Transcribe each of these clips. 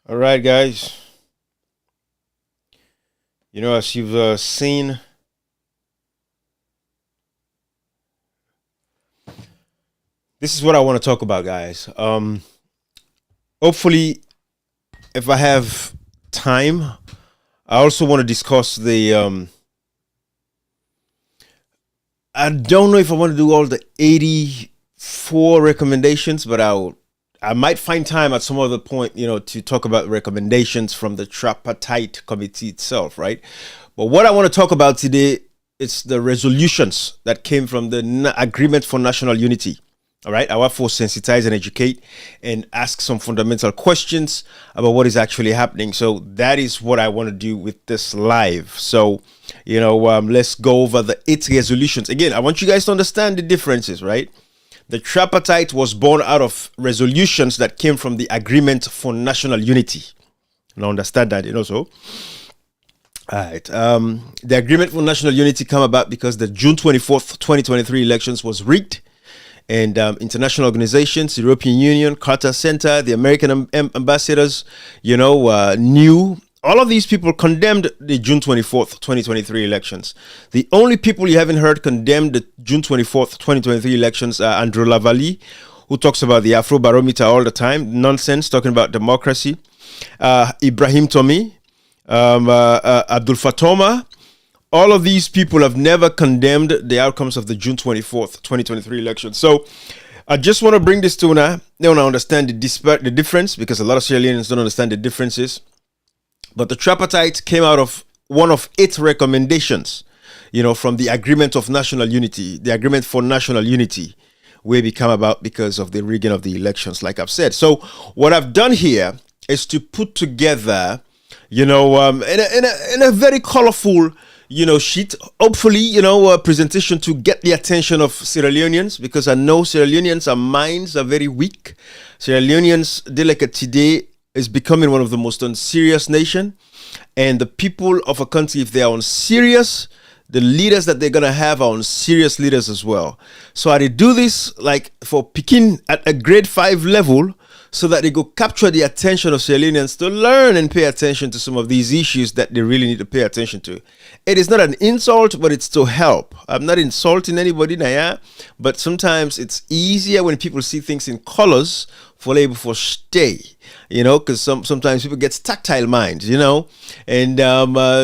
All right, guys. As you've seen, this is what I want to talk about, guys. Hopefully, if I have time, I also want to discuss the. I don't know if I want to do all the 84 recommendations, but I might find time at some other point, to talk about recommendations from the tripartite committee itself, right? But what I want to talk about today is the resolutions that came from the Agreement for National Unity. All right, I want to sensitize and educate and ask some fundamental questions about what is actually happening. So that is what I want to do with this live. So, let's go over the 8 resolutions. Again, I want you guys to understand the differences, right? The tripartite was born out of resolutions that came from the Agreement for National Unity. Now understand that, so. All right. The Agreement for National Unity came about because the June 24th, 2023 elections was rigged. And international organizations, European Union, Carter Center, the American ambassadors, knew. All of these people condemned the June 24th, 2023 elections. The only people you haven't heard condemn the June 24th, 2023 elections are Andrew Lavalley, who talks about the Afrobarometer all the time, nonsense, talking about democracy. Ibrahim Tomi, Abdul Fatoma. All of these people have never condemned the outcomes of the June 24th, 2023 election. So I just want to bring this to now. They want to understand the difference, because a lot of Sierra Leoneans don't understand the differences. But the tripartite came out of one of 8 recommendations, from the Agreement of National Unity, the Agreement for National Unity, where it became about because of the rigging of the elections, like I've said. So what I've done here is to put together, in a very colorful sheet, hopefully, a presentation to get the attention of Sierra Leoneans, because I know Sierra Leoneans, our minds are very weak. Sierra Leoneans, like today, is becoming one of the most unserious nation. And the people of a country, if they are unserious, the leaders that they're going to have are unserious leaders as well. So I do this like for picking at a grade 5 level, so that they go capture the attention of Sierra Leoneans to learn and pay attention to some of these issues that they really need to pay attention to. It is not an insult, but it's to help. I'm not insulting anybody, Naya, but sometimes it's easier when people see things in colors for labor for stay, because sometimes people get tactile minds, and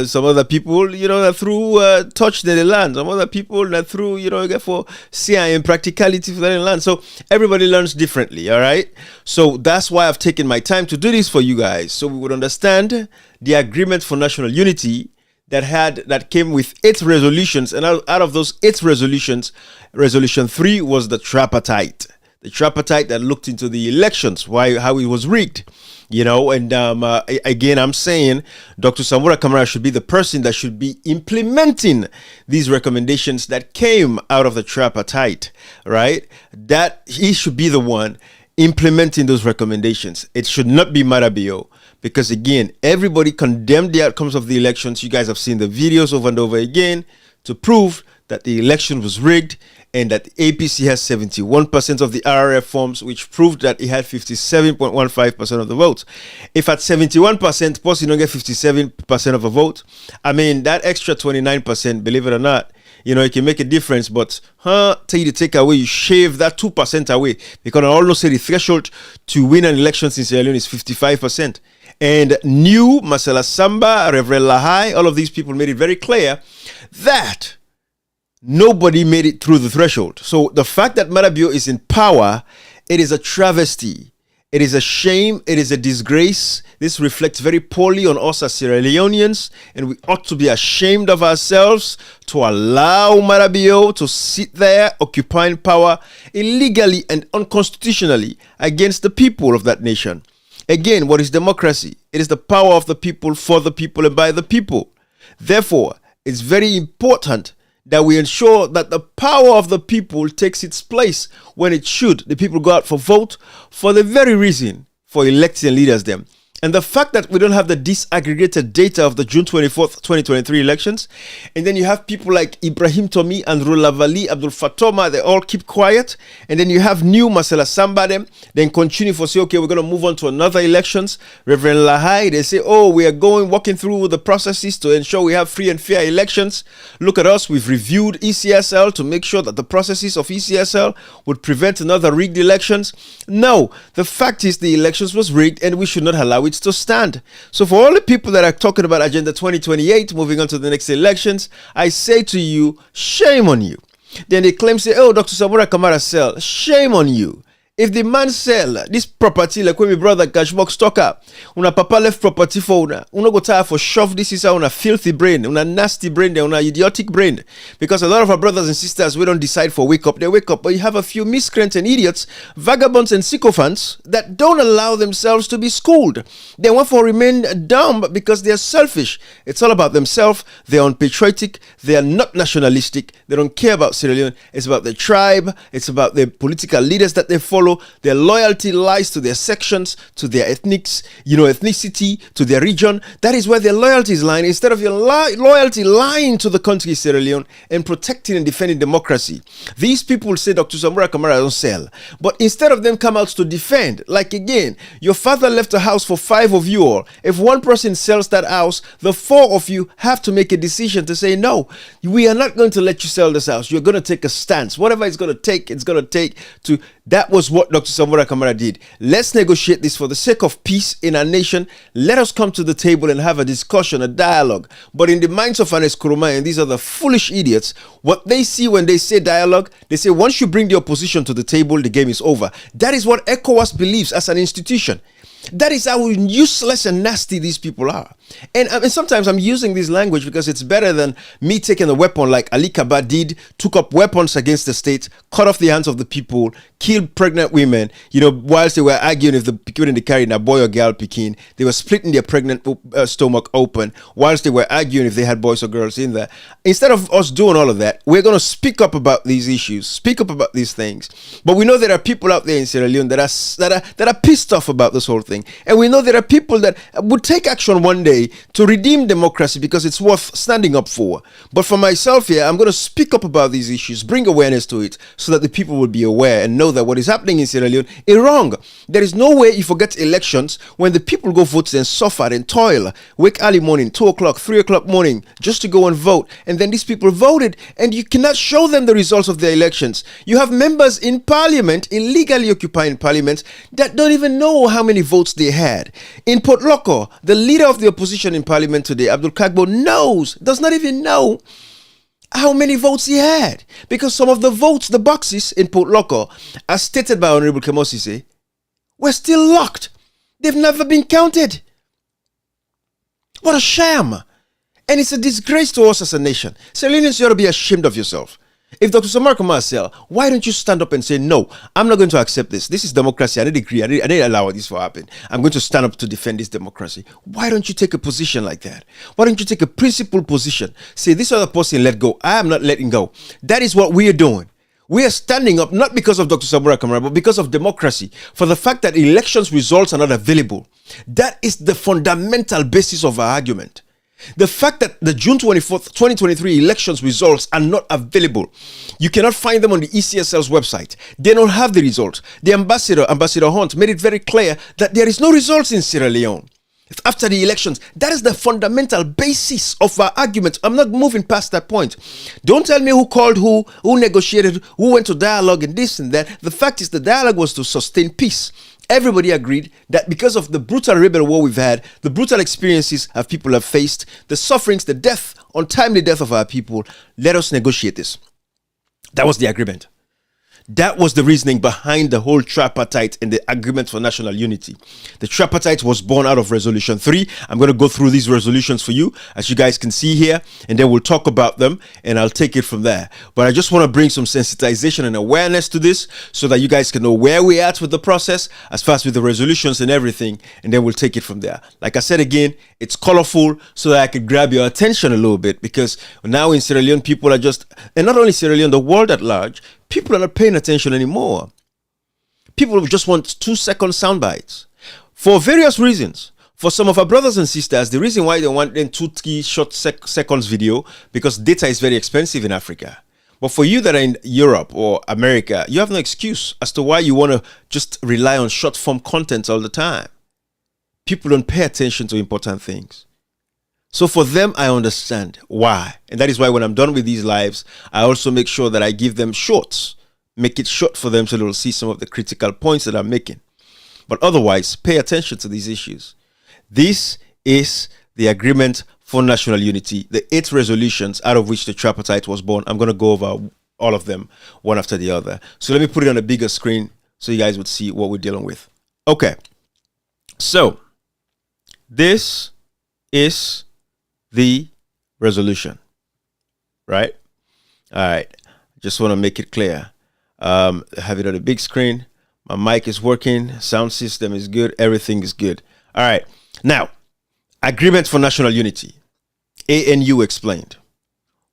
some other people, that through touch the land, some other people that through, get for CI and practicality for the land. So everybody learns differently, all right? So that's why I've taken my time to do this for you guys, so we would understand the Agreement for National Unity that came with 8 resolutions, and out of those 8 resolutions, resolution 3 was the tripartite. The tripartite that looked into the elections, how it was rigged, and again, I'm saying Dr. Samura Kamara should be the person that should be implementing these recommendations that came out of the tripartite, right? That he should be the one implementing those recommendations. It should not be Marabio, because again, everybody condemned the outcomes of the elections. You guys have seen the videos over and over again to prove that the election was rigged, and that the APC has 71% of the RRF forms, which proved that it had 57.15% of the votes. If at 71%, plus you don't get 57% of a vote, I mean, that extra 29%, believe it or not, it can make a difference, but tell you to take away, you shave that 2% away, because I almost say the threshold to win an election in Sierra Leone is 55%. And New, Marcela Samba, Reverend Lahai, all of these people made it very clear that nobody made it through the threshold. So the fact that Marabio is in power, it is a travesty. It is a shame. It is a disgrace. This reflects very poorly on us as Sierra Leoneans, and we ought to be ashamed of ourselves to allow Marabio to sit there occupying power illegally and unconstitutionally against the people of that nation. Again, what is democracy? It is the power of the people, for the people, and by the people. Therefore, it's very important that we ensure that the power of the people takes its place when it should. The people go out for vote for the very reason for electing leaders them. And the fact that we don't have the disaggregated data of the June 24th, 2023 elections, and then you have people like Ibrahim Tomi and Rulavali Abdul Fatoma, they all keep quiet, and then you have new Marcella Sambade, then continue for say, okay, we're going to move on to another elections. Reverend Lahai, they say, oh, we are walking through the processes to ensure we have free and fair elections. Look at us, we've reviewed ECSL to make sure that the processes of ECSL would prevent another rigged elections. No, the fact is the elections was rigged and we should not allow it to stand. So for all the people that are talking about Agenda 2028, moving on to the next elections, I say to you, shame on you. Then they claim, say, oh, Dr. Samura Kamara sell. Shame on you. If the man sell this property, like when my brother Cashbox Stocker, una papa left property for una go tire for shove this is una filthy brain, una nasty brain, una idiotic brain. Because a lot of our brothers and sisters, we don't decide for wake up, they wake up, but you have a few miscreants and idiots, vagabonds and sycophants that don't allow themselves to be schooled. They want to remain dumb because they're selfish. It's all about themselves. They're unpatriotic. They are not nationalistic. They don't care about Sierra Leone. It's about the tribe. It's about the political leaders that they follow. Their loyalty lies to their sections, to their ethnicity, to their region. That is where their loyalty is lying. Instead of your loyalty lying to the country Sierra Leone and protecting and defending democracy. These people say Dr. Samura Kamara don't sell. But instead of them come out to defend, like again, your father left a house for 5 of you all. If one person sells that house, the 4 of you have to make a decision to say, no, we are not going to let you sell this house. You're going to take a stance. Whatever it's going to take, to. That was what Dr. Samura Kamara did. Let's negotiate this for the sake of peace in our nation. Let us come to the table and have a discussion, a dialogue. But in the minds of Anes Kuruma and these are the foolish idiots, what they see when they say dialogue, they say once you bring the opposition to the table, the game is over. That is what ECOWAS believes as an institution. That is how useless and nasty these people are. And sometimes I'm using this language because it's better than me taking a weapon like Ali Kaba did, took up weapons against the state, cut off the hands of the people, killed pregnant women, whilst they were arguing if the people they carried a boy or girl Pekin. They were splitting their pregnant stomach open whilst they were arguing if they had boys or girls in there. Instead of us doing all of that, we're going to speak up about these issues, speak up about these things. But we know there are people out there in Sierra Leone that are pissed off about this whole thing. And we know there are people that would take action one day to redeem democracy because it's worth standing up for. But for myself here, I'm going to speak up about these issues, bring awareness to it so that the people will be aware and know that what is happening in Sierra Leone is wrong. There is no way you forget elections when the people go vote and suffer and toil, wake early morning, 2 o'clock, 3 o'clock morning, just to go and vote. And then these people voted and you cannot show them the results of their elections. You have members in parliament, illegally occupying parliament, that don't even know how many votes they had. In Port Loko, the leader of the opposition in parliament today, Abdul Kagbo, does not even know how many votes he had. Because some of the votes, the boxes in Port Loko, as stated by Honorable Kemosise, were still locked. They've never been counted. What a sham. And it's a disgrace to us as a nation. Sierra Leoneans, you ought to be ashamed of yourself. If Dr. Samura Kamara sell, why don't you stand up and say, no, I'm not going to accept this. This is democracy. I didn't agree. I didn't allow this to happen. I'm going to stand up to defend this democracy. Why don't you take a position like that? Why don't you take a principled position? Say, this other person let go. I am not letting go. That is what we are doing. We are standing up not because of Dr. Samura Kamara, but because of democracy, for the fact that elections results are not available. That is the fundamental basis of our argument. The fact that the June 24th, 2023 elections results are not available. You cannot find them on the ECSL's website. They don't have the results. The Ambassador Hunt, made it very clear that there is no results in Sierra Leone after the elections. That is the fundamental basis of our argument. I'm not moving past that point. Don't tell me who called who negotiated, who went to dialogue and this and that. The fact is the dialogue was to sustain peace. Everybody agreed that because of the brutal rebel war we've had, the brutal experiences our people have faced, the sufferings, the death, untimely death of our people, let us negotiate this. That was the agreement. That was the reasoning behind the whole tripartite and the agreement for national unity. The tripartite was born out of resolution 3. I'm going to go through these resolutions for you, as you guys can see here, and then we'll talk about them and I'll take it from there. But I just want to bring some sensitization and awareness to this so that you guys can know where we're at with the process, as far as with the resolutions and everything, and then we'll take it from there. Like I said again, it's colorful so that I could grab your attention a little bit, because now in Sierra Leone, people are just, and not only Sierra Leone, the world at large, people are not paying attention anymore. People just want 2-second sound bites for various reasons. For some of our brothers and sisters, the reason why they want them 2-3 short seconds video, because data is very expensive in Africa. But for you that are in Europe or America, you have no excuse as to why you want to just rely on short form content all the time. People don't pay attention to important things. So for them, I understand why. And that is why when I'm done with these lives, I also make sure that I give them shorts. Make it short for them so they'll see some of the critical points that I'm making. But otherwise, pay attention to these issues. This is the Agreement for National Unity, the 8 resolutions out of which the tripartite was born. I'm going to go over all of them one after the other. So let me put it on a bigger screen so you guys would see what we're dealing with. Okay. So this is the resolution, right? All right. Just want to make it clear. Have it on a big screen. My mic is working. Sound system is good. Everything is good. All right. Now, Agreement for National Unity. ANU explained.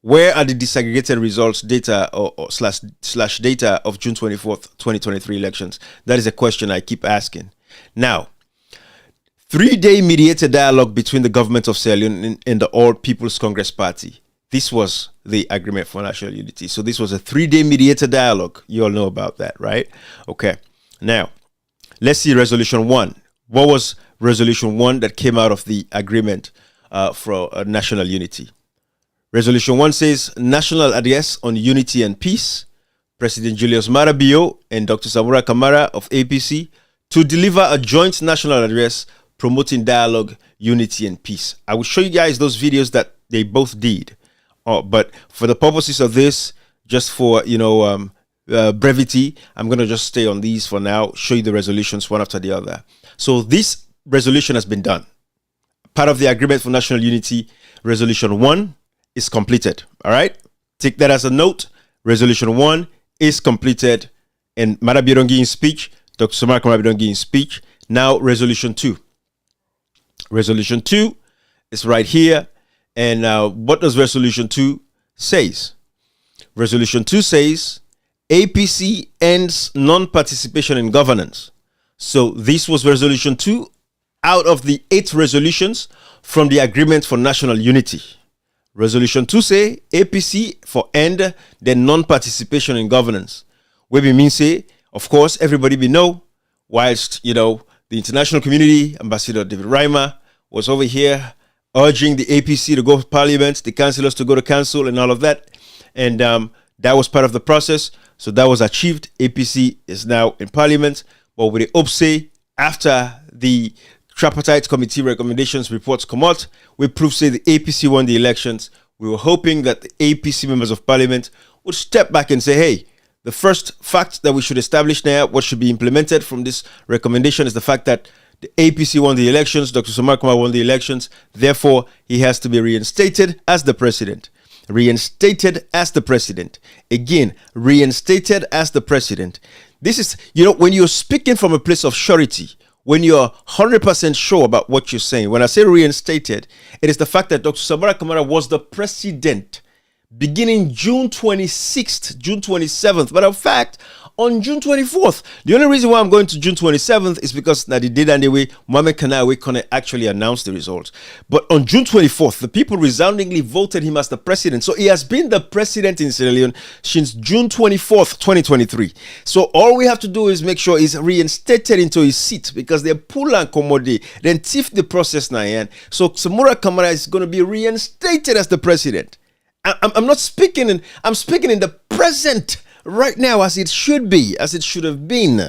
Where are the disaggregated results data or slash data of June 24th, 2023 elections? That is a question I keep asking. Now, 3-day mediated dialogue between the government of Sierra Leone and the All People's Congress Party. This was the Agreement for National Unity. So this was a 3-day mediated dialogue. You all know about that, right? Okay. Now, let's see Resolution 1. What was Resolution 1 that came out of the agreement for national unity? Resolution 1 says, National Address on Unity and Peace, President Julius Maada Bio and Dr. Samura Kamara of APC to deliver a joint national address promoting dialogue, unity, and peace. I will show you guys those videos that they both did. But for the purposes of this, just for, brevity, I'm going to just stay on these for now, show you the resolutions one after the other. So this resolution has been done. Part of the Agreement for National Unity, Resolution 1 is completed. All right? Take that as a note. Resolution 1 is completed. And Maada Bio don't give in speech. Dr. Samura Kamara don't give in speech. Now, Resolution 2. Resolution 2 is right here. And what does Resolution 2 says? Resolution 2 says, APC ends non-participation in governance. So this was Resolution 2 out of the 8 resolutions from the Agreement for National Unity. Resolution 2 say APC for end the non-participation in governance. Where we mean say, of course, everybody we know, whilst, the international community, Ambassador David Reimer was over here urging the APC to go to parliament, the councillors to go to council and all of that. And that was part of the process. So that was achieved. APC is now in parliament. But with the OPSE, after the tripartite committee recommendations reports come out, we prove say the APC won the elections. We were hoping that the APC members of parliament would step back and say, hey, the first fact that we should establish now, what should be implemented from this recommendation is the fact that the APC won the elections, Dr. Samura Kamara won the elections, therefore he has to be reinstated as the president. Reinstated as the president. Again, reinstated as the president. This is, when you're speaking from a place of surety, when you're 100% sure about what you're saying, when I say reinstated, it is the fact that Dr. Samura Kamara was the president beginning June 26th, June 27th. But in fact, on June 24th, the only reason why I'm going to June 27th is because now the day and the way Mohamed Kanawe Kone actually announced the results. But on June 24th, the people resoundingly voted him as the president. So he has been the president in Sierra Leone since June 24th, 2023. So all we have to do is make sure he's reinstated into his seat because they pull and commode, then tiff the process now. So Samura Kamara is going to be reinstated as the president. I'm not speaking in, I'm speaking in the present right now as it should be, as it should have been.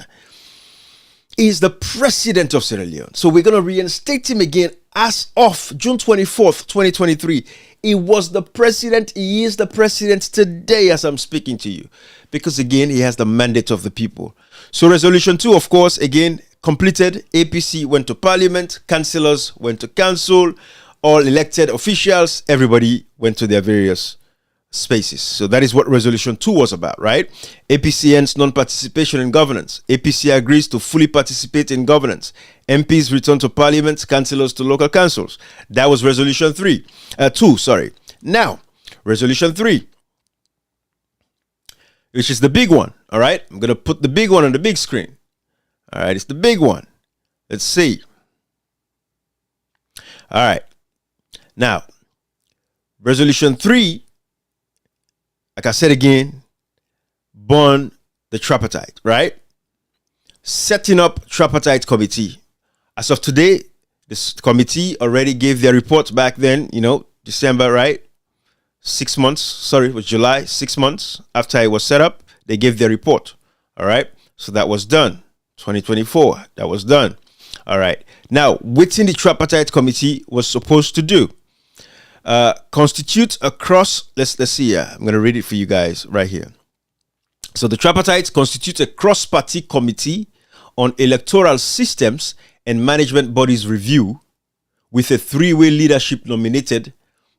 He is the president of Sierra Leone. So we're going to reinstate him again as of June 24th, 2023. He was the president. He is the president today as I'm speaking to you. Because again, he has the mandate of the people. So resolution 2, of course, again, completed. APC went to parliament. Councillors went to council. All elected officials, everybody went to their various spaces. So that is what resolution 2 was about, right? APC ends non-participation in governance. APC agrees to fully participate in governance. MPs return to parliament, councillors to local councils. That was resolution 2, sorry. Now, resolution 3, which is the big one, all right? I'm going to put the big one on the big screen. All right, it's the big one. Let's see. All right. Now, Resolution 3, like I said again, born the tripartite, right? Setting up tripartite committee. As of today, this committee already gave their report back then, December, right? 6 months, sorry, it was July, 6 months after it was set up, they gave their report. All right. So that was done. 2024, that was done. All right. Now, within the tripartite committee was supposed to do, constitute a let's see here. I'm going to read it for you guys right here. So the tripartite constitutes a cross-party committee on electoral systems and management bodies review with a three-way leadership nominated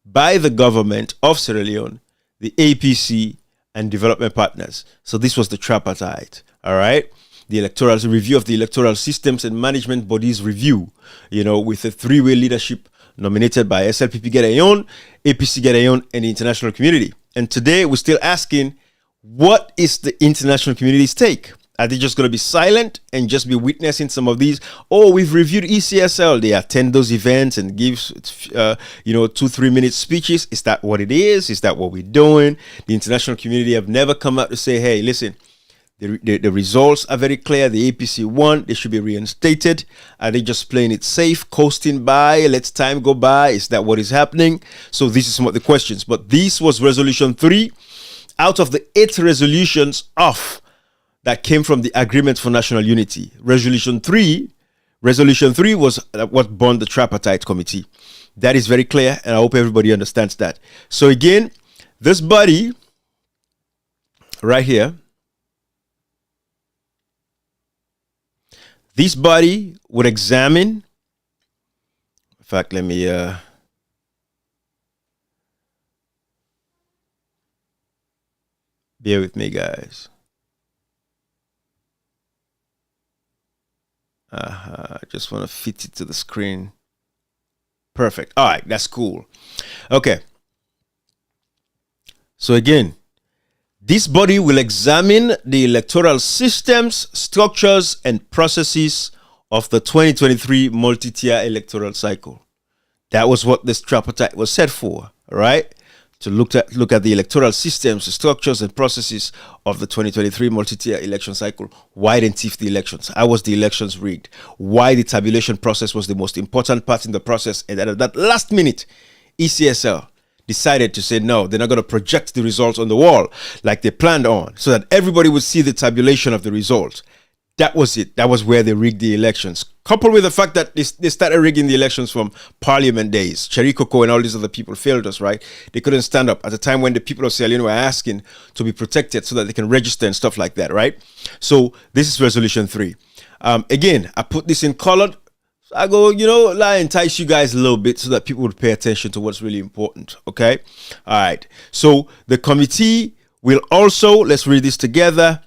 by the government of Sierra Leone, the APC, and development partners. So this was the tripartite, all right? The electoral review of the electoral systems and management bodies review, with a three-way leadership nominated by SLPP Gedeon, APC Gedeon, and the international community. And today we're still asking, what is the international community's take? Are they just going to be silent and just be witnessing some of these? Oh, we've reviewed ECSL. They attend those events and give, 2-3 minute speeches. Is that what it is? Is that what we're doing? The international community have never come out to say, hey, listen, the results are very clear. The APC won. They should be reinstated. Are they just playing it safe, coasting by, let time go by? Is that what is happening? So this is some of the questions. But this was Resolution 3 out of the 8 resolutions that came from the Agreement for National Unity. Resolution 3 was what born the tripartite committee. That is very clear, and I hope everybody understands that. So again, this body right here, this body would examine, in fact, let me bear with me, guys. I just want to fit it to the screen. Perfect. All right, that's cool. Okay. So again, this body will examine the electoral systems, structures, and processes of the 2023 multi-tier electoral cycle. That was what this tripartite was set for, all right? To look at the electoral systems, structures, and processes of the 2023 multi-tier election cycle. Why didn't the elections? How was the elections rigged? Why the tabulation process was the most important part in the process? And at that last minute, ECSL decided to say no, they're not going to project the results on the wall like they planned on, so that everybody would see the tabulation of the results. That was it. That was where they rigged the elections. Coupled with the fact that they started rigging the elections from parliament days. Cherry Coco and all these other people failed us, right? They couldn't stand up at a time when the people of Sierra Leone were asking to be protected so that they can register and stuff like that, right? So this is Resolution 3. Again, I put this in colored. I go, entice you guys a little bit so that people would pay attention to what's really important, okay? All right. So the committee will also, let's read this together.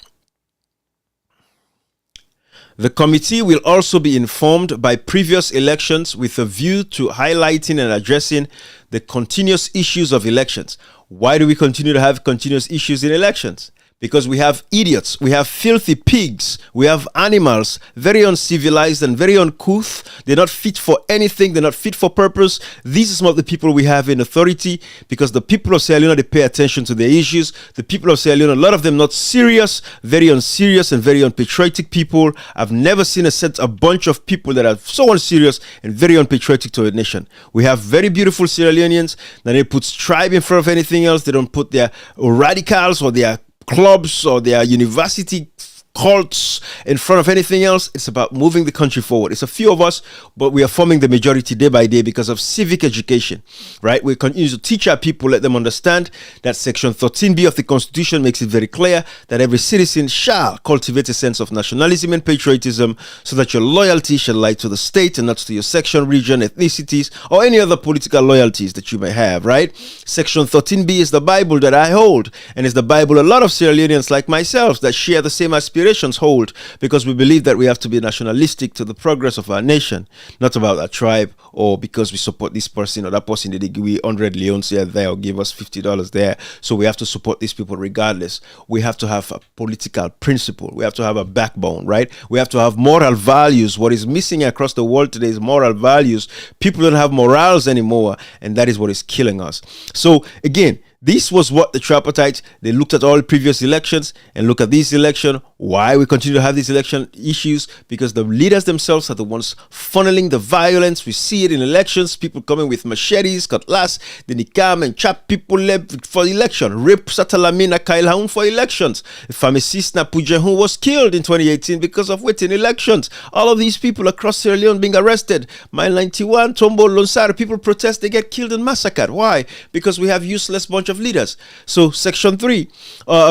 The committee will also be informed by previous elections with a view to highlighting and addressing the continuous issues of elections. Why do we continue to have continuous issues in elections? Because we have idiots, we have filthy pigs, we have animals, very uncivilized and very uncouth. They're not fit for anything, they're not fit for purpose. These are some of the people we have in authority, because the people of Sierra Leone, they pay attention to their issues. The people of Sierra Leone, a lot of them not serious, very unserious and very unpatriotic people. I've never seen a bunch of people that are so unserious and very unpatriotic to a nation. We have very beautiful Sierra Leoneans that they put tribe in front of anything else. They don't put their radicals or their clubs or their university cults in front of anything else. It's about moving the country forward. It's a few of us, but we are forming the majority day by day because of civic education, right? We continue to teach our people, let them understand that Section 13B of the Constitution makes it very clear that every citizen shall cultivate a sense of nationalism and patriotism, so that your loyalty shall lie to the state and not to your section, region, ethnicities, or any other political loyalties that you may have, right? Section 13B is the Bible that I hold, and it's the Bible a lot of Sierra Leoneans like myself that share the same aspirations aspirations hold, because we believe that we have to be nationalistic to the progress of our nation, not about our tribe, or because we support this person or that person, they give we 100 leons here there or give us $50 there, so we have to support these people regardless. We have to have a political principle. We have to have a backbone, right? We have to have moral values. What is missing across the world today is moral values. People don't have morals anymore, and that is what is killing us. So again, this was what the tripartite, they looked at all previous elections and look at this election. Why we continue to have these election issues? Because the leaders themselves are the ones funneling the violence. We see it in elections, people coming with machetes, cutlass, then they come and chop people for election. Rape Satalamina Kailhaun for elections. Pharmacist Napujehun was killed in 2018 because of waiting elections. All of these people across Sierra Leone being arrested. Mile 91, Tombo, Lonsar, people protest, they get killed and massacred. Why? Because we have useless bunch of leaders. So Section 3,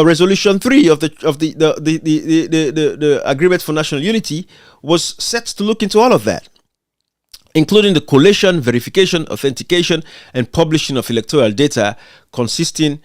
Resolution 3 of the Agreement for National Unity was set to look into all of that, including the collation, verification, authentication, and publishing of electoral data consistent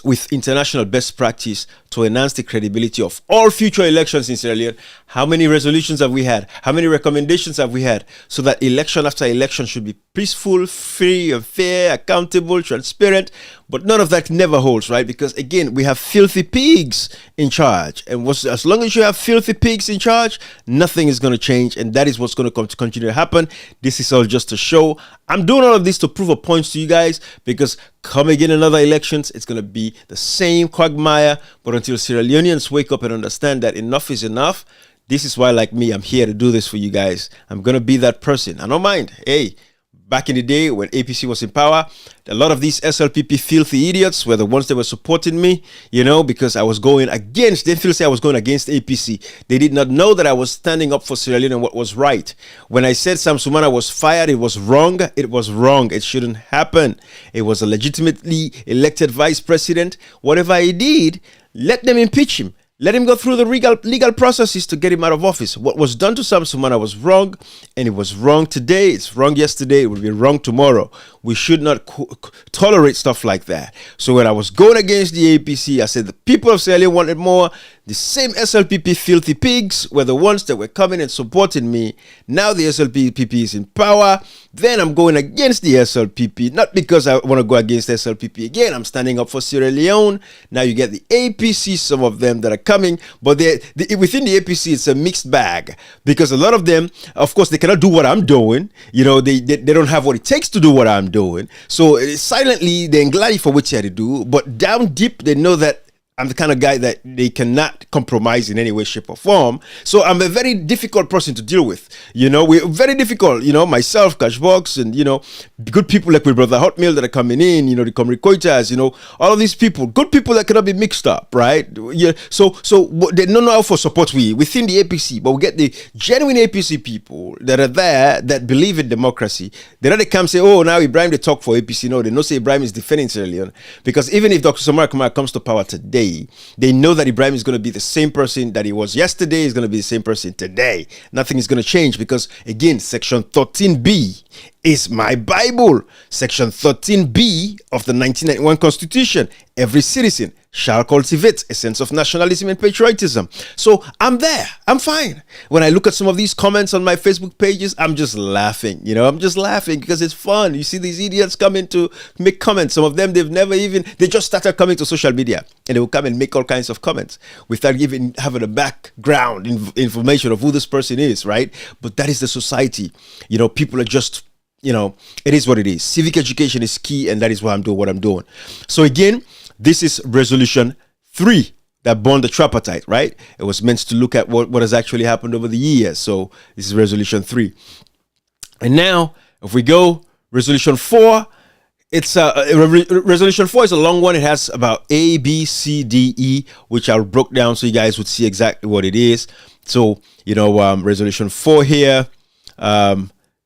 with international best practice to enhance the credibility of all future elections in Sierra Leone. How many resolutions have we had? How many recommendations have we had? So that election after election should be peaceful, free, and fair, accountable, transparent. But none of that never holds, right? Because again, we have filthy pigs in charge. And as long as you have filthy pigs in charge, nothing is going to change. And that is what's going to continue to happen. This is all just a show. I'm doing all of this to prove a point to you guys, because come again another elections, it's going to be the same quagmire. But until Sierra Leoneans wake up and understand that enough is enough, this is why, like me, I'm here to do this for you guys. I'm going to be that person. I don't mind. Hey, back in the day when APC was in power, a lot of these SLPP filthy idiots were the ones that were supporting me, because I was going against, they feel say I was going against APC. They did not know that I was standing up for Sierra Leone and what was right. When I said Sam Sumana was fired, it was wrong. It was wrong. It shouldn't happen. It was a legitimately elected vice president. Whatever he did, let them impeach him. Let him go through the legal processes to get him out of office. What was done to Sam Sumana was wrong, and it was wrong today. It's wrong yesterday. It will be wrong tomorrow. We should not tolerate stuff like that. So when I was going against the APC, I said the people of Sierra Leone wanted more. The same SLPP filthy pigs were the ones that were coming and supporting me. Now the SLPP is in power. Then I'm going against the SLPP, not because I want to go against SLPP again. I'm standing up for Sierra Leone. Now you get the APC, some of them that are coming, but within the APC, it's a mixed bag, because a lot of them, of course, they cannot do what I'm doing. They don't have what it takes to do what I'm doing. So silently, they're glad for what you had to do, but down deep, they know that I'm the kind of guy that they cannot compromise in any way, shape, or form. So I'm a very difficult person to deal with. We're very difficult. Myself, Cashbox, and good people like my brother Hotmail that are coming in. The Comrie Koitas. All of these people, good people that cannot be mixed up, right? Yeah. So they don't know how for support within the APC, but we get the genuine APC people that are there that believe in democracy. They don't come say, "Oh, now Ibrahim they talk for APC." No, they don't say Ibrahim is defending Sierra Leone, because even if Dr. Samara Kumar comes to power today, they know that Ibrahim is going to be the same person that he was yesterday, is going to be the same person today. Nothing is going to change, because again, Section 13B is my Bible. Section 13B of the 1991 Constitution. Every citizen shall cultivate a sense of nationalism and patriotism. So I'm there. I'm fine. When I look at some of these comments on my Facebook pages, I'm just laughing. I'm just laughing because it's fun. You see these idiots coming to make comments. Some of them, they just started coming to social media, and they will come and make all kinds of comments without even having a background information of who this person is, right? But that is the society. People are just, it is what it is. Civic education is key, and that is why I'm doing what I'm doing. So again, this is Resolution 3 that born the tripartite, right? It was meant to look at what has actually happened over the years. So this is Resolution 3. And now, if we go Resolution 4, it's Resolution 4 is a long one. It has about A, B, C, D, E, which I broke down so you guys would see exactly what it is. So, Resolution 4 here,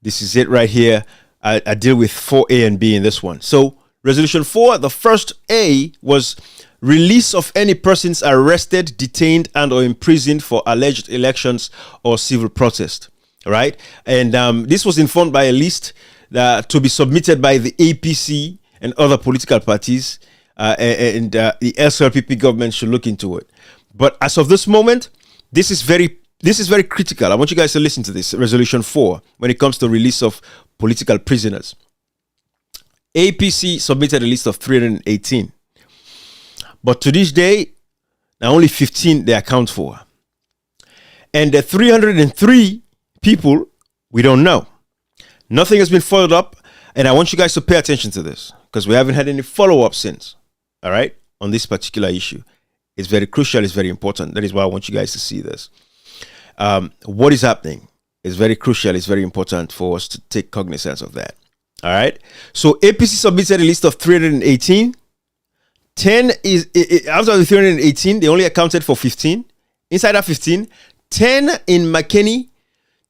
this is it right here. I deal with 4A and B in this one. So Resolution 4, the first A was release of any persons arrested, detained, and or imprisoned for alleged elections or civil protest. Right? And this was informed by a list to be submitted by the APC and other political parties, and the SLPP government should look into it. But as of this moment, this is very critical. I want you guys to listen to this. Resolution 4, when it comes to release of political prisoners. APC submitted a list of 318. But to this day, now only 15 they account for. And the 303 people, we don't know. Nothing has been followed up. And I want you guys to pay attention to this because we haven't had any follow-up since. All right? On this particular issue. It's very crucial. It's very important. That is why I want you guys to see this. What is happening is very crucial. It's very important for us to take cognizance of that. All right. So APC submitted a list of 318. 10 is out of the 318, they only accounted for 15. Inside that 15, 10 in McKinney.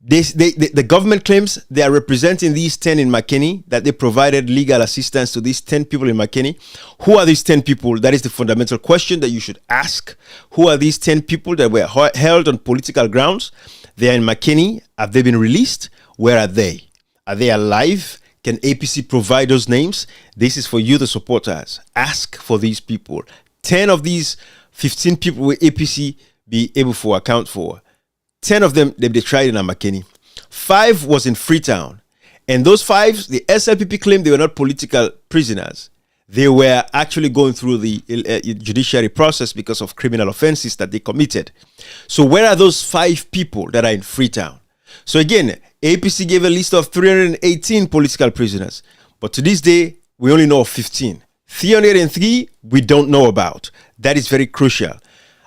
The government claims they are representing these 10 in McKinney, that they provided legal assistance to these 10 people in McKinney. Who are these 10 people? That is the fundamental question that you should ask. Who are these 10 people that were held on political grounds? They are in McKinney. Have they been released? Where are they? Are they alive? Can APC provide those names? This is for you, the supporters. Ask for these people. 10 of these 15 people will APC be able to account for. 10 of them, they tried in McKinney. 5 was in Freetown. And those 5, the SLPP claimed they were not political prisoners. They were actually going through the judiciary process because of criminal offenses that they committed. So where are those 5 people that are in Freetown? So again, APC gave a list of 318 political prisoners. But to this day, we only know of 15. 303, we don't know about. That is very crucial.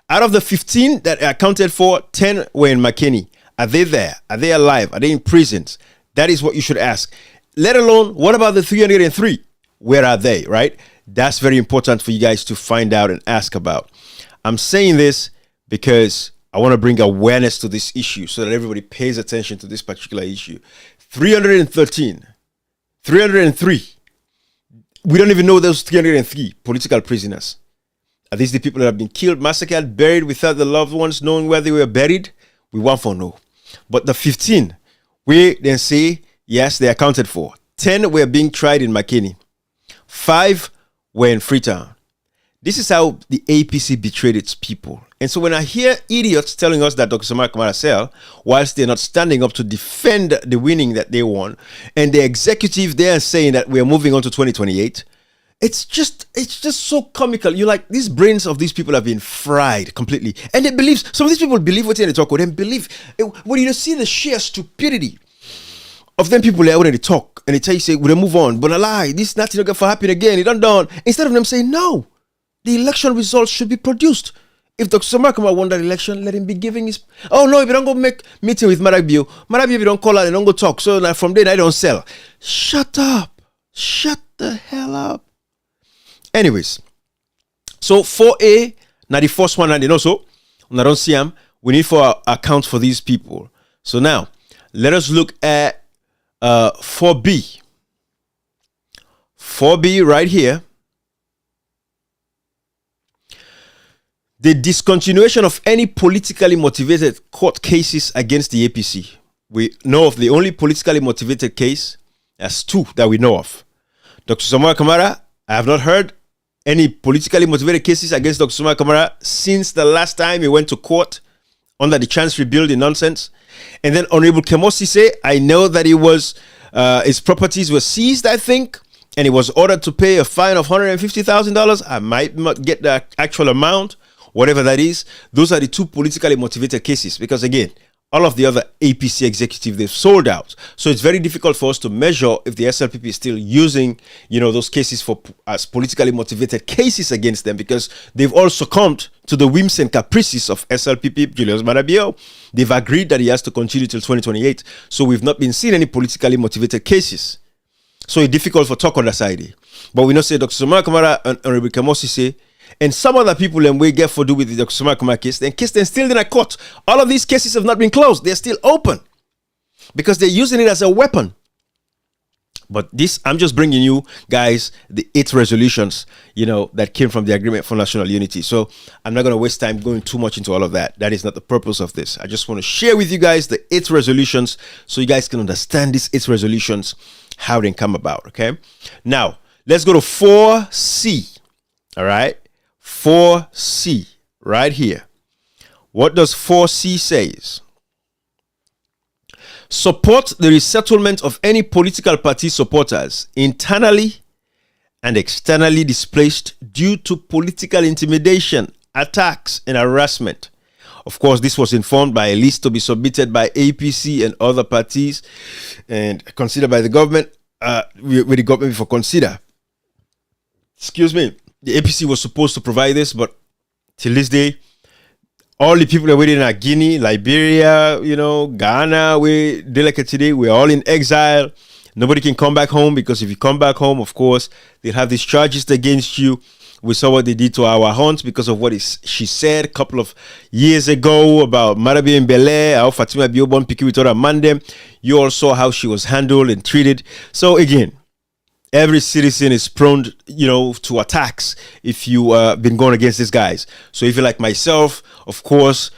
Out of the 15 that are accounted for, 10 were in McKinney. Are they there? Are they alive? Are they in prisons? That is what you should ask. Let alone, what about the 303? Where are they, right? That's very important for you guys to find out and ask about. I'm saying this because I want to bring awareness to this issue so that everybody pays attention to this particular issue. 313, 303. We don't even know those 303 political prisoners. Are these the people that have been killed, massacred, buried without the loved ones knowing where they were buried? We want to know. But the 15, we then say, yes, they accounted for. 10 were being tried in McKinney. 5 were in Freetown. This is how the APC betrayed its people. And so when I hear idiots telling us that Dr. Samara Kamara Sell, whilst they're not standing up to defend the winning that they won, and the executive there saying that we're moving on to 2028, it's just so comical. You like, these brains of these people have been fried completely. And they believe, some of these people believe what they talk with them, believe. When you see the sheer stupidity of them people there when they talk, and they tell you, say, we'll move on, but a lie, this nothing going to happen again, it done. Instead of them saying, no, the election results should be produced. If Dr. Samara Kamara won that election, let him be giving his... Oh, no, if you don't go make meeting with Marabio, if you don't call her, they don't go talk. So now from there, I don't sell. Shut up. Shut the hell up. Anyways, so 4A, now the first one, and also, when I don't see them, we need for account for these people. So now, let us look at 4B. 4B right here. The discontinuation of any politically motivated court cases against the APC. We know of the only politically motivated case. There's 2 that we know of. Dr. Samara Kamara, I have not heard any politically motivated cases against Dr. Samara Kamara since the last time he went to court under the Chancery building nonsense. And then Honorable Kemosi say, I know that he was, his properties were seized, I think, and he was ordered to pay a fine of $150,000. I might not get the actual amount, whatever that is. Those are the 2 politically motivated cases because, again, all of the other APC executives, they've sold out. So it's very difficult for us to measure if the SLPP is still using, those cases as politically motivated cases against them because they've all succumbed to the whims and caprices of SLPP, Julius Marabio. They've agreed that he has to continue till 2028. So we've not been seeing any politically motivated cases. So it's difficult for talk on the side. But we know say Dr. Samara Kamara and Honorable Kemosi say, and some other people and we get for do with the Dr. Samara Kamara case, then case them still in a court. All of these cases have not been closed. They're still open because they're using it as a weapon. But this, I'm just bringing you guys the 8 resolutions, that came from the Agreement for National Unity. So I'm not going to waste time going too much into all of that. That is not the purpose of this. I just want to share with you guys the 8 resolutions so you guys can understand these 8 resolutions, how they come about. Okay. Now let's go to 4C. All right. 4C right here. What does 4C says? Support the resettlement of any political party supporters internally and externally displaced due to political intimidation, attacks, and harassment. Of course, this was informed by a list to be submitted by APC and other parties and considered by the government, with the government for consider. Excuse me. The APC was supposed to provide this, but till this day, all the people that were in Guinea, Liberia, Ghana, today, we're all in exile. Nobody can come back home, because if you come back home, of course, they'll have these charges against you. We saw what they did to our Hunt because of what she said a couple of years ago about Marabi and Bele, how Fatima Biobon Piki with other Mandem. You all saw how she was handled and treated. So again, every citizen is prone, to attacks if you been going against these guys. So if you're like myself, of course,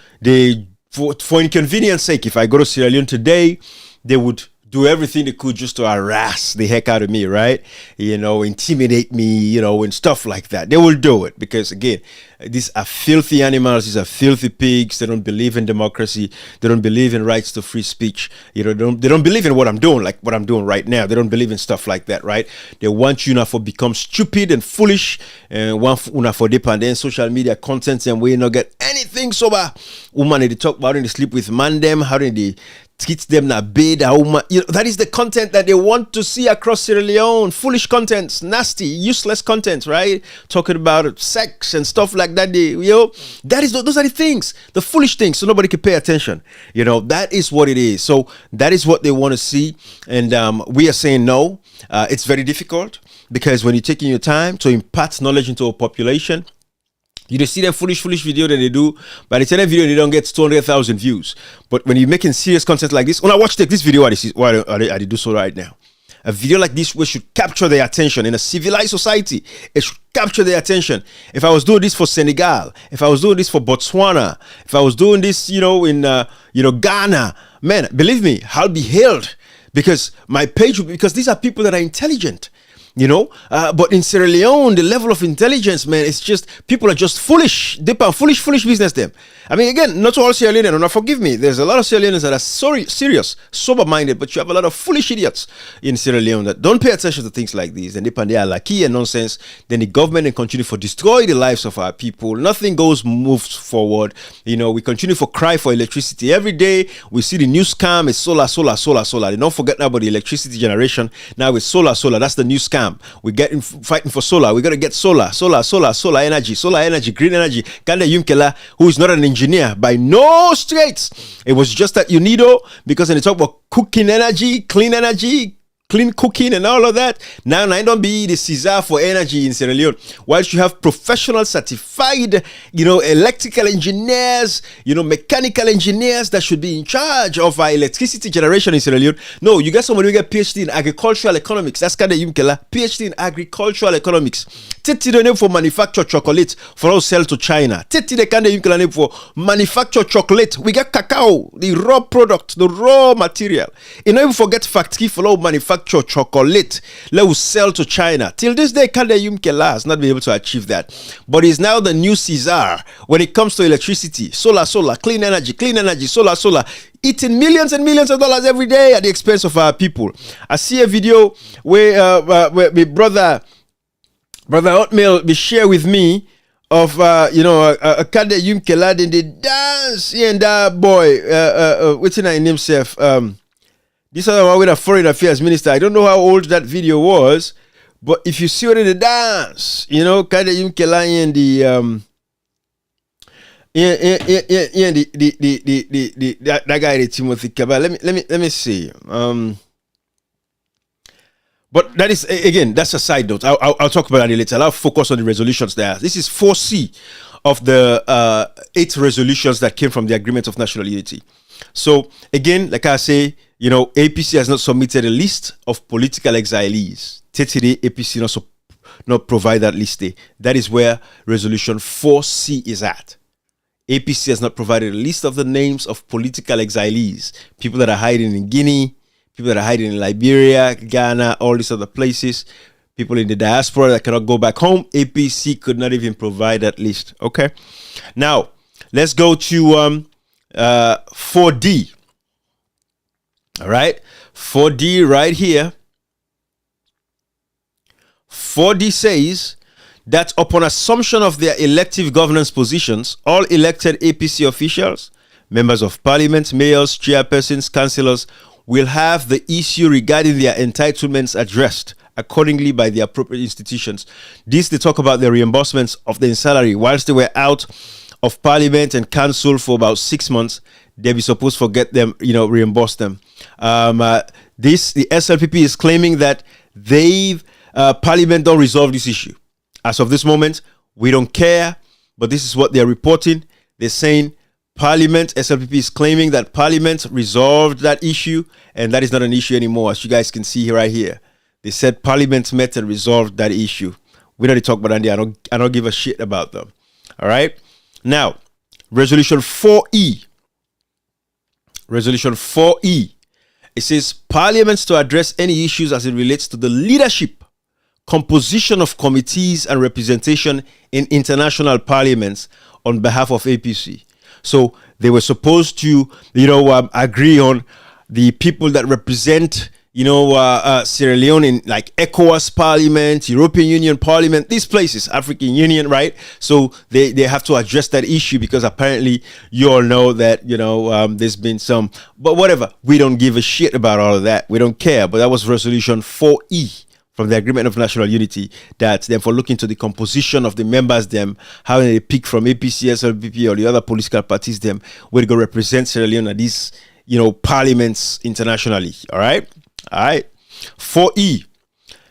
for inconvenience sake, if I go to Sierra Leone today, they would do everything they could just to harass the heck out of me, right? Intimidate me, and stuff like that. They will do it because, again, these are filthy animals. These are filthy pigs. They don't believe in democracy. They don't believe in rights to free speech. They don't believe in what I'm doing, like what I'm doing right now. They don't believe in stuff like that, right? They want you now for become stupid and foolish, and want una for depend on social media content, and we not get anything sober. Woman, they talk about how they sleep with man them, how they treat them na bed. That is the content that they want to see across Sierra Leone. Foolish content, nasty, useless content, right? Talking about sex and stuff like that. Those are the things, the foolish things, so nobody can pay attention. That is what it is. So that is what they want to see, and we are saying no. It's very difficult because when you're taking your time to impart knowledge into a population, you just see that foolish video that they do. By the time that video, they don't get 200,000 views. But when you're making serious content like this, when I watch this video, I do so right now. A video like this, we should capture their attention in a civilized society. It should capture their attention. If I was doing this for Senegal, if I was doing this for Botswana, if I was doing this, in Ghana, man, believe me, I'll be hailed because my page, because these are people that are intelligent. But in Sierra Leone, the level of intelligence, man, it's just, people are just foolish. They are foolish business them. I mean, again, not all Sierra Leoneans, now forgive me, there's a lot of Sierra Leoneans that are serious, sober-minded, but you have a lot of foolish idiots in Sierra Leone that don't pay attention to things like these, and they are lucky and nonsense. Then the government and continue for destroy the lives of our people. Nothing moves forward. We continue for cry for electricity. Every day, we see the new scam is solar. They don't forget now about the electricity generation. Now it's solar. That's the new scam. We're fighting for solar. We're going to get solar energy, green energy. Kande Yumkela, who is not an engineer by no straits. It was just that UNIDO, because when they talk about cooking energy, clean cooking and all of that, now I don't be the Caesar for energy in Sierra Leone. Whilst you have professional certified, electrical engineers, mechanical engineers that should be in charge of our electricity generation in Sierra Leone. No, you get somebody who get PhD in agricultural economics. That's kind of Yumkela, PhD in agricultural economics. Teti the name for manufacture chocolate for us sell to China. Teti the kind of Yumkela name for manufacture chocolate. We get cacao, the raw product, the raw material. You know, forget factory for all manufacture chocolate. Let us sell to China. Till this day, Kande Yumkela has not been able to achieve that. But he's now the new Caesar when it comes to electricity. Solar, clean energy, solar. Eating millions and millions of dollars every day at the expense of our people. I see a video where my brother Hotmail be share with me of a Kande Yumkela, then they dance here and that boy what's his name himself, this other one with a foreign affairs minister. I don't know how old that video was, but if you see what in the dance, Kande Yumkela and that guy, the Timothy Kabal. Let me see. But that is, again, that's a side note. I'll talk about that later. I'll focus on the resolutions there. This is 4C of the 8 resolutions that came from the Agreement of National Unity. So, again, like I say, APC has not submitted a list of political exilees. Today, APC not provide that list. That is where resolution 4C is at. APC has not provided a list of the names of political exilees, people that are hiding in Guinea, people that are hiding in Liberia, Ghana, all these other places, people in the diaspora that cannot go back home. APC could not even provide that list. Okay. Now, let's go to 4D. All right, 4D right here. 4D says that upon assumption of their elective governance positions, all elected APC officials, members of parliament, mayors, chairpersons, councillors will have the issue regarding their entitlements addressed accordingly by the appropriate institutions. This, they talk about the reimbursements of their salary whilst they were out of parliament and council for about 6 months. They be supposed to get them, reimburse them. The SLPP is claiming that parliament don't resolve this issue. As of this moment, we don't care, but this is what they're reporting. They're saying SLPP is claiming that Parliament resolved that issue, and that is not an issue anymore, as you guys can see right here. They said Parliament met and resolved that issue. We don't talk about that. I don't give a shit about them. All right. Now, Resolution 4E. Resolution 4E. It says Parliaments to address any issues as it relates to the leadership, composition of committees and representation in international parliaments on behalf of APC. So they were supposed to, agree on the people that represent, Sierra Leone in like ECOWAS Parliament, European Union Parliament, these places, African Union, right? So they have to address that issue because apparently you all know that, there's been some, but whatever. We don't give a shit about all of that. We don't care. But that was Resolution 4E. From the Agreement of National Unity, that them for looking to the composition of the members, them how they pick from APC, SLPP, or the other political parties, them where they go represent Sierra Leone at these, parliaments internationally. All right. 4E.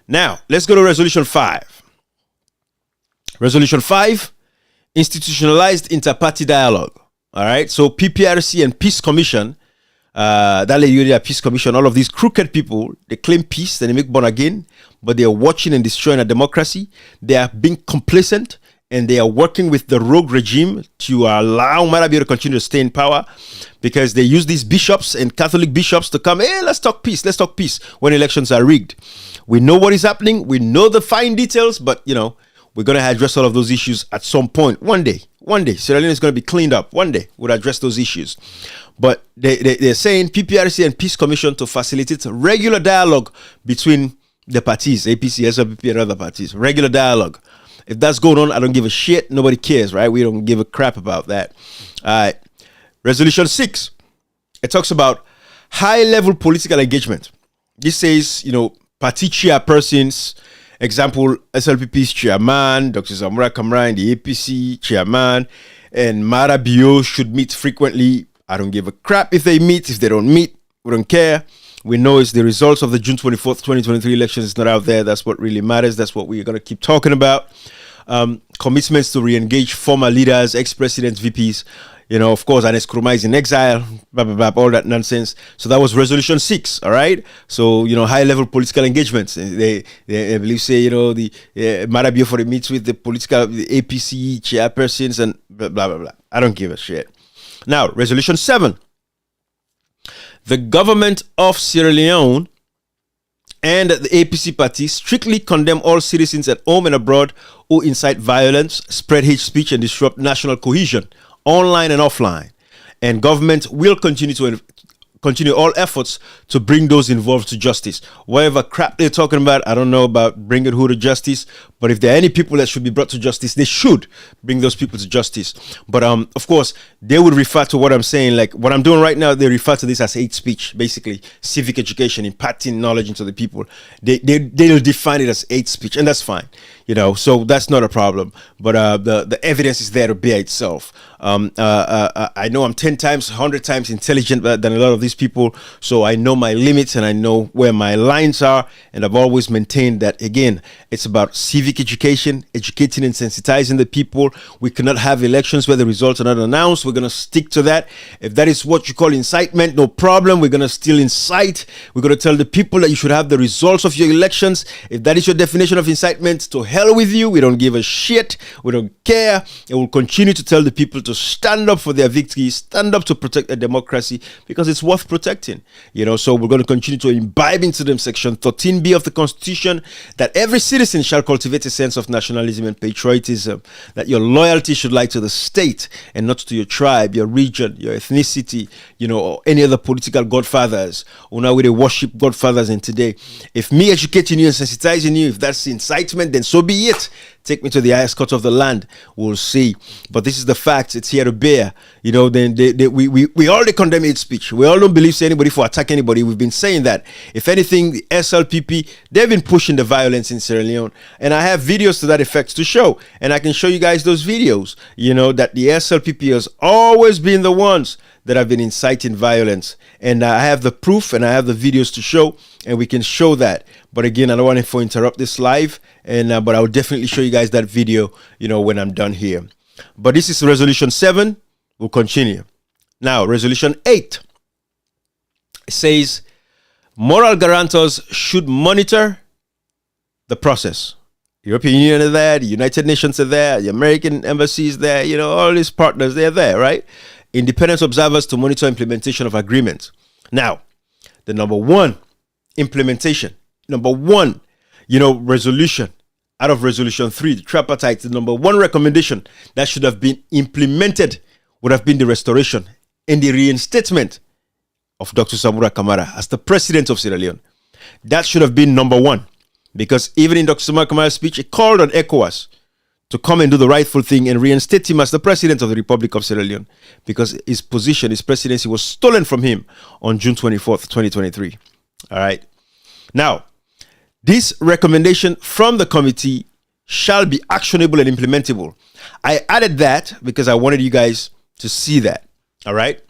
Now let's go to Resolution 5. Resolution 5, institutionalized inter-party dialogue. All right. So PPRC and Peace Commission. That lady, Peace Commission, all of these crooked people, they claim peace and they make born again, but they are watching and destroying a democracy. They are being complacent and they are working with the rogue regime to allow Marabio to continue to stay in power because they use these bishops and Catholic bishops to come, hey, let's talk peace when elections are rigged. We know what is happening. We know the fine details, but, we're going to address all of those issues at some point. One day, Sierra Leone is going to be cleaned up. One day, we'll address those issues. But they're saying PPRC and Peace Commission to facilitate regular dialogue between the parties, APC, SLPP, and other parties. Regular dialogue. If that's going on, I don't give a shit. Nobody cares, right? We don't give a crap about that. All right. Resolution 6. It talks about high-level political engagement. This says, party chairpersons, example, SLPP's chairman, Dr. Zamora Kamara, the APC chairman, and Marabio should meet frequently. I don't give a crap if they meet. If they don't meet, we don't care. We know it's the results of the June 24th, 2023 elections. It's not out there. That's what really matters. That's what we're going to keep talking about. Commitments to re-engage former leaders, ex-presidents, VPs. Of course, Anes Nkrumah is in exile, blah, blah, blah, all that nonsense. So that was Resolution 6, all right? So, high-level political engagements. They believe, say, the Marabio for the meets with the APC chairpersons and blah, blah, blah, blah. I don't give a shit. Now, Resolution 7. The government of Sierra Leone and the APC party strictly condemn all citizens at home and abroad who incite violence, spread hate speech, and disrupt national cohesion, online and offline. And government will continue all efforts to bring those involved to justice. Whatever crap they're talking about, I don't know about bringing who to justice, but if there are any people that should be brought to justice, they should bring those people to justice. But of course, they would refer to what I'm saying, like what I'm doing right now, they refer to this as hate speech, basically civic education, imparting knowledge into the people. They'll define it as hate speech, and that's fine, so that's not a problem. But the evidence is there to bear itself. I know I'm 10 times, 100 times intelligent than a lot of these people, so I know my limits and I know where my lines are, and I've always maintained that, again, it's about civic education, educating and sensitizing the people. We cannot have elections where the results are not announced. We're going to stick to that. If that is what you call incitement, no problem. We're going to still incite. We're going to tell the people that you should have the results of your elections. If that is your definition of incitement, to hell with you. We don't give a shit. We don't care. And we'll continue to tell the people to stand up for their victory, stand up to protect the democracy, because it's worth worth protecting. So we're going to continue to imbibe into them Section 13B of the Constitution, that every citizen shall cultivate a sense of nationalism and patriotism, that your loyalty should lie to the state and not to your tribe, your region, your ethnicity, or any other political godfathers. Now we worship godfathers, and today, if me educating you and sensitizing you, if that's incitement, then so be it. Take me to the highest court of the land. We'll see. But this is the fact. It's here to bear. Then we all condemn hate speech. We all don't believe anybody for attack anybody. We've been saying that. If anything, the SLPP, they've been pushing the violence in Sierra Leone. And I have videos to that effect to show. And I can show you guys those videos. That the SLPP has always been the ones that have been inciting violence. And I have the proof and I have the videos to show. And we can show that. But again, I don't want to interrupt this live. But I will definitely show you guys that video, when I'm done here. But this is Resolution 7. We'll continue. Now, Resolution 8. It says, moral guarantors should monitor the process. European Union is there, the United Nations are there, the American embassy is there, all these partners, they're there, right? Independent observers to monitor implementation of agreements. Now, the number one implementation, resolution out of Resolution 3, the tripartite, the number one recommendation that should have been implemented would have been the restoration and the reinstatement of Dr. Samura Kamara as the president of Sierra Leone. That should have been number one, because even in Dr. Samura Kamara's speech, it called on ECOWAS to come and do the rightful thing and reinstate him as the president of the Republic of Sierra Leone, because his position, his presidency was stolen from him on June 24th, 2023. All right. Now, this recommendation from the committee shall be actionable and implementable. I added that because I wanted you guys to see that. All right.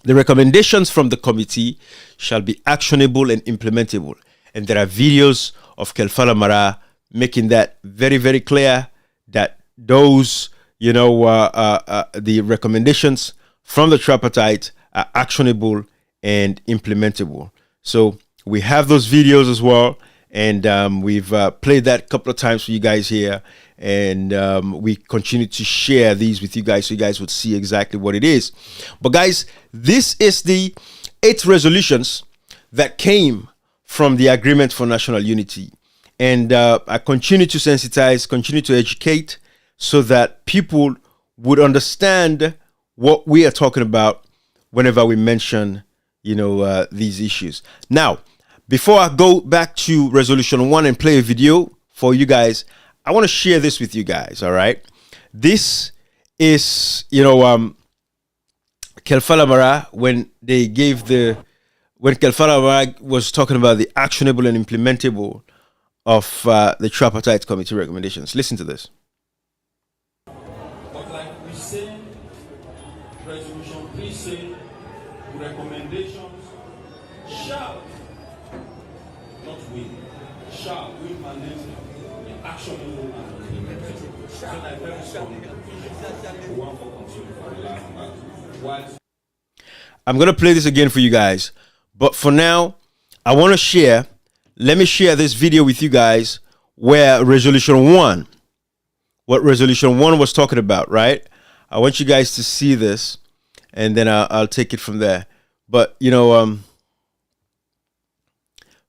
The recommendations from the committee shall be actionable and implementable. And there are videos of Kelfala Mara making that very, very clear that those, the recommendations from the tripartite are actionable and implementable. So we have those videos as well. And we've played that a couple of times for you guys here. And we continue to share these with you guys so you guys would see exactly what it is. But guys, this is the 8 resolutions that came from the Agreement for National Unity. And I continue to sensitize, continue to educate so that people would understand what we are talking about whenever we mention, these issues. Now, before I go back to Resolution 1 and play a video for you guys, I want to share this with you guys, all right? This is, Kelfala Mara, when Kelfala Mara was talking about the actionable and implementable of the tripartite committee recommendations. Listen to this. But like we say, Resolution 3 say, recommendations shall, not will, shall mandate the actionable and implementable. So that very strong one for continue for the last part. I'm going to play this again for you guys. But for now, I want to share, let me share this video with you guys where Resolution 1, what Resolution 1 was talking about, right? I want you guys to see this, and then I'll take it from there. But,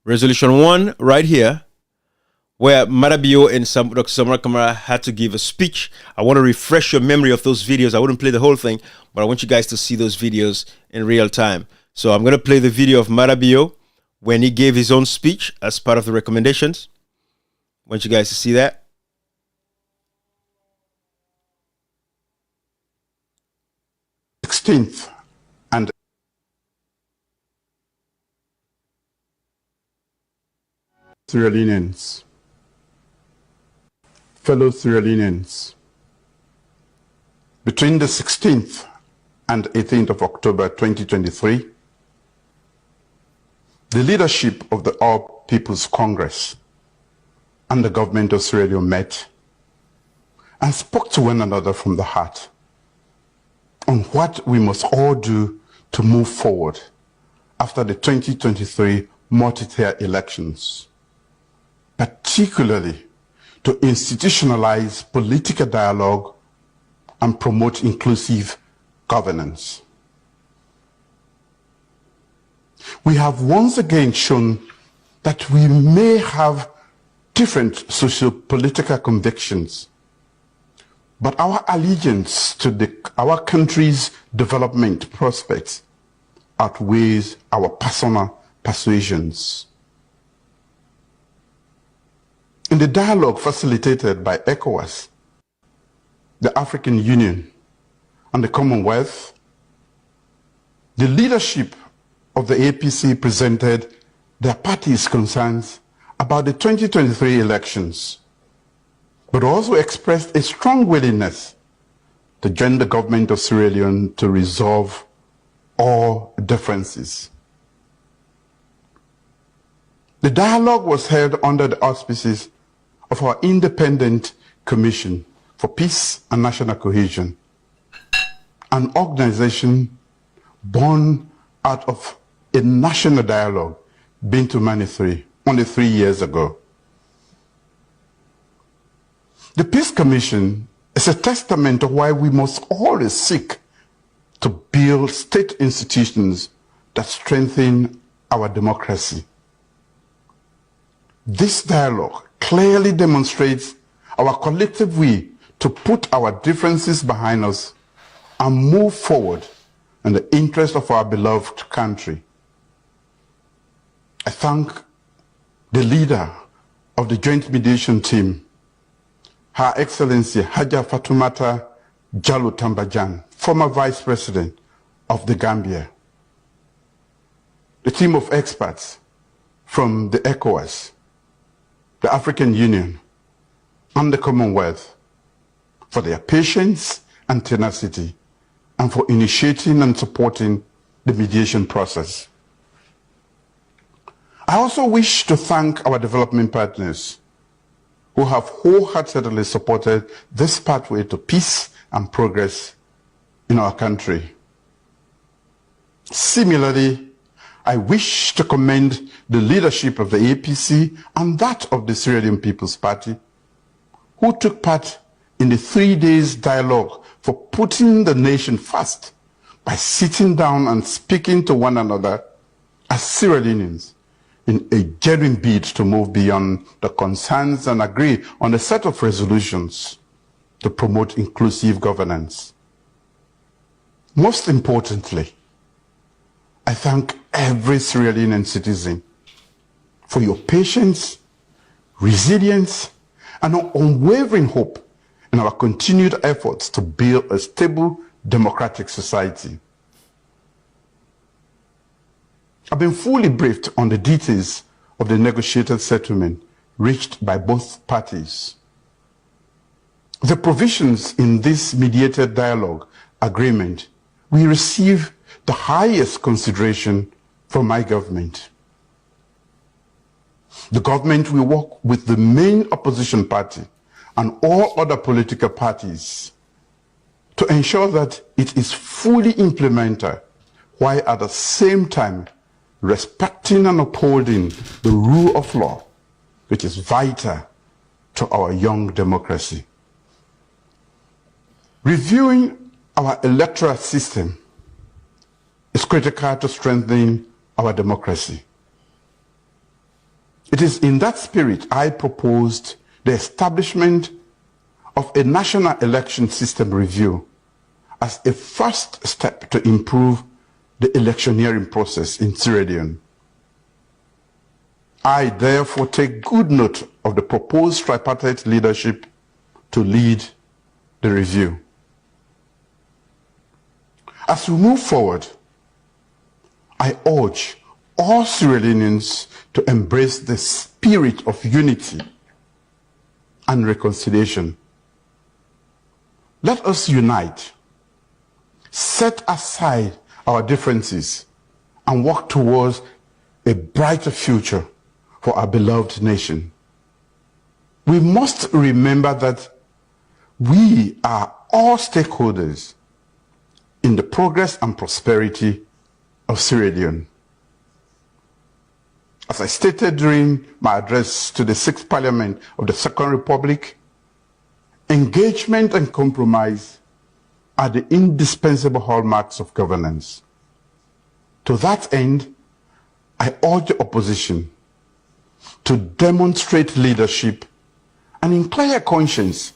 Resolution 1 right here, where Marabio and Dr. Samura Kamara had to give a speech. I want to refresh your memory of those videos. I wouldn't play the whole thing, but I want you guys to see those videos in real time. So I'm going to play the video of Marabio when he gave his own speech as part of the recommendations. I want you guys to see that. And Sierra Leoneans, fellow Sierra Leoneans, between the 16th and 18th of October 2023, the leadership of the All People's Congress and the government of Sierra Leone met and spoke to one another from the heart on what we must all do to move forward after the 2023 multi-tier elections, particularly to institutionalize political dialogue and promote inclusive governance. we have once again shown that we may have different socio-political convictions, but our allegiance to our country's development prospects outweighs our personal persuasions. In the dialogue facilitated by ECOWAS, the African Union, and the Commonwealth, the leadership of the APC presented their party's concerns about the 2023 elections, but also expressed a strong willingness to join the government of Sierra Leone to resolve all differences. The dialogue was held under the auspices of our Independent Commission for Peace and National Cohesion, an organization born out of a national dialogue Bintu Mani only 3 years ago. The Peace Commission is a testament of why we must always seek to build state institutions that strengthen our democracy. This dialogue clearly demonstrates our collective will to put our differences behind us and move forward in the interest of our beloved country. I thank the leader of the Joint Mediation Team, Her Excellency Haja Fatoumata Jallow Tambadjan, former Vice President of the Gambia, the team of experts from the ECOWAS, the African Union, and the Commonwealth for their patience and tenacity, and for initiating and supporting the mediation process. I also wish to thank our development partners who have wholeheartedly supported this pathway to peace and progress in our country. Similarly, I wish to commend the leadership of the APC and that of the Sierra Leone People's Party, who took part in the 3 days dialogue for putting the nation first by sitting down and speaking to one another as Sierra Leoneans in a genuine bid to move beyond the concerns and agree on a set of resolutions to promote inclusive governance. Most importantly, I thank every Sierra Leonean citizen for your patience, resilience, and unwavering hope in our continued efforts to build a stable, democratic society. I've been fully briefed on the details of the negotiated settlement reached by both parties. The provisions in this mediated dialogue agreement will receive the highest consideration from my government. The government will work with the main opposition party and all other political parties to ensure that it is fully implemented, while at the same time respecting and upholding the rule of law, which is vital to our young democracy. Reviewing our electoral system is critical to strengthening our democracy. It is in that spirit I proposed the establishment of a national election system review as a first step to improve the electioneering process in Sierra Leone. I therefore take good note of the proposed tripartite leadership to lead the review. As we move forward, I urge all Sierra Leoneans to embrace the spirit of unity and reconciliation. Let us unite, set aside our differences, and work towards a brighter future for our beloved nation. We must remember that we are all stakeholders in the progress and prosperity of Sierra Leone. As I stated during my address to the 6th Parliament of the Second Republic, engagement and compromise are the indispensable hallmarks of governance. To that end, I urge the opposition to demonstrate leadership and in clear conscience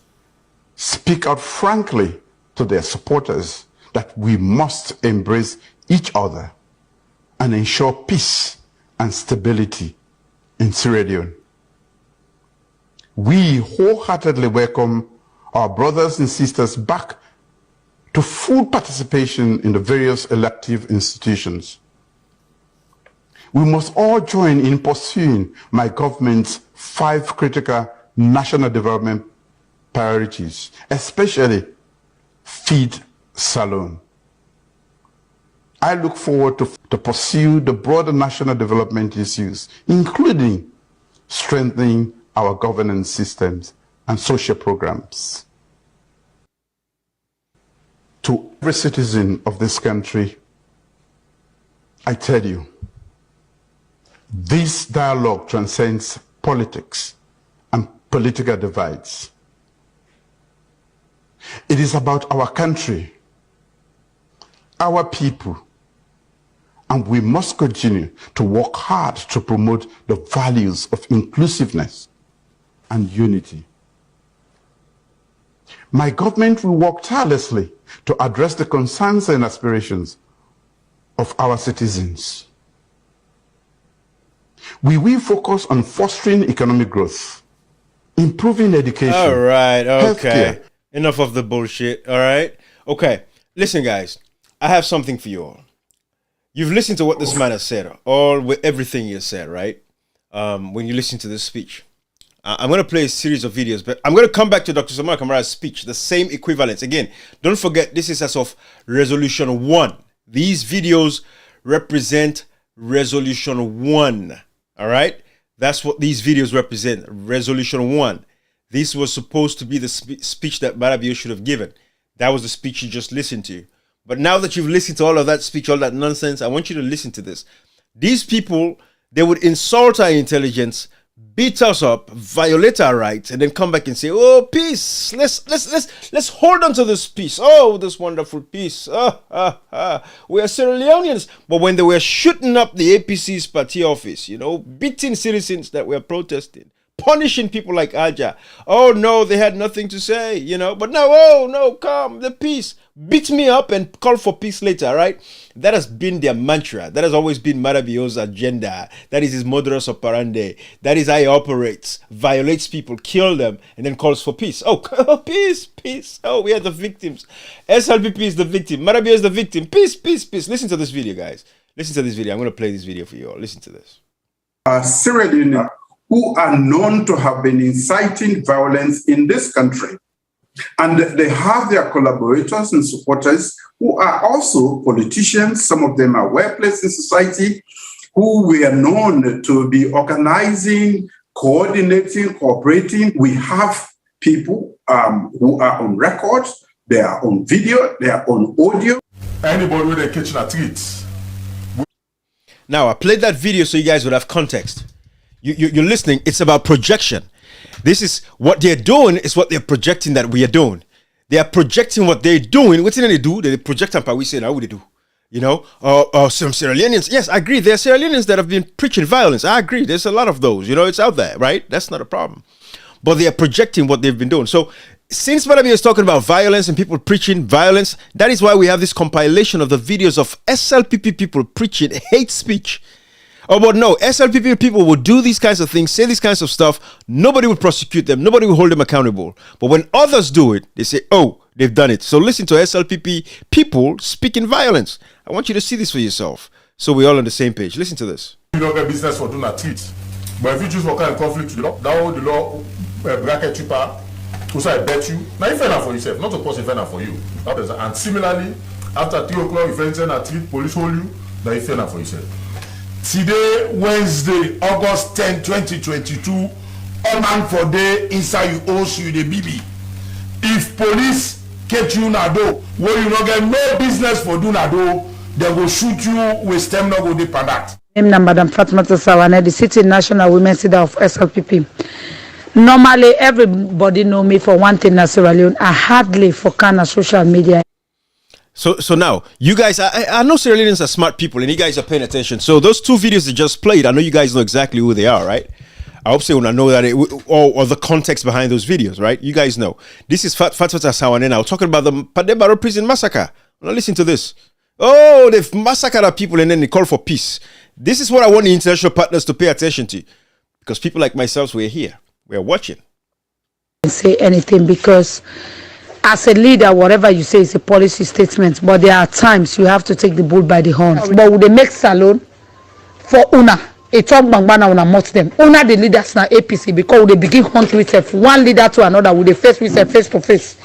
speak out frankly to their supporters that we must embrace each other and ensure peace and stability in Sierra Leone. We wholeheartedly welcome our brothers and sisters back to full participation in the various elective institutions. We must all join in pursuing my government's 5 critical national development priorities, especially Feed Salone. I look forward to pursue the broader national development issues, including strengthening our governance systems and social programs. To every citizen of this country, I tell you, this dialogue transcends politics and political divides. It is about our country, our people, and we must continue to work hard to promote the values of inclusiveness and unity. My government will work tirelessly to address the concerns and aspirations of our citizens. We will focus on fostering economic growth, improving education. All right, okay. Healthcare. Enough of the bullshit, all right? Okay, listen, guys. I have something for you all. You've listened to what this man has said, with everything he has said, right? When you listen to this speech. I'm going to play a series of videos, but I'm going to come back to Dr. Samara Kamara's speech, the same equivalence. Again, don't forget, this is as of Resolution 1. These videos represent Resolution 1, all right? That's what these videos represent, Resolution 1. This was supposed to be the speech that Marabio should have given. That was the speech you just listened to. But now that you've listened to all of that speech, all that nonsense, I want you to listen to this. These people, they would insult our intelligence, beat us up, violate our rights, and then come back and say, "Oh, peace! Let's hold on to this peace. Oh, this wonderful peace. We are Sierra Leoneans." But when they were shooting up the APC's party office, beating citizens that were protesting, punishing people like Aja, oh no, they had nothing to say, But now, oh no, come, the peace. Beat me up and call for peace later, right? That has been their mantra. That has always been Marabio's agenda. That is his modus operandi. That is how he operates. Violates people, kill them, and then calls for peace. Oh, peace, peace. Oh, we are the victims. SLPP is the victim. Marabio is the victim. Peace, peace, peace. Listen to this video, guys. Listen to this video. I'm going to play this video for you all. Listen to this. Sierra Leone who are known to have been inciting violence in this country. And they have their collaborators and supporters who are also politicians. Some of them are well placed in society, who we are known to be organizing, coordinating, cooperating. We have people who are on record, they are on video, they are on audio. Anybody with a kitchen at treats. Now, I played that video so you guys would have context. You're listening. It's about projection. This is what they're doing, is what they're projecting that we are doing. They are projecting what they're doing. What did they do? They project and we say, now what they do? Some Sierra Leoneans. Yes, I agree. There are Sierra Leoneans that have been preaching violence. I agree. There's a lot of those. It's out there, right? That's not a problem. But they are projecting what they've been doing. So since Marabio is talking about violence and people preaching violence, that is why we have this compilation of the videos of SLPP people preaching hate speech. Oh, but no, SLPP people will do these kinds of things, say these kinds of stuff. Nobody will prosecute them. Nobody will hold them accountable. But when others do it, they say, oh, they've done it. So listen to SLPP people speaking violence. I want you to see this for yourself so we're all on the same page. Listen to this. You don't get business for doing a tweet. But if you choose for kind of conflict, that will the law bracket you part. Also, I bet you. Now, you fend for yourself, not of course, you fend for you. And similarly, after 3 o'clock, if you send a tweet, police hold you, then you fend for yourself. Today, Wednesday, August 10, 2022, all man for day inside you owes you the BB. If police catch you na do, where you not get no business for do na do, they will shoot you with stem no go deep on that. I'm Madam Fatmata Sawane, the City National Women's Leader of SLPP. Normally, everybody know me for one thing in Sierra Leone. I hardly for kind of social media. So now, you guys, I know Sierra Leoneans are smart people and you guys are paying attention. So those two videos that just played, I know you guys know exactly who they are, right? I hope so when I know that or the context behind those videos, right? You guys know. This is Fatfata Sawane now talking about the Padembaro prison massacre. Now listen to this. Oh, they've massacred our people and then they call for peace. This is what I want the international partners to pay attention to. Because people like myself, we're here. We're watching. Say anything because as a leader, whatever you say is a policy statement. But there are times you have to take the bull by the horns. But would they make salon for Una? A talk bangbana una mot them. Una the leaders na APC because they begin hunt with one leader to another with the face to face.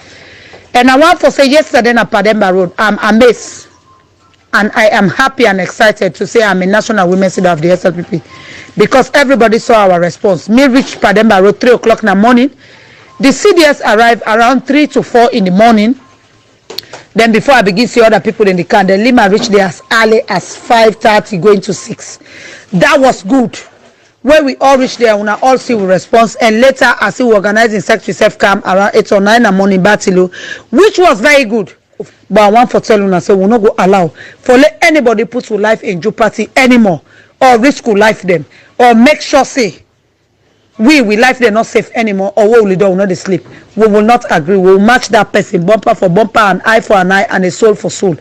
And I want to say yesterday na Pademba Road, I'm amazed. And I am happy and excited to say I'm a national women's leader of the SLPP because everybody saw our response. Me reach Pademba Road 3 o'clock in the morning. The CDS arrived around 3 to 4 in the morning. Then before I begin to see other people in the car, the Lima reached there as early as 5:30 going to 6. That was good. When we all reached there, we all see the response. And later, as we organizing Secretary Self-Cam around 8 or 9 in the morning, Batilo, which was very good. But I want to tell you, so we'll not go allow for let anybody put your life in jeopardy anymore or risk your life them or make sure say we life they're not safe anymore or we will not sleep. We will not agree. We will match that person bumper for bumper and eye for an eye and a soul for soul.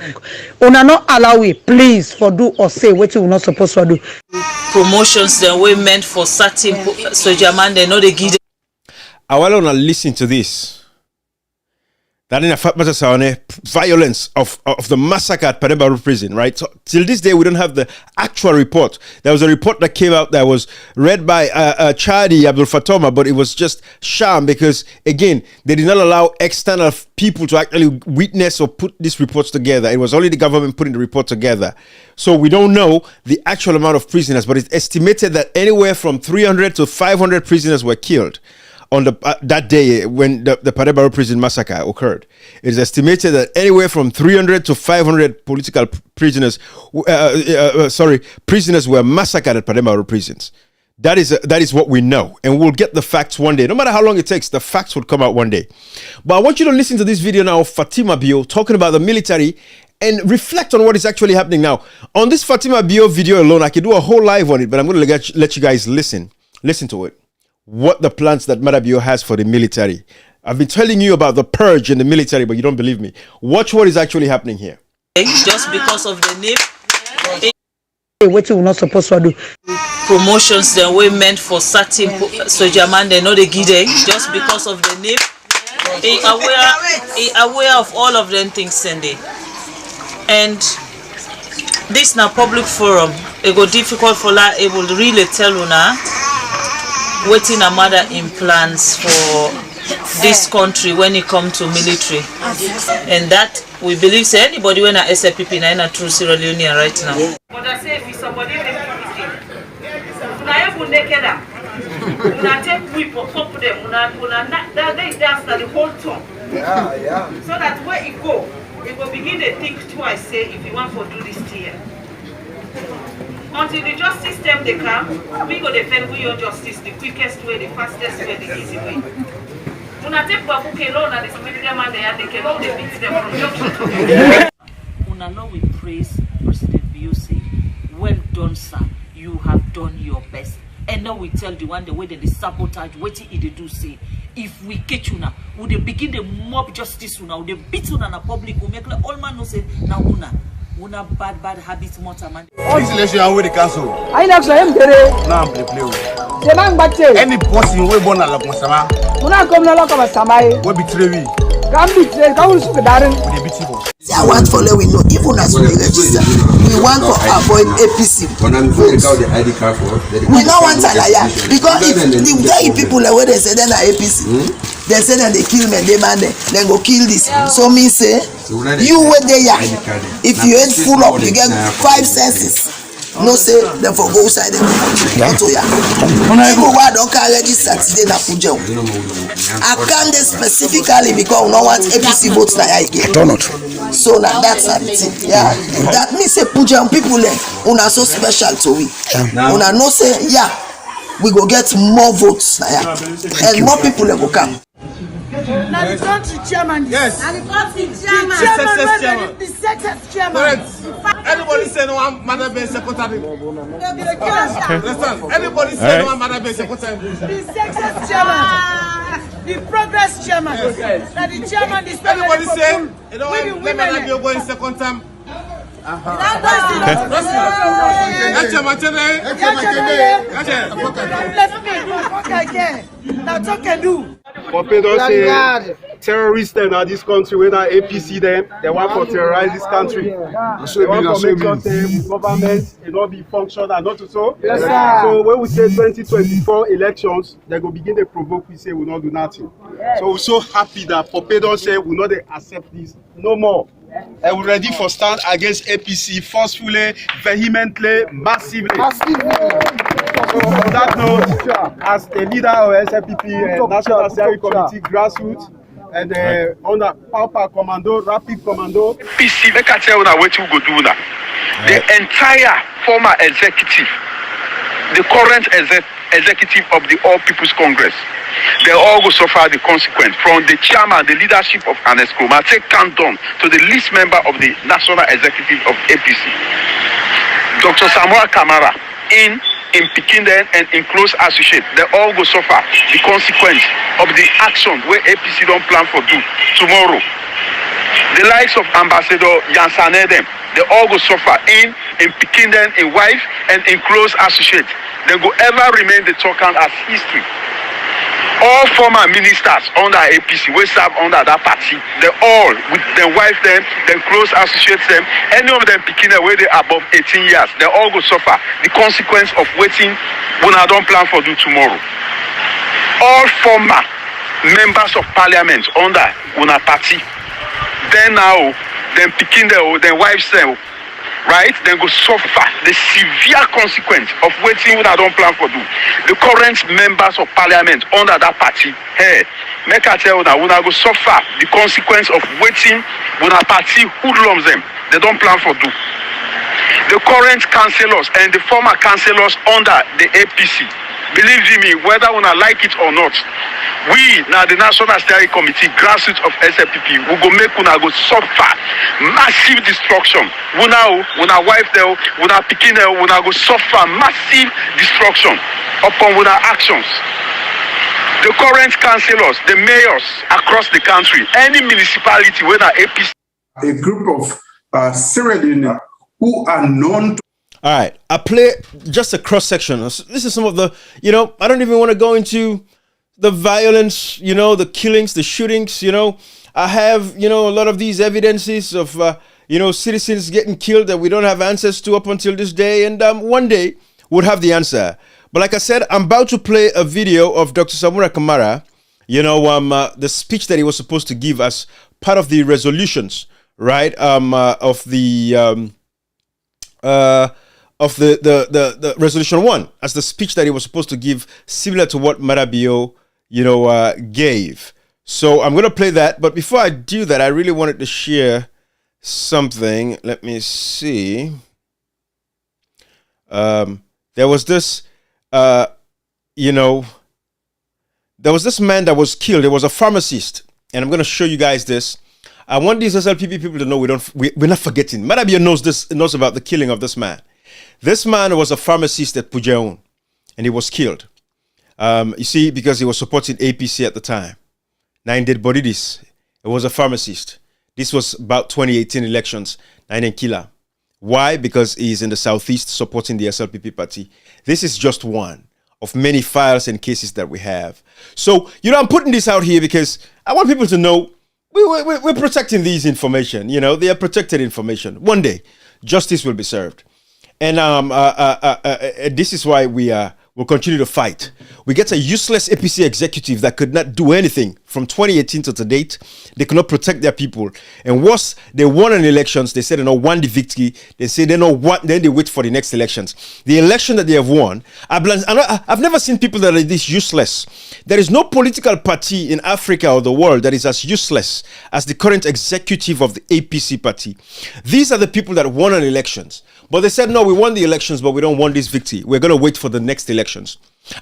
Una not allow it, please, for do or say what you will not supposed to do. Promotions the way meant for certain soldier man, they know they give. I want to listen to this. That in a Fatmata Sawane violence of the massacre at Pademba prison, right? So till this day we don't have the actual report. There was a report that came out that was read by Chadi Abdul Fatoma, but it was just sham because again they did not allow external people to actually witness or put these reports together. It was only the government putting the report together. So we don't know the actual amount of prisoners, but it's estimated that anywhere from 300 to 500 prisoners were killed on that day when the Pademba prison massacre occurred. It is estimated that anywhere from 300 to 500 political prisoners, prisoners were massacred at Pademba prisons. That is what we know, and we'll get the facts one day. No matter how long it takes, the facts will come out one day. But I want you to listen to this video now of Fatima Bio talking about the military and reflect on what is actually happening now. On this Fatima Bio video alone, I could do a whole live on it, but I'm going to let you guys listen to it. What the plans that Madabio has for the military. I've been telling you about the purge in the military, but you don't believe me. Watch what is actually happening here. Just because of the name. What you not supposed to do. Promotions the way meant for certain soldier man, they know they give them just because of the name. He aware of all of them things, Sunday. And this now public forum, it go difficult for la able to really tell you now. Waiting a mother in plans for this country when it comes to military, and that we believe say anybody when a SLPP na true Sierra Leonean right now. But I say if somebody una take we pop them, that's the whole talk. So that where it go begin to think twice. Say if you want to do this here. Until the justice system they come, we go defend your justice the quickest way, the fastest way, the easy way. When I take Babuke alone and this military man there, they can all beat them from junction to Una know we praise President Biose. Well done, sir. You have done your best. And now we tell the one the way they sabotage, what he do say. If we catch una, would they begin the mob justice una, would they beat una na public, we make like all man no say na una bad habits motor man. This election are with the council. I election am dere. Now I'm play with. The man batte. Any person we born like Masama. Una come na lock of Samai. We betray we. Come betray, come so darin. We beat you. I want for let we know even as we register. We want to avoid APC. We don't want Alaya because if the very people where they say they are APC, they say that they kill men, they man then go kill this. So me say you were there. If you ain't full up, you get 5 senses. No say them for go outside them. People who don't carry register today na Pujao. I can't specifically because we don't want APC votes na again. So now that's the thing. Yeah. That means say Pujao people una so special to we. Una no say we go get more votes na and more people will come. Now the country chairman. Yes. And the country The chairman. The success chairman. Correct. Anybody say no one Madam Bay secretary? Understand? Anybody say no one Madam Bay secretary? The success chairman. The progress chairman. Yes. Now the chairman is Anybody say you know let Madam Bay go in second time? Pope don say terrorists dem na this country wey na APC dem they want to terrorize this country. They want to make sure say government e no be function and not so. Yes, sir. So when we say 2024 elections, they go begin to provoke we say we not do nothing. Yes. So we're so happy that Pope don say we not accept this no more. And we're ready for stand against APC forcefully, vehemently, massively. So on that note, as a leader of SLPP, National Steering Committee, grassroots, and under Power Commando, Rapid Commando. APC, make I tell you now what you go do now. The entire former executive, the current executive of the All People's Congress, they all go suffer the consequence from the chairman, the leadership of UNESCO. I take countdown to the least member of the national executive of APC, Dr. Samuel Kamara, in Pikinde and in close associate. They all go suffer the consequence of the action where APC don't plan for do tomorrow. The likes of Ambassador Yansanedem, they all go suffer in Pikinde, in wife, and in close associate. They go ever remain the token as history. All former ministers under APC, we serve under that party, they all, with their wife them, their close associates them, any of them picking away they above 18 years, they all go suffer the consequence of waiting when I don't plan for do tomorrow. All former members of parliament under una party, then now, them picking their wives them, right? Then go suffer the severe consequence of waiting when I don't plan for do. The current members of parliament under that party, hey, make I tell you that when I go suffer the consequence of waiting when a party hoodlums them, they don't plan for do. The current councillors and the former councillors under the APC, believe me, whether when I like it or not, we now the National Steering Committee, grassroots of SLPP, we go make una go suffer massive destruction. When our wife there, when our picking there, when I go suffer massive destruction upon our actions. The current councillors, the mayors across the country, any municipality where the APC. A group of Sierra Leone who are known to. All right, I play just a cross section. This is some of the, I don't even want to go into the violence, the killings, the shootings, I have, a lot of these evidences of, citizens getting killed that we don't have answers to up until this day. And one day we'll have the answer. But like I said, I'm about to play a video of Dr. Samuel Kamara, the speech that he was supposed to give as part of the resolutions, right, of the resolution 1, as the speech that he was supposed to give, similar to what Marabio, gave. So I'm going to play that. But before I do that, I really wanted to share something. Let me see. There was this, there was this man that was killed. There was a pharmacist. And I'm going to show you guys this. I want these SLPP people to know we're not forgetting. Marabio knows about the killing of this man. This man was a pharmacist at Pujeon, and he was killed. You see, because he was supporting APC at the time. 9 dead bodies. It was a pharmacist. This was about 2018 elections. 9 killer. Why? Because he's in the southeast supporting the SLPP party. This is just one of many files and cases that we have. So, I'm putting this out here because I want people to know we're protecting these information. They are protected information. One day, justice will be served. And this is why we'll continue to fight. We get a useless APC executive that could not do anything from 2018 to date. They could not protect their people. And once they won an elections, they said they don't want the victory. They say they don't want, then they wait for the next elections. The election that they have won, I've never seen people that are this useless. There is no political party in Africa or the world that is as useless as the current executive of the APC party. These are the people that won an elections. But they said, no, we won the elections, but we don't want this victory. We're going to wait for the next elections.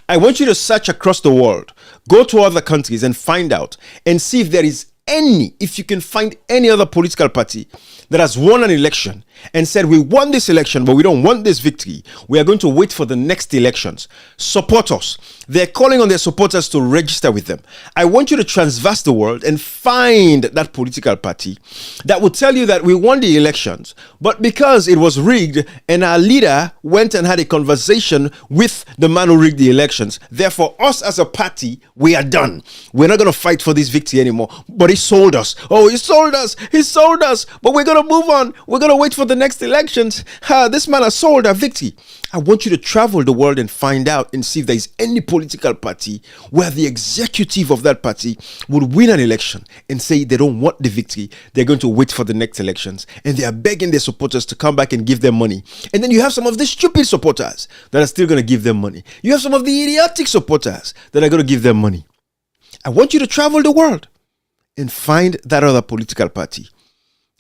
I want you to search across the world, go to other countries and find out and see if there is if you can find any other political party that has won an election and said, we won this election, but we don't want this victory. We are going to wait for the next elections. Support us. They're calling on their supporters to register with them. I want you to transverse the world and find that political party that will tell you that we won the elections, but because it was rigged and our leader went and had a conversation with the man who rigged the elections, therefore us as a party, we are done. We're not going to fight for this victory anymore. But he sold us. Oh, he sold us. He sold us. But we're going to move on. We're going to wait for the next elections. This man has sold our victory. I want you to travel the world and find out and see if there is any political party where the executive of that party would win an election and say they don't want the victory. They're going to wait for the next elections. And they are begging their supporters to come back and give them money. And then you have some of the stupid supporters that are still going to give them money. You have some of the idiotic supporters that are going to give them money. I want you to travel the world and find that other political party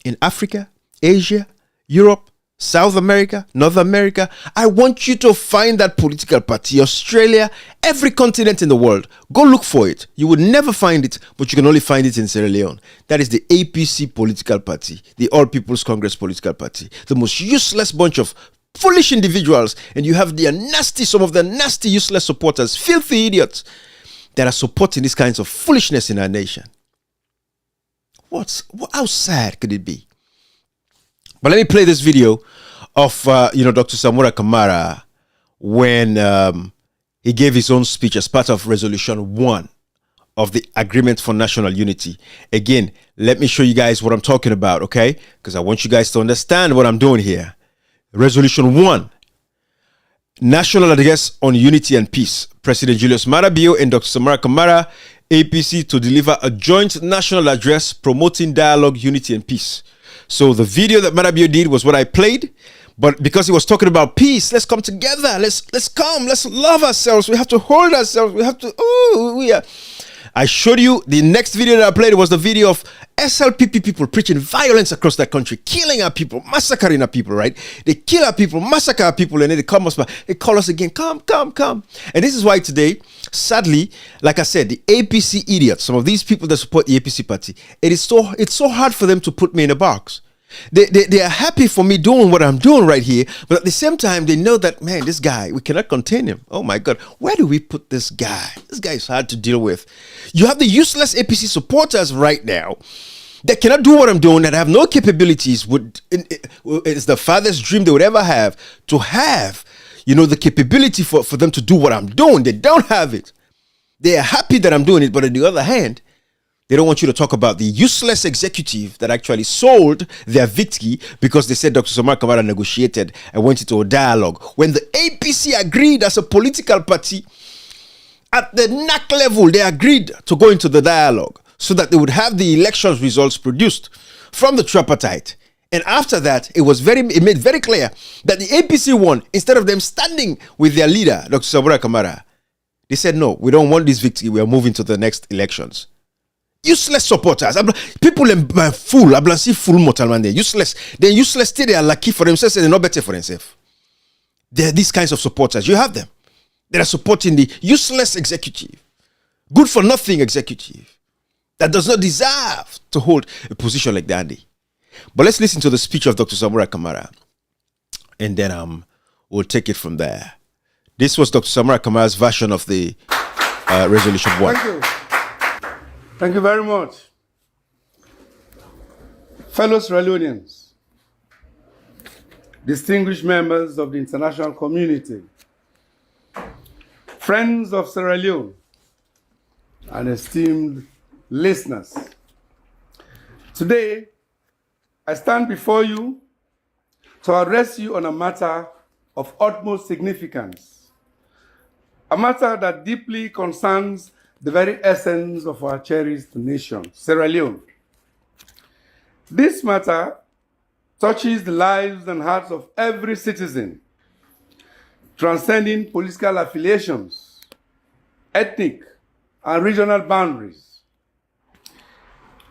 in Africa, Asia, Europe, South America, North America. I want you to find that political party, Australia, every continent in the world. Go look for it. You would never find it, but you can only find it in Sierra Leone. That is the APC political party, the All People's Congress political party, the most useless bunch of foolish individuals. And you have some of the nasty, useless supporters, filthy idiots that are supporting these kinds of foolishness in our nation. How sad could it be? But let me play this video of Dr. Samura Kamara when he gave his own speech as part of Resolution 1 of the Agreement for National Unity. Again, let me show you guys what I'm talking about, okay? Because I want you guys to understand what I'm doing here. Resolution 1, National Address on Unity and Peace. President Julius Maada Bio and Dr. Samura Kamara, APC, to deliver a joint national address promoting dialogue, unity, and peace. So the video that Maada Bio did was what I played, but because he was talking about peace, let's come together, let's come, let's love ourselves, we have to hold ourselves, we have to, I showed you the next video that I played was the video of SLPP people preaching violence across that country, killing our people, massacring our people, right? They kill our people, massacre our people, and then they call us again, come. And this is why today, sadly, like I said, the APC idiots, some of these people that support the APC party, it's so hard for them to put me in a box. They are happy for me doing what I'm doing right here, but at the same time, they know that, man, this guy, we cannot contain him. Oh my God, where do we put this guy? This guy is hard to deal with. You have the useless APC supporters right now that cannot do what I'm doing, that have no capabilities. It's the farthest dream they would ever have to have, the capability for them to do what I'm doing. They don't have it. They are happy that I'm doing it, but on the other hand, they don't want you to talk about the useless executive that actually sold their victory because they said Dr. Samura Kamara negotiated and went into a dialogue. When the APC agreed as a political party, at the NAC level, they agreed to go into the dialogue so that they would have the elections results produced from the tripartite. And after that, it made very clear that the APC won. Instead of them standing with their leader, Dr. Samura Kamara, they said, no, we don't want this victory. We are moving to the next elections. Useless supporters. People are fool. Ablansi fool mortal. They're useless. They're useless till they are lucky for themselves and they're not better for themselves. They're these kinds of supporters. You have them. They are supporting the useless executive. Good for nothing executive. That does not deserve to hold a position like that. But let's listen to the speech of Dr. Samura Kamara. And then we'll take it from there. This was Dr. Samura Kamara's version of the Resolution 1. Thank you. Thank you very much. Fellow Sierra Leoneans, distinguished members of the international community, friends of Sierra Leone, and esteemed listeners. Today, I stand before you to address you on a matter of utmost significance, a matter that deeply concerns the very essence of our cherished nation, Sierra Leone. This matter touches the lives and hearts of every citizen, transcending political affiliations, ethnic and regional boundaries.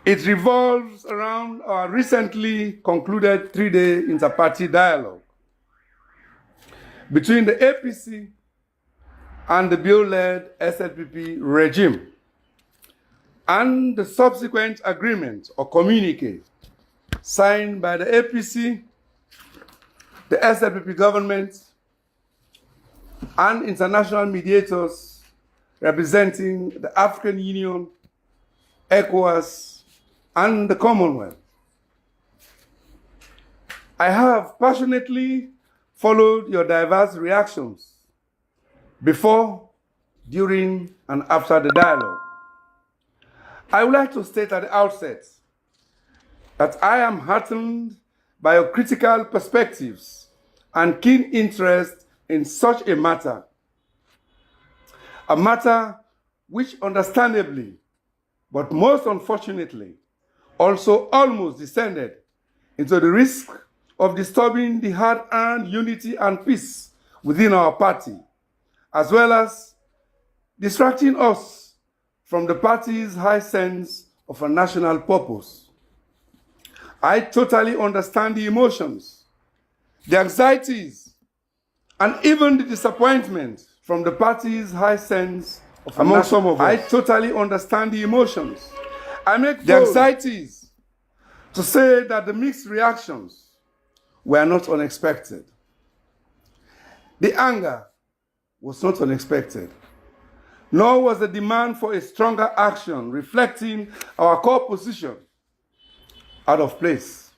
It revolves around our recently concluded 3-day inter-party dialogue between the APC and the bill-led SLPP regime, and the subsequent agreement or communique signed by the APC, the SLPP government, and international mediators representing the African Union, ECOWAS, and the Commonwealth. I have passionately followed your diverse reactions before, during, and after the dialogue. I would like to state at the outset that I am heartened by your critical perspectives and keen interest in such a matter which understandably, but most unfortunately, also almost descended into the risk of disturbing the hard-earned unity and peace within our party, as well as distracting us from the party's high sense of a national purpose. I totally understand the emotions, the anxieties, and even the disappointment from the party's high sense of among some of us. I totally understand the emotions. I make the anxieties to say that the mixed reactions were not unexpected. The anger was not unexpected, nor was the demand for a stronger action reflecting our core position out of place.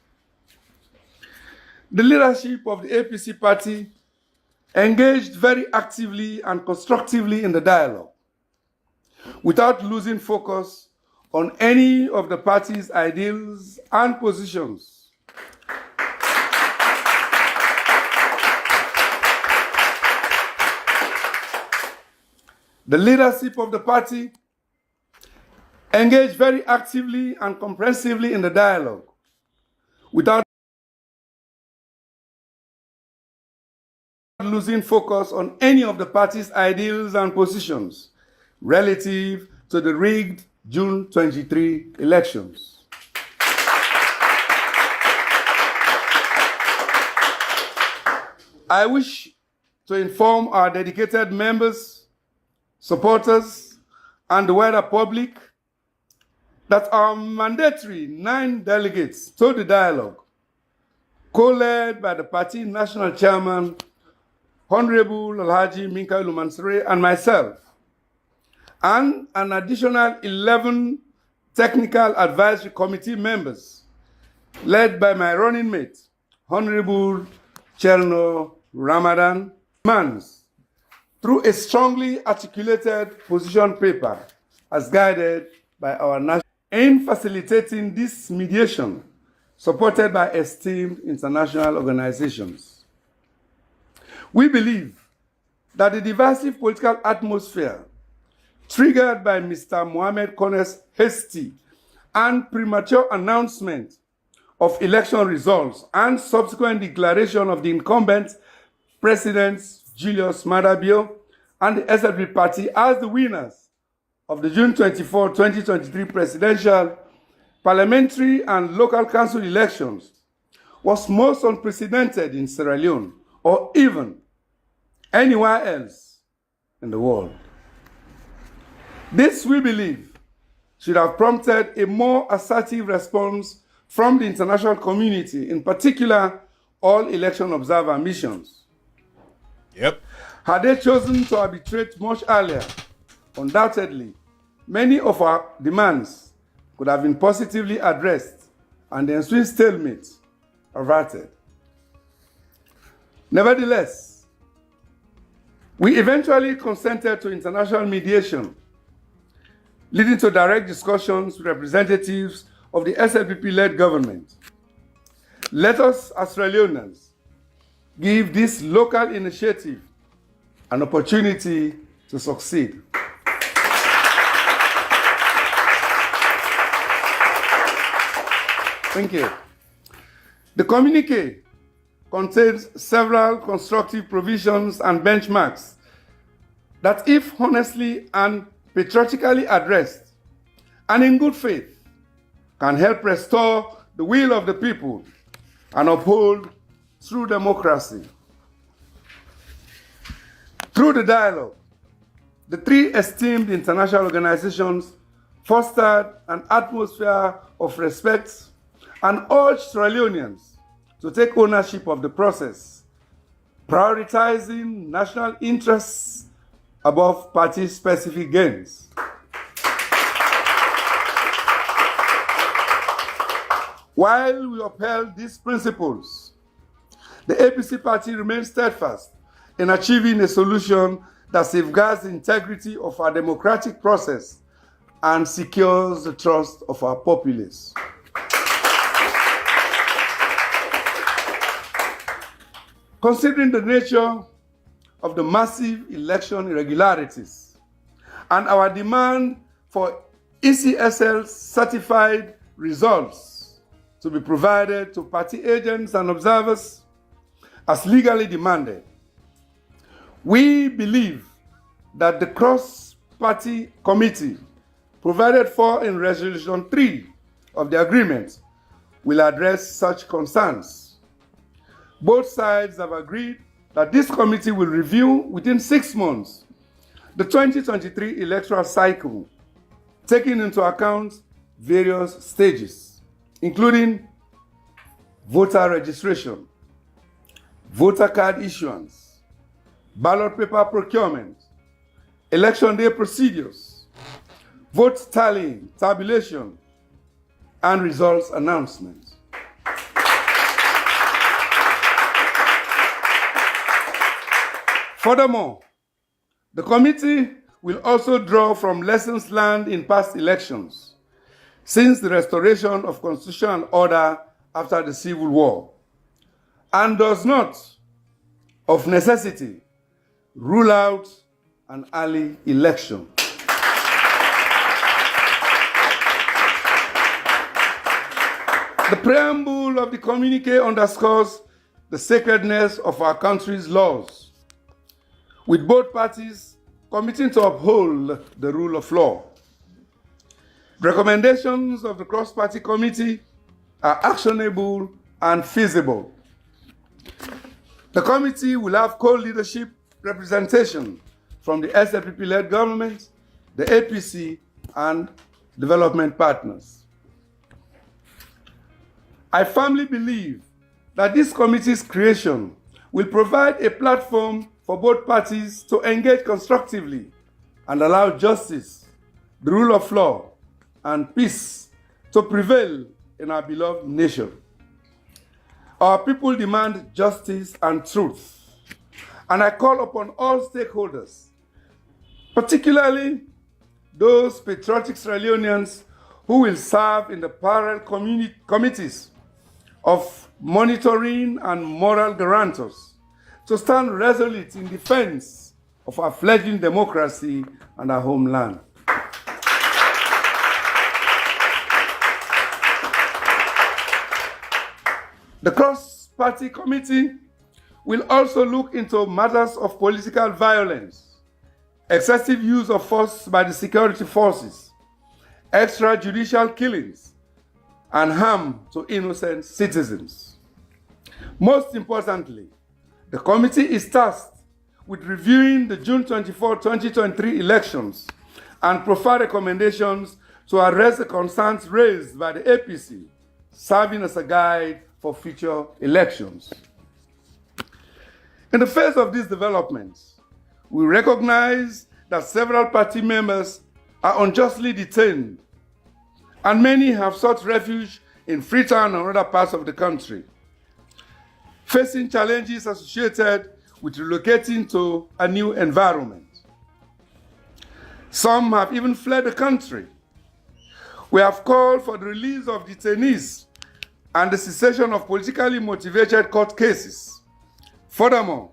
The leadership of the APC party engaged very actively and constructively in the dialogue, without losing focus on any of the party's ideals and positions. The leadership of the party engaged very actively and comprehensively in the dialogue, without losing focus on any of the party's ideals and positions relative to the rigged June 23 elections. I wish to inform our dedicated members, supporters, and the wider public that our mandatory 9 delegates to the dialogue, co-led by the party national chairman, Honorable Alhaji Minkailu Mansure, and myself, and an additional 11 technical advisory committee members, led by my running mate, Honorable Cherno Ramadan, demands through a strongly articulated position paper as guided by our national in facilitating this mediation, supported by esteemed international organizations. We believe that the divisive political atmosphere triggered by Mr. Mohamed Kone's hasty and premature announcement of election results and subsequent declaration of the incumbent President Julius Maada Bio and the SLP party as the winners of the June 24, 2023 presidential, parliamentary, and local council elections was most unprecedented in Sierra Leone or even anywhere else in the world. This, we believe, should have prompted a more assertive response from the international community, in particular, all election observer missions. Yep. Had they chosen to arbitrate much earlier, undoubtedly, many of our demands could have been positively addressed and the ensuing stalemate averted. Nevertheless, we eventually consented to international mediation, leading to direct discussions with representatives of the SLPP-led government. Let us, as Sierra Leoneans, give this local initiative an opportunity to succeed. Thank you. The communique contains several constructive provisions and benchmarks that, if honestly and patriotically addressed and in good faith, can help restore the will of the people and uphold true democracy. Through the dialogue, the three esteemed international organizations fostered an atmosphere of respect and urged Sierra Leoneans to take ownership of the process, prioritizing national interests above party-specific gains. While we upheld these principles, the APC party remains steadfast in achieving a solution that safeguards the integrity of our democratic process and secures the trust of our populace. Considering the nature of the massive election irregularities and our demand for ECSL certified results to be provided to party agents and observers as legally demanded, we believe that the cross-party committee provided for in Resolution 3 of the agreement will address such concerns. Both sides have agreed that this committee will review within 6 months the 2023 electoral cycle, taking into account various stages, including voter registration, voter card issuance, ballot paper procurement, election day procedures, vote tallying, tabulation, and results announcement. Furthermore, the committee will also draw from lessons learned in past elections since the restoration of constitutional order after the Civil War, and does not, of necessity, rule out an early election. The preamble of the communiqué underscores the sacredness of our country's laws, with both parties committing to uphold the rule of law. Recommendations of the cross-party committee are actionable and feasible. The committee will have co-leadership representation from the SLPP-led government, the APC, and development partners. I firmly believe that this committee's creation will provide a platform for both parties to engage constructively and allow justice, the rule of law, and peace to prevail in our beloved nation. Our people demand justice and truth, and I call upon all stakeholders, particularly those patriotic Sierra Leoneans who will serve in the parallel committees of monitoring and moral guarantors, to stand resolute in defense of our fledgling democracy and our homeland. The cross-party committee will also look into matters of political violence, excessive use of force by the security forces, extrajudicial killings, and harm to innocent citizens. Most importantly, the committee is tasked with reviewing the June 24, 2023 elections and provide recommendations to address the concerns raised by the APC, serving as a guide for future elections. In the face of these developments, we recognize that several party members are unjustly detained, and many have sought refuge in Freetown and other parts of the country, facing challenges associated with relocating to a new environment. Some have even fled the country. We have called for the release of detainees and the cessation of politically motivated court cases. Furthermore,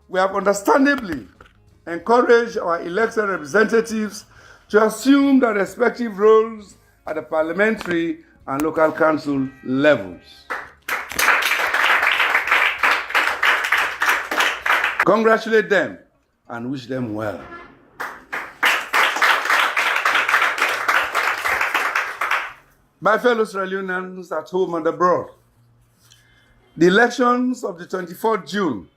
we have understandably encouraged our elected representatives to assume their respective roles at the parliamentary and local council levels. Congratulate them and wish them well. My fellow Sierra Leoneans at home and abroad, the elections of the 24th June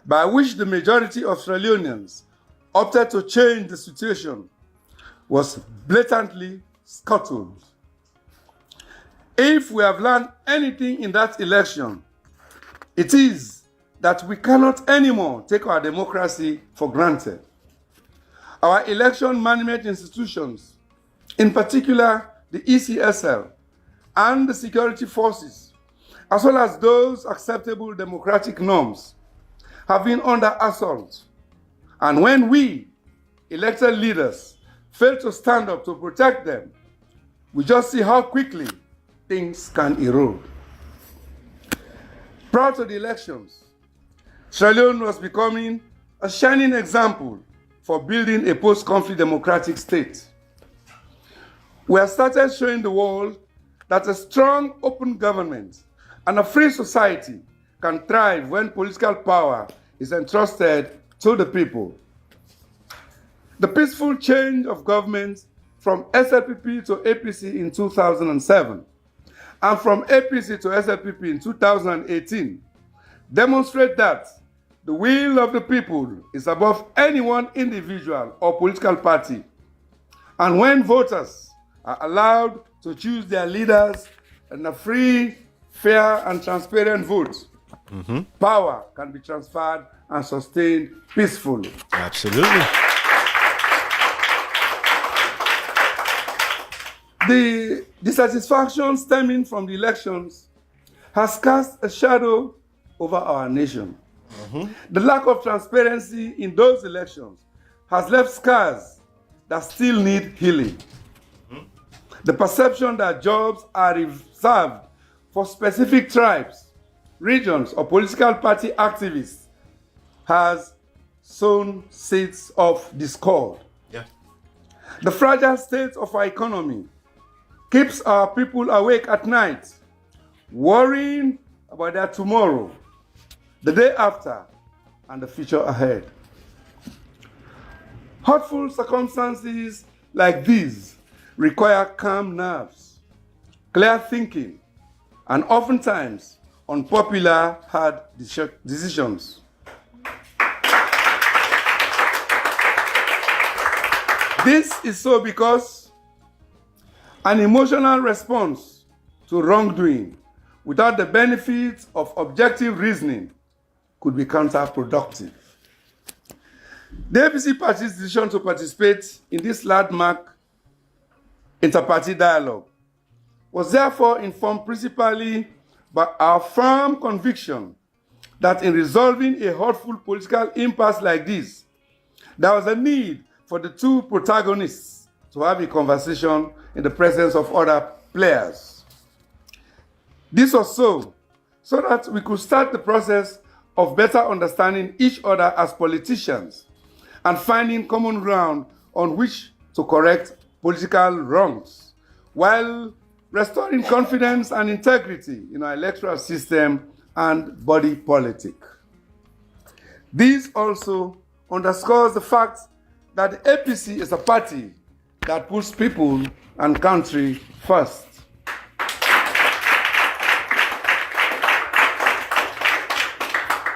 by which the majority of Sierra Leoneans opted to change the situation, was blatantly scuttled. If we have learned anything in that election, it is that we cannot anymore take our democracy for granted. Our election management institutions, in particular the ECSL and the security forces, as well as those acceptable democratic norms, have been under assault. And when we, elected leaders, fail to stand up to protect them, we just see how quickly things can erode. Prior to the elections, Sierra Leone was becoming a shining example for building a post-conflict democratic state. We have started showing the world that a strong, open government and a free society can thrive when political power is entrusted to the people. The peaceful change of government from SLPP to APC in 2007 and from APC to SLPP in 2018 demonstrate that the will of the people is above any one individual or political party. And when voters are allowed to choose their leaders in a free, fair, and transparent vote, power can be transferred and sustained peacefully. Absolutely. The dissatisfaction stemming from the elections has cast a shadow over our nation. The lack of transparency in those elections has left scars that still need healing. The perception that jobs are reserved for specific tribes, regions, or political party activists has sown seeds of discord. The fragile state of our economy keeps our people awake at night, worrying about their tomorrow, the day after, and the future ahead. Hurtful circumstances like these require calm nerves, clear thinking, and oftentimes unpopular, hard decisions. This is so because an emotional response to wrongdoing without the benefit of objective reasoning could be counterproductive. The APC Party's decision to participate in this landmark inter-party dialogue was therefore informed principally by our firm conviction that in resolving a hurtful political impasse like this, there was a need for the two protagonists to have a conversation in the presence of other players. This was so that we could start the process of better understanding each other as politicians and finding common ground on which to correct political wrongs, while restoring confidence and integrity in our electoral system and body politic. This also underscores the fact that the APC is a party that puts people and country first.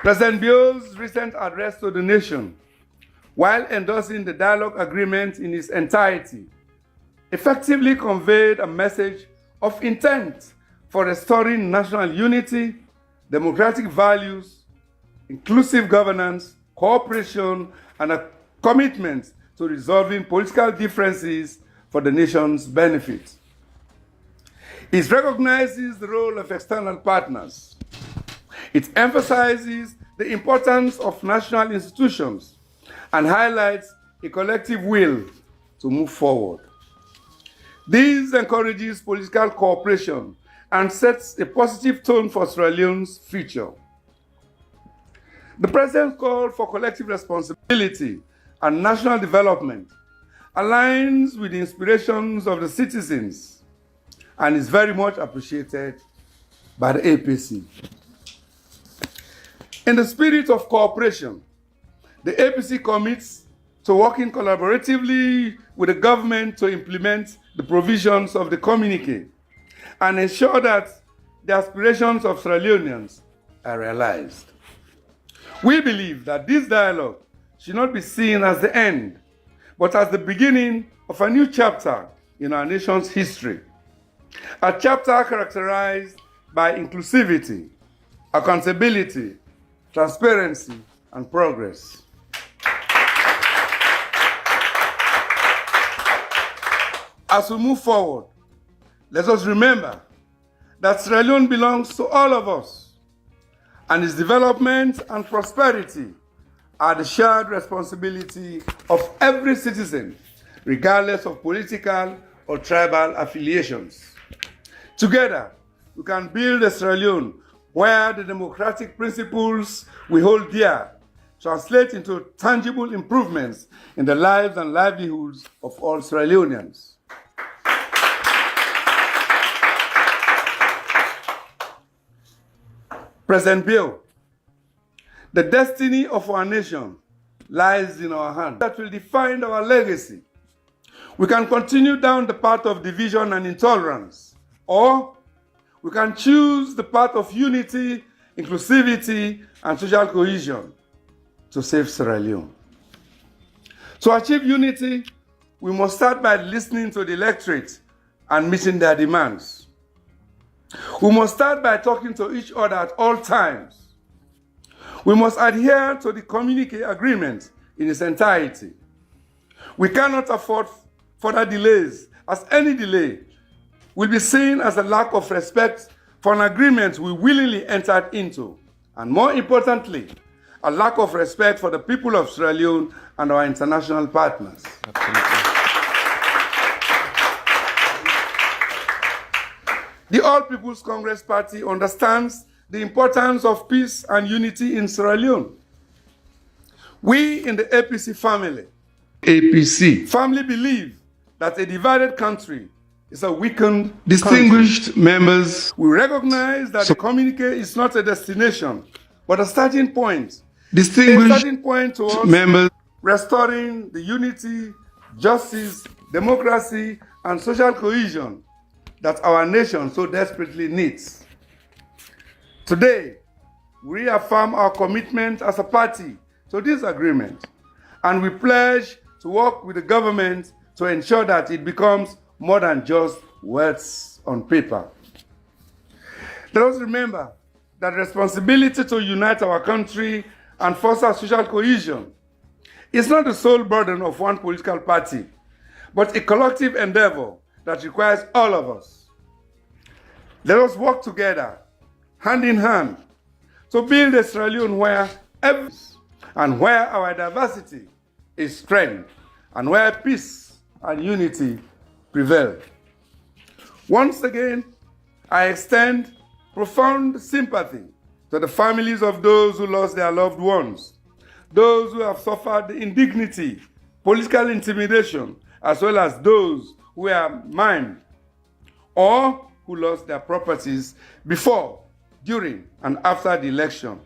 President Bio's recent address to the nation, while endorsing the dialogue agreement in its entirety, effectively conveyed a message of intent for restoring national unity, democratic values, inclusive governance, cooperation, and a commitment to resolving political differences for the nation's benefit. It recognizes the role of external partners. It emphasizes the importance of national institutions and highlights a collective will to move forward. This encourages political cooperation and sets a positive tone for Sierra Leone's future. The President's call for collective responsibility and national development aligns with the inspirations of the citizens and is very much appreciated by the APC. In the spirit of cooperation, the APC commits to working collaboratively with the government to implement the provisions of the communique and ensure that the aspirations of Sierra Leoneans are realized. We believe that this dialogue should not be seen as the end, but as the beginning of a new chapter in our nation's history. A chapter characterized by inclusivity, accountability, transparency, and progress. As we move forward, let us remember that Sierra Leone belongs to all of us, and its development and prosperity are the shared responsibility of every citizen, regardless of political or tribal affiliations. Together, we can build a Sierra Leone where the democratic principles we hold dear translate into tangible improvements in the lives and livelihoods of all Sierra Leoneans. President Bill, the destiny of our nation lies in our hands. That will define our legacy. We can continue down the path of division and intolerance, or we can choose the path of unity, inclusivity, and social cohesion to save Sierra Leone. To achieve unity, we must start by listening to the electorate and meeting their demands. We must start by talking to each other at all times. We must adhere to the communique agreement in its entirety. We cannot afford further delays, as any delay will be seen as a lack of respect for an agreement we willingly entered into, and more importantly, a lack of respect for the people of Sierra Leone and our international partners. Absolutely. The All People's Congress Party understands the importance of peace and unity in Sierra Leone. We in the APC family believe that a divided country is a weakened, distinguished members. We recognize that the communique is not a destination, but a starting point. Distinguished a starting point towards members restoring the unity, justice, democracy, and social cohesion that our nation so desperately needs. Today, we reaffirm our commitment as a party to this agreement, and we pledge to work with the government to ensure that it becomes more than just words on paper. Let us remember that responsibility to unite our country and foster social cohesion is not the sole burden of one political party, but a collective endeavor that requires all of us. Let us work together, hand in hand, to build a Sierra Leone where where our diversity is strength, and where peace and unity prevail. Once again, I extend profound sympathy to the families of those who lost their loved ones, those who have suffered the indignity, political intimidation, as well as those who are maimed or who lost their properties before, during, and after the election,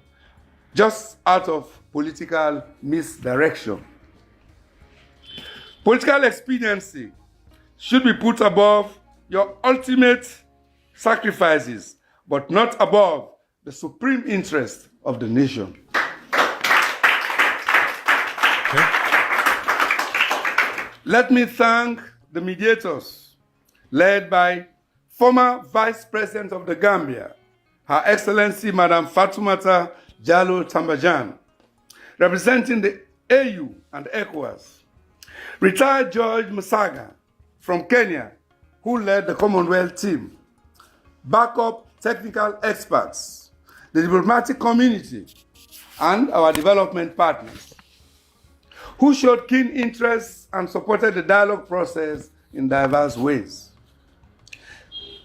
just out of political misdirection. Political expediency should be put above your ultimate sacrifices, but not above the supreme interest of the nation. Okay. Let me thank the mediators, led by former Vice President of the Gambia, Her Excellency Madam Fatoumata Jallow Tambajang, representing the AU and ECOWAS, retired George Musaga from Kenya, who led the Commonwealth team, backup technical experts, the diplomatic community, and our development partners, who showed keen interest and supported the dialogue process in diverse ways.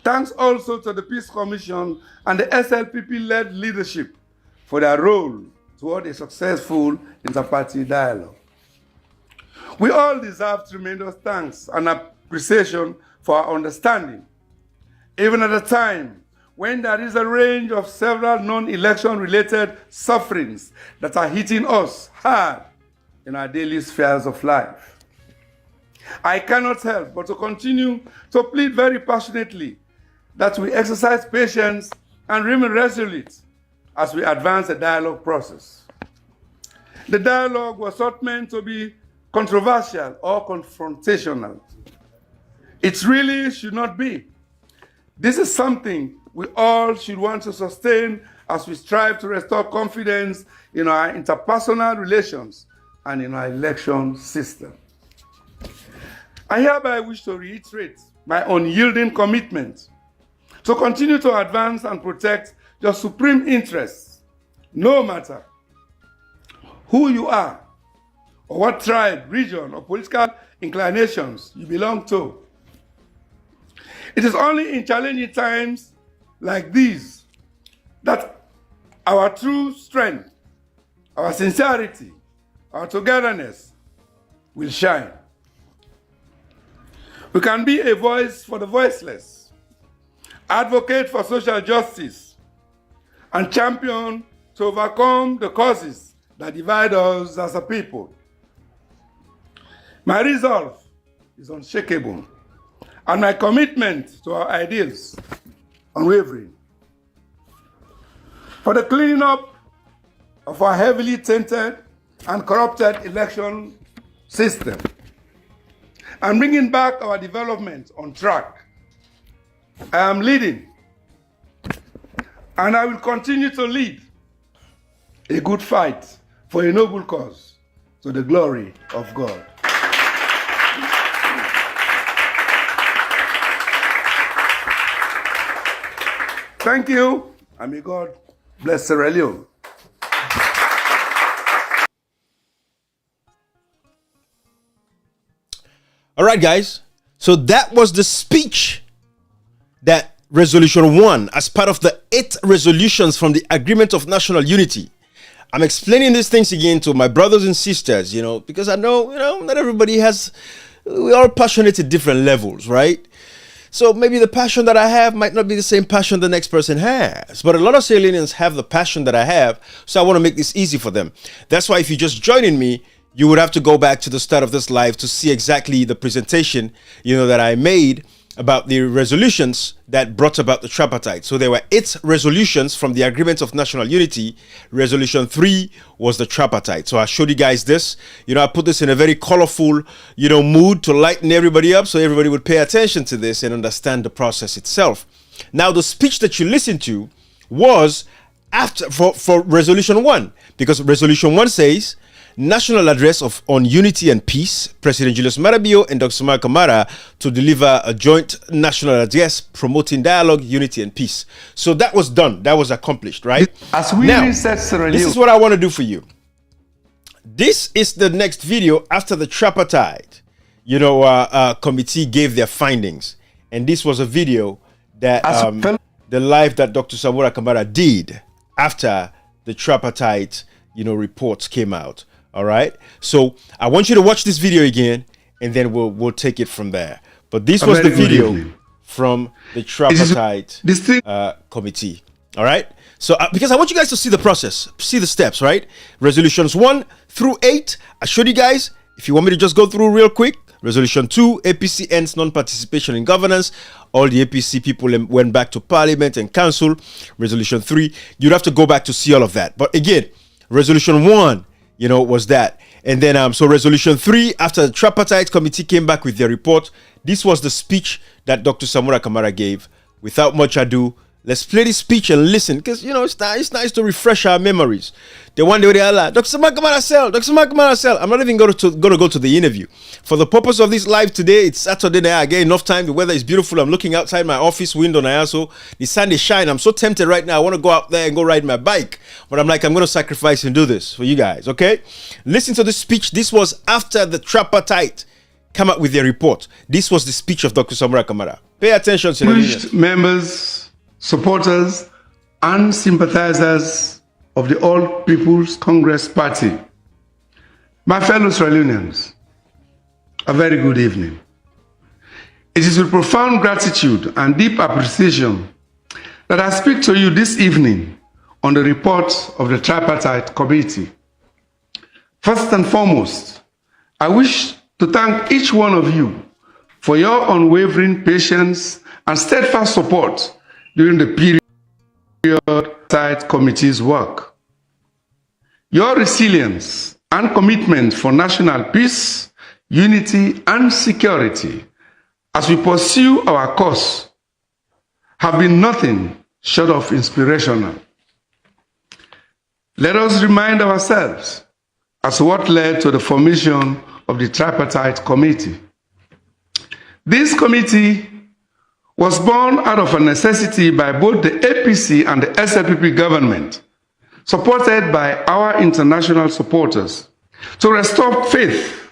Thanks also to the Peace Commission and the SLPP-led leadership for their role toward a successful inter-party dialogue. We all deserve tremendous thanks and appreciation for our understanding, even at a time when there is a range of several non-election related sufferings that are hitting us hard in our daily spheres of life. I cannot help but to continue to plead very passionately that we exercise patience and remain resolute as we advance the dialogue process. the dialogue was not meant to be controversial or confrontational. It really should not be. This is something we all should want to sustain as we strive to restore confidence in our interpersonal relations and in our election system. I hereby wish to reiterate my unyielding commitment to continue to advance and protect your supreme interests, no matter who you are or what tribe, region, or political inclinations you belong to. It is only in challenging times like these that our true strength, our sincerity, our togetherness will shine. We can be a voice for the voiceless, advocate for social justice, and champion to overcome the causes that divide us as a people. My resolve is unshakable, and my commitment to our ideals unwavering. For the cleaning up of our heavily tainted and corrupted election system, and bringing back our development on track, I am leading, and I will continue to lead, a good fight for a noble cause to the glory of God. Thank you, and may God bless Sierra Leone. All right, guys. So that was the speech that Resolution 1, as part of the 8 resolutions from the Agreement of National Unity. I'm explaining these things again to my brothers and sisters, because I know, not everybody we're all passionate at different levels, right? So maybe the passion that I have might not be the same passion the next person has. But a lot of Sierra Leoneans have the passion that I have, so I want to make this easy for them. That's why if you're just joining me, you would have to go back to the start of this live to see exactly the presentation, that I made about the resolutions that brought about the tripartite. So there were 8 resolutions from the Agreement of National Unity. Resolution 3 was the tripartite. So I showed you guys this. I put this in a very colorful, mood to lighten everybody up so everybody would pay attention to this and understand the process itself. Now, the speech that you listened to was after for Resolution 1, because Resolution 1 says, National Address on Unity and Peace, President Julius Maada Bio and Dr. Samora Kamara to deliver a joint national address promoting dialogue, unity, and peace. So that was done. That was accomplished, right? As we now, reset Sierra Leone, this is what I want to do for you. This is the next video after the tripartite, committee gave their findings. And this was a video that the live that Dr. Samora Kamara did after the tripartite, reports came out. All right, so I want you to watch this video again, and then we'll take it from there. But this was the video from the tripartite committee. All right, so because I want you guys to see the process, see the steps. Right, resolutions 1 through 8. I showed you guys. If you want me to just go through real quick, resolution 2, APC ends non-participation in governance. All the APC people went back to Parliament and Council. Resolution 3, you'd have to go back to see all of that. But again, resolution 1. Was that. And then, so resolution 3, after the tripartite committee came back with their report, this was the speech that Dr. Samora Kamara gave. Without much ado, let's play this speech and listen, because, it's nice to refresh our memories. The one day with Allah, Dr. Samora Kamara sell, Dr. Samora Kamara sell. I'm not even going to go to the interview. For the purpose of this live today, it's Saturday night. I get enough time. The weather is beautiful. I'm looking outside my office window now, so the sun is shining. I'm so tempted right now. I want to go out there and go ride my bike. But I'm going to sacrifice and do this for you guys, okay? Listen to this speech. This was after the tripartite come up with their report. This was the speech of Dr. Samora Kamara. Pay attention to the members, supporters, and sympathizers of the All People's Congress Party. My fellow Sierra Leoneans, a very good evening. It is with profound gratitude and deep appreciation that I speak to you this evening on the report of the tripartite committee. First and foremost, I wish to thank each one of you for your unwavering patience and steadfast support during the period of the tripartite committee's work. Your resilience and commitment for national peace, unity, and security as we pursue our cause have been nothing short of inspirational. Let us remind ourselves as to what led to the formation of the Tripartite Committee. This committee was born out of a necessity by both the APC and the SLPP government, supported by our international supporters, to restore faith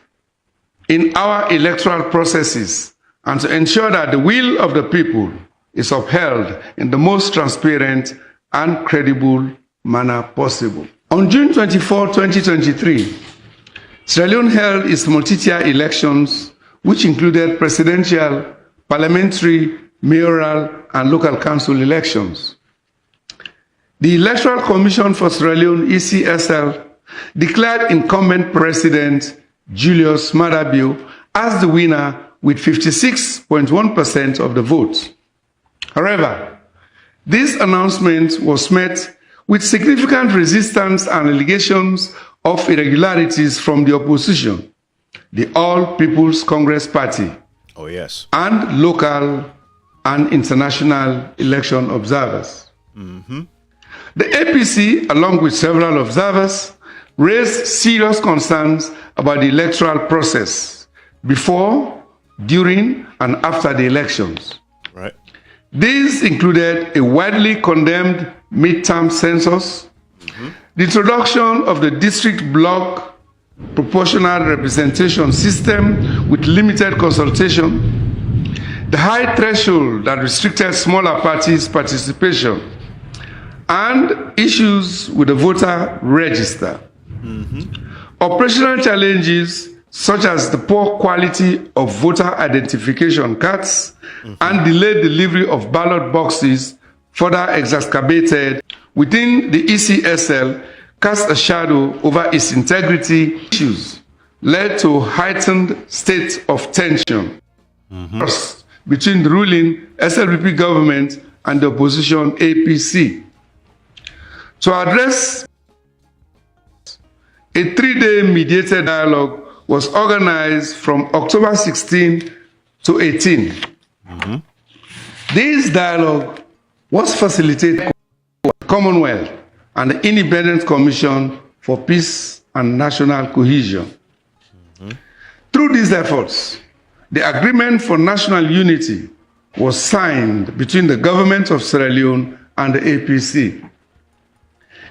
in our electoral processes and to ensure that the will of the people is upheld in the most transparent and credible manner possible. On June 24, 2023, Sierra Leone held its multi-tier elections, which included presidential, parliamentary, mayoral, and local council elections. The Electoral Commission for Sierra Leone, ECSL, declared incumbent President Julius Maada Bio as the winner with 56.1% of the votes. However, this announcement was met with significant resistance and allegations of irregularities from the opposition, the All People's Congress Party, oh yes, and local and international election observers. Mm-hmm. The APC, along with several observers, raised serious concerns about the electoral process before, during, and after the elections. Right. These included a widely condemned midterm census, the introduction of the district block proportional representation system with limited consultation, the high threshold that restricted smaller parties' participation, and issues with the voter register. Operational challenges such as the poor quality of voter identification cards and delayed delivery of ballot boxes further exacerbated within the ECSL cast a shadow over its integrity issues, led to heightened state of tension between the ruling SLPP government and the opposition APC. To address, a 3-day mediated dialogue was organized from October 16 to 18. This dialogue was facilitated by the Commonwealth and the Independent Commission for Peace and National Cohesion. Through these efforts, the Agreement for National Unity was signed between the government of Sierra Leone and the APC.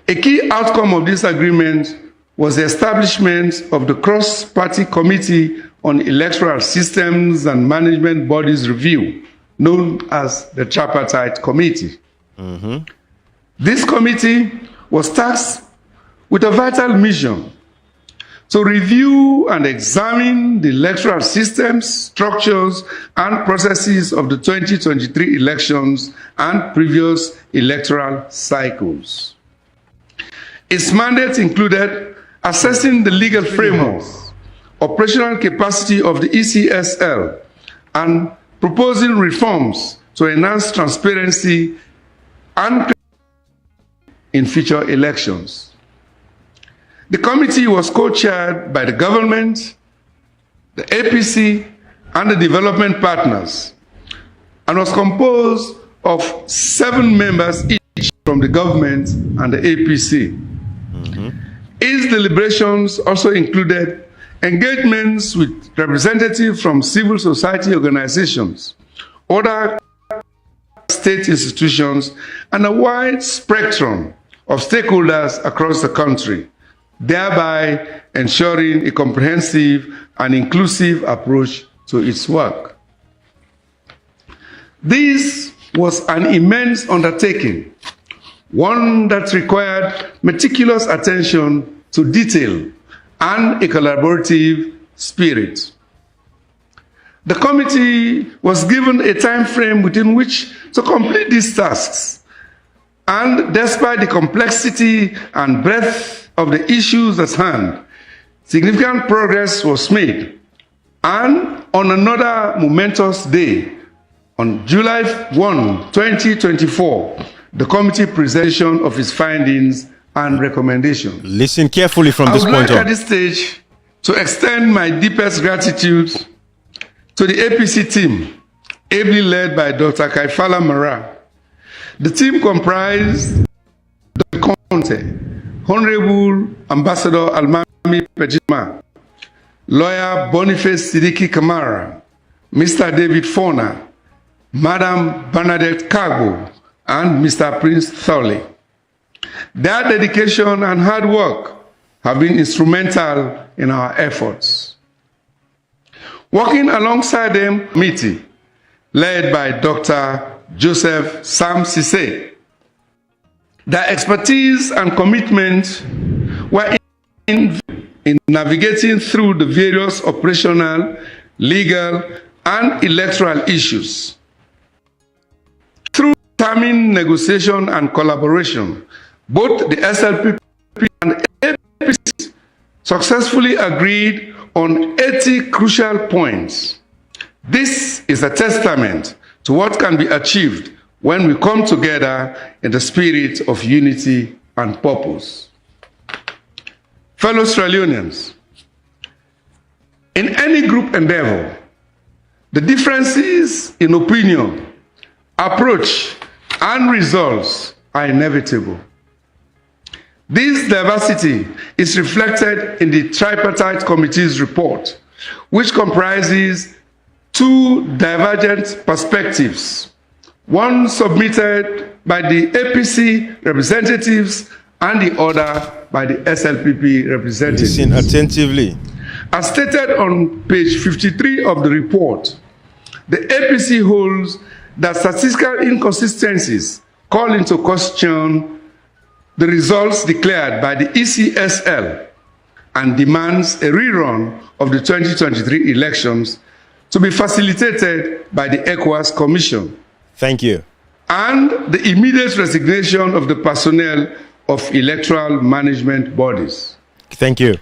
A key outcome of this agreement was the establishment of the Cross-Party Committee on Electoral Systems and Management Bodies Review, known as the Tripartite Committee. This committee was tasked with a vital mission to review and examine the electoral systems, structures, and processes of the 2023 elections and previous electoral cycles. Its mandate included assessing the legal framework, operational capacity of the ECSL, and proposing reforms to enhance transparency and in future elections. The committee was co-chaired by the government, the APC, and the development partners, and was composed of 7 members each from the government and the APC. Its deliberations also included engagements with representatives from civil society organizations, other state institutions, and a wide spectrum of stakeholders across the country, thereby ensuring a comprehensive and inclusive approach to its work. This was an immense undertaking, one that required meticulous attention to detail and a collaborative spirit. The committee was given a time frame within which to complete these tasks, and despite the complexity and breadth of the issues at hand, significant progress was made. And on another momentous day, on July 1, 2024, the committee presentation of its findings and recommendations. Listen carefully from this point I would like on. at this stage to extend my deepest gratitude to the APC team, ably led by Dr. Kaifala Mara. The team comprised Dr. Conte, Honorable Ambassador Almami Pejima, Lawyer Boniface Sidiki Kamara, Mr. David Fona, Madam Bernadette Kago, and Mr. Prince Thorley. Their dedication and hard work have been instrumental in our efforts. Working alongside them, committee led by Dr. Joseph Sam Sise. Their expertise and commitment were in navigating through the various operational, legal, and electoral issues. Through determined negotiation and collaboration, both the SLPP and APC successfully agreed on 80 crucial points. This is a testament to what can be achieved when we come together in the spirit of unity and purpose. Fellow Australians, in any group endeavor, the differences in opinion, approach, and results are inevitable. This diversity is reflected in the Tripartite Committee's report, which comprises two divergent perspectives, one submitted by the APC representatives and the other by the SLPP representatives. Listen attentively. As stated on page 53 of the report, the APC holds that statistical inconsistencies call into question the results declared by the ECSL and demands a rerun of the 2023 elections to be facilitated by the ECOWAS Commission. Thank you. And the immediate resignation of the personnel of electoral management bodies. Thank you.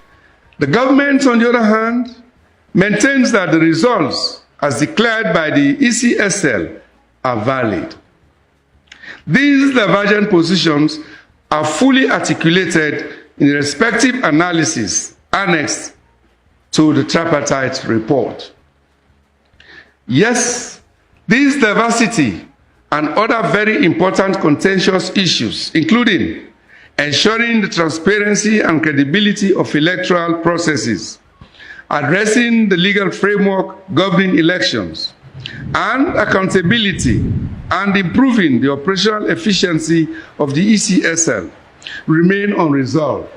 The government, on the other hand, maintains that the results, as declared by the ECSL, are valid. These divergent positions are fully articulated in the respective analysis annexed to the tripartite report. Yes, this diversity and other very important contentious issues, including ensuring the transparency and credibility of electoral processes, addressing the legal framework governing elections, and accountability and improving the operational efficiency of the ECSL remain unresolved.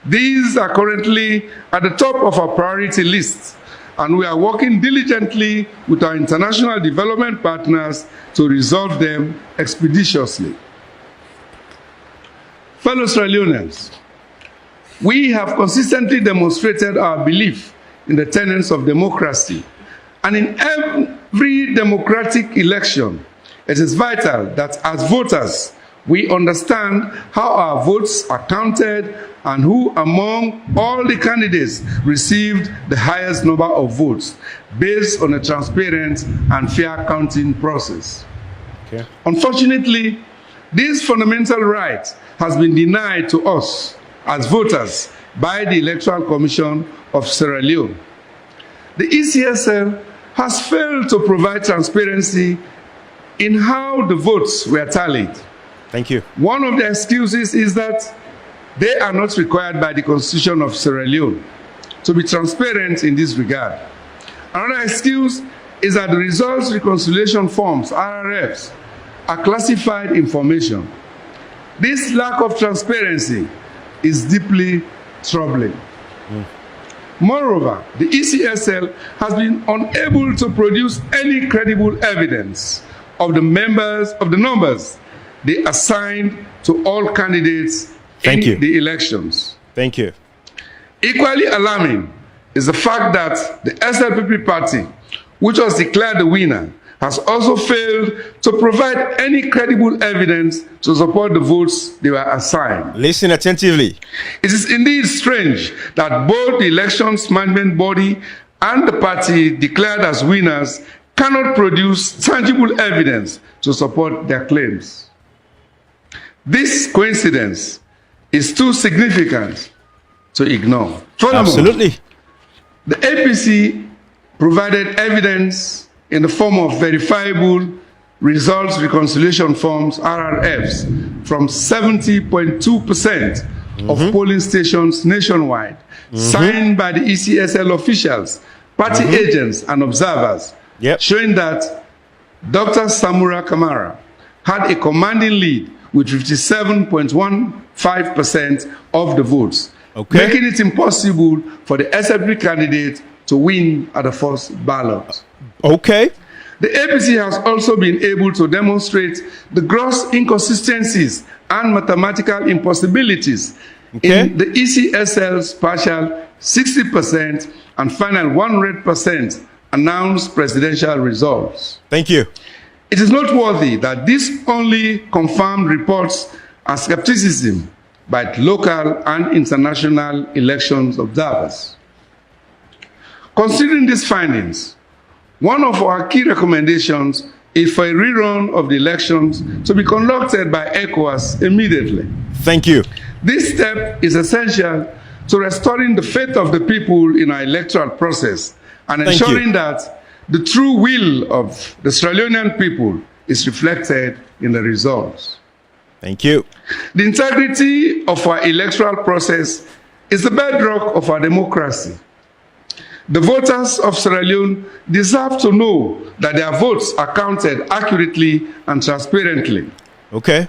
These are currently at the top of our priority list, and we are working diligently with our international development partners to resolve them expeditiously. Fellow Australians, we have consistently demonstrated our belief in the tenets of democracy, and in every democratic election, it is vital that as voters, we understand how our votes are counted and who among all the candidates received the highest number of votes based on a transparent and fair counting process. Okay. Unfortunately, this fundamental right has been denied to us as voters by the Electoral Commission of Sierra Leone. The ECSL has failed to provide transparency in how the votes were tallied. Thank you. One of the excuses is that they are not required by the Constitution of Sierra Leone to be transparent in this regard. Another excuse is that the results reconciliation forms, RRFs, are classified information. This lack of transparency is deeply troubling. Moreover, the ECSL has been unable to produce any credible evidence of the numbers they assigned to all candidates in the elections. Thank you. Equally alarming is the fact that the SLPP party, which was declared the winner, has also failed to provide any credible evidence to support the votes they were assigned. Listen attentively. It is indeed strange that both the elections management body and the party declared as winners cannot produce tangible evidence to support their claims. This coincidence is too significant to ignore. Furthermore, Absolutely. the APC provided evidence in the form of verifiable results reconciliation forms, RRFs, from 70.2% of polling stations nationwide, signed by the ECSL officials, party agents, and observers, showing that Dr. Samura Kamara had a commanding lead with 57.15% of the votes, making it impossible for the SFP candidate to win at the first ballot. Okay. The APC has also been able to demonstrate the gross inconsistencies and mathematical impossibilities in the ECSL's partial 60% and final 100% announced presidential results. Thank you. It is noteworthy that this only confirmed reports and skepticism by local and international elections observers. Considering these findings, one of our key recommendations is for a rerun of the elections to be conducted by ECOWAS immediately. Thank you. This step is essential to restoring the faith of the people in our electoral process and ensuring that the true will of the Sierra Leonean people is reflected in the results. Thank you. The integrity of our electoral process is the bedrock of our democracy. The voters of Sierra Leone deserve to know that their votes are counted accurately and transparently. Okay.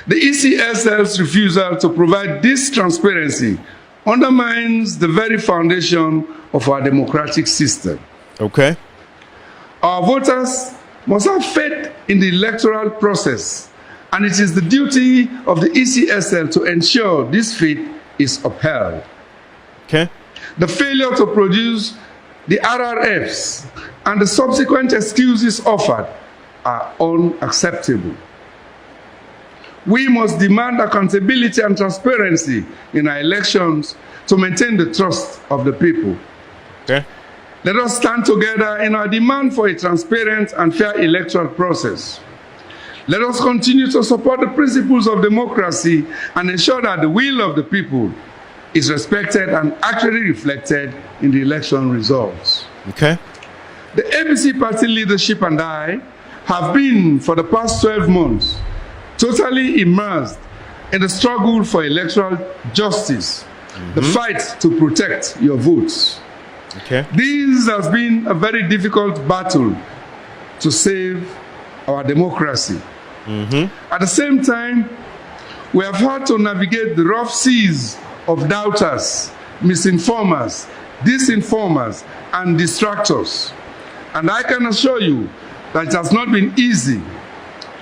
The ECSL's refusal to provide this transparency undermines the very foundation of our democratic system. Okay. Our voters must have faith in the electoral process, and it is the duty of the ECSL to ensure this faith is upheld. Okay. The failure to produce the RRFs and the subsequent excuses offered are unacceptable. We must demand accountability and transparency in our elections to maintain the trust of the people. Okay. Let us stand together in our demand for a transparent and fair electoral process. Let us continue to support the principles of democracy and ensure that the will of the people is respected and accurately reflected in the election results. Okay. The APC party leadership and I have been, for the past 12 months, totally immersed in the struggle for electoral justice, the fight to protect your votes. Okay. This has been a very difficult battle to save our democracy. At the same time, we have had to navigate the rough seas of doubters, misinformers, disinformers, and distractors. And I can assure you that it has not been easy,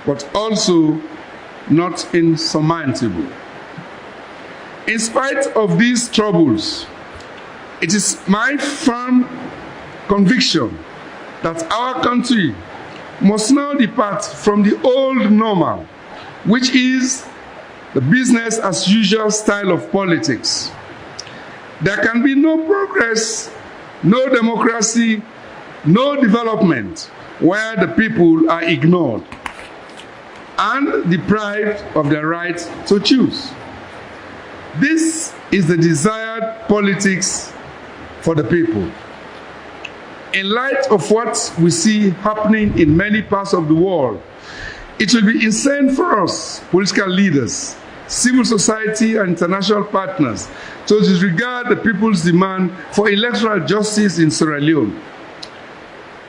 but also not insurmountable. In spite of these troubles, it is my firm conviction that our country must now depart from the old normal, which is the business as usual style of politics. There can be no progress, no democracy, no development where the people are ignored and deprived of their right to choose. This is the desired politics for the people. In light of what we see happening in many parts of the world, it will be insane for us, political leaders, civil society, and international partners to disregard the people's demand for electoral justice in Sierra Leone.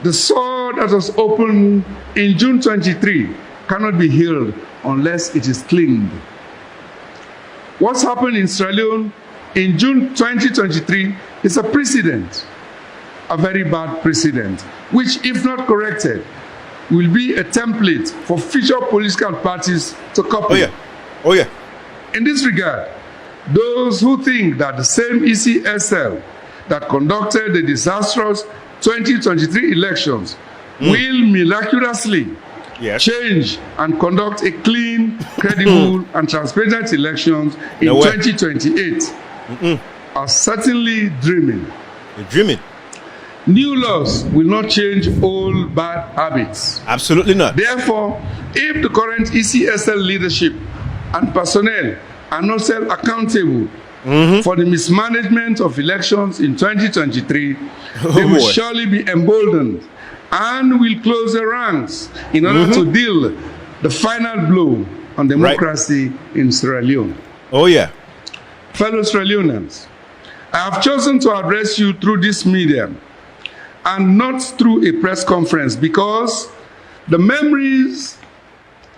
The sword that was opened in June 23 cannot be healed unless it is cleaned. What's happened in Sierra Leone in June 2023 is a precedent, a very bad precedent, which, if not corrected, will be a template for future political parties to copy. Oh yeah. In this regard, those who think that the same ECSL that conducted the disastrous 2023 elections will miraculously change and conduct a clean, credible, and transparent elections in 2028 are certainly dreaming. You're dreaming. New laws will not change old bad habits. Absolutely not. Therefore, if the current ECSL leadership and personnel are not held accountable for the mismanagement of elections in 2023, they will surely be emboldened and will close the ranks in order to deal the final blow on democracy in Sierra Leone. Oh, yeah. Fellow Sierra Leoneans, I have chosen to address you through this medium and not through a press conference because the memories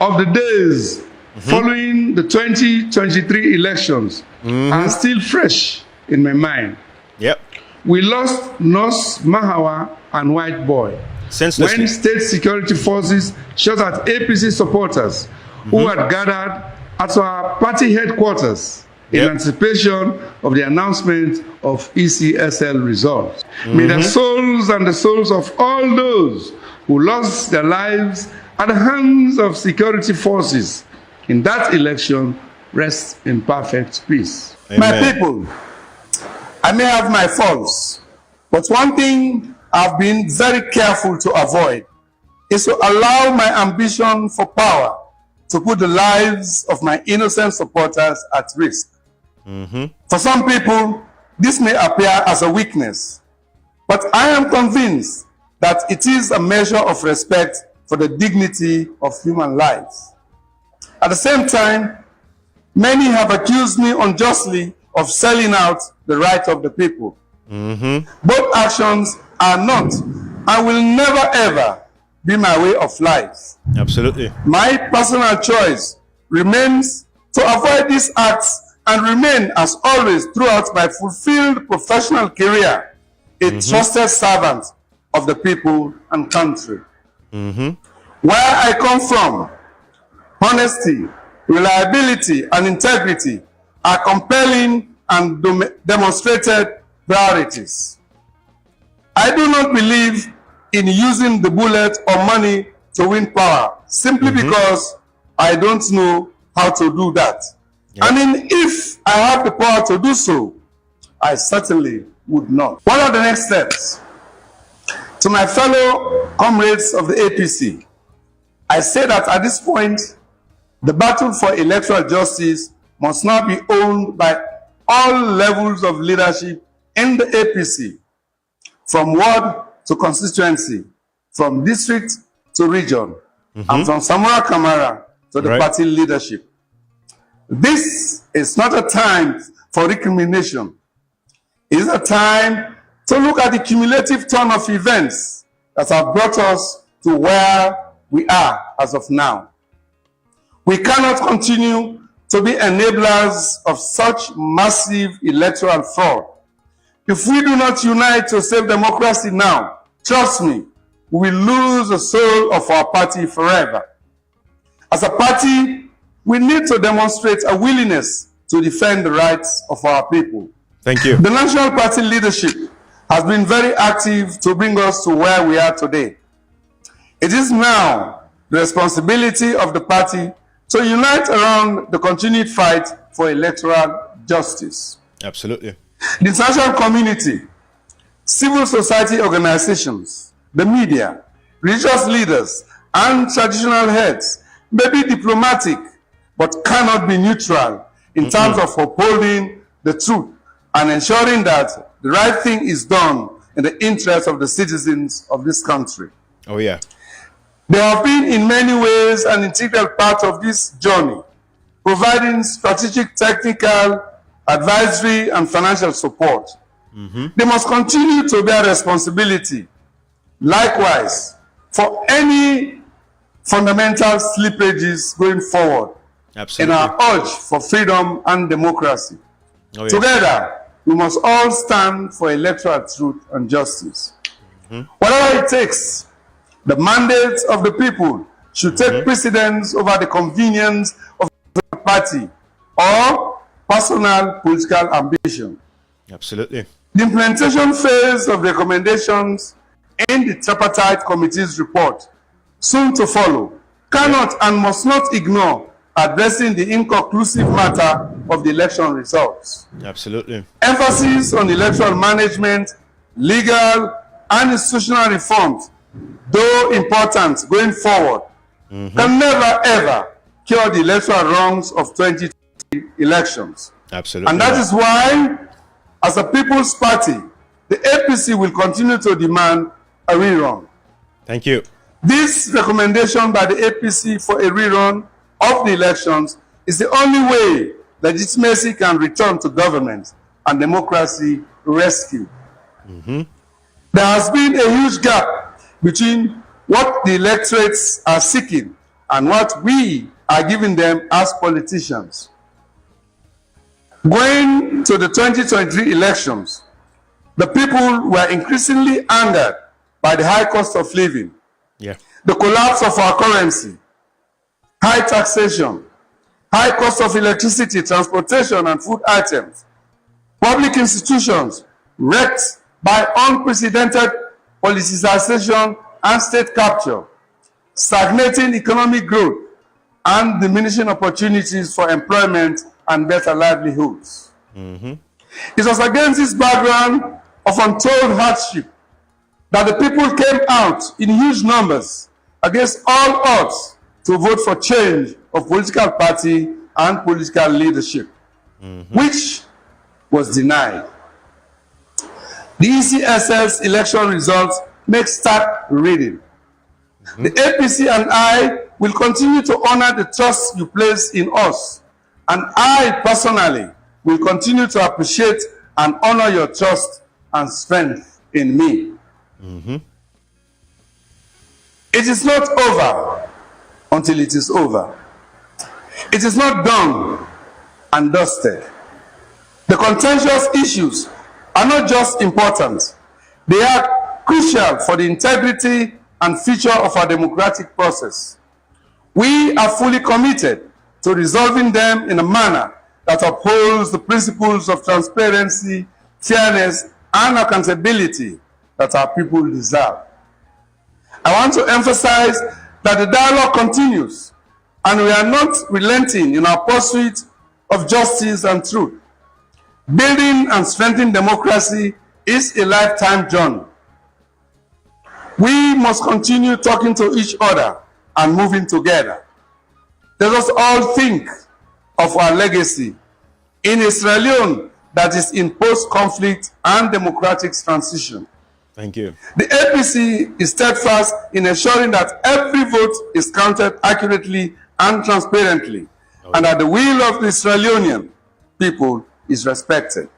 of the days following the 2023 elections are still fresh in my mind. Yep. We lost Nos Mahawa and White Boy when state security forces shot at APC supporters who had gathered at our party headquarters in anticipation of the announcement of ECSL results. May the souls and the souls of all those who lost their lives at the hands of security forces in that election rest in perfect peace. Amen. My people, I may have my faults, but one thing I've been very careful to avoid is to allow my ambition for power to put the lives of my innocent supporters at risk. For some people, this may appear as a weakness, but I am convinced that it is a measure of respect for the dignity of human lives. At the same time, many have accused me unjustly of selling out the right of the people. Both actions are not and will never ever be my way of life. Absolutely. My personal choice remains to avoid these acts and remain, as always, throughout my fulfilled professional career, a trusted servant of the people and country. Where I come from, honesty, reliability, and integrity are compelling and demonstrated priorities. I do not believe in using the bullet or money to win power, simply because I don't know how to do that. I mean, if I have the power to do so, I certainly would not. What are the next steps? To my fellow comrades of the APC, I say that at this point, the battle for electoral justice must now be owned by all levels of leadership in the APC, from ward to constituency, from district to region, and from Samora Kamara to the party leadership. This is not a time for recrimination. It is a time to look at the cumulative turn of events that have brought us to where we are as of now. We cannot continue to be enablers of such massive electoral fraud. If we do not unite to save democracy now, trust me, we will lose the soul of our party forever. As a party, we need to demonstrate a willingness to defend the rights of our people. Thank you. The National Party leadership has been very active to bring us to where we are today. It is now the responsibility of the party to unite around the continued fight for electoral justice. Absolutely. The international community, civil society organizations, the media, religious leaders, and traditional heads may be diplomatic, but cannot be neutral in terms of upholding the truth and ensuring that the right thing is done in the interest of the citizens of this country. Oh, yeah. They have been in many ways an integral part of this journey, providing strategic, technical, advisory, and financial support. They must continue to bear responsibility. Likewise, for any fundamental slippages going forward in our urge for freedom and democracy. Oh, yeah. Together, we must all stand for electoral truth and justice. Whatever it takes, the mandate of the people should take precedence over the convenience of the party or personal political ambition. Absolutely. The implementation phase of recommendations in the tripartite committee's report, soon to follow, cannot and must not ignore addressing the inconclusive matter of the election results. Absolutely. Emphasis on electoral management, legal and institutional reforms, though important going forward, can never ever cure the electoral wrongs of 2020. elections. Absolutely. And that is why, as a People's Party, the APC will continue to demand a rerun. Thank you. This recommendation by the APC for a rerun of the elections is the only way legitimacy can return to government and democracy rescued. Mm-hmm. There has been a huge gap between what the electorates are seeking and what we are giving them as politicians. Going to the 2023 elections, the people were increasingly angered by the high cost of living, the collapse of our currency, high taxation, high cost of electricity, transportation, and food items, public institutions wrecked by unprecedented politicization and state capture, stagnating economic growth, and diminishing opportunities for employment and better livelihoods. Mm-hmm. It was against this background of untold hardship that the people came out in huge numbers against all odds to vote for change of political party and political leadership, which was denied. The ECSL's election results make stark reading. The APC and I will continue to honor the trust you place in us, and I personally will continue to appreciate and honor your trust and strength in me. It is not over until it is over. It is not done and dusted. The contentious issues are not just important, they are crucial for the integrity and future of our democratic process. We are fully committed to resolving them in a manner that upholds the principles of transparency, fairness, and accountability that our people deserve. I want to emphasize that the dialogue continues, and we are not relenting in our pursuit of justice and truth. Building and strengthening democracy is a lifetime journey. We must continue talking to each other and moving together. Let us all think of our legacy in a Sierra Leone that is in post-conflict and democratic transition. Thank you. The APC is steadfast in ensuring that every vote is counted accurately and transparently, and that the will of the Sierra Leonean people is respected.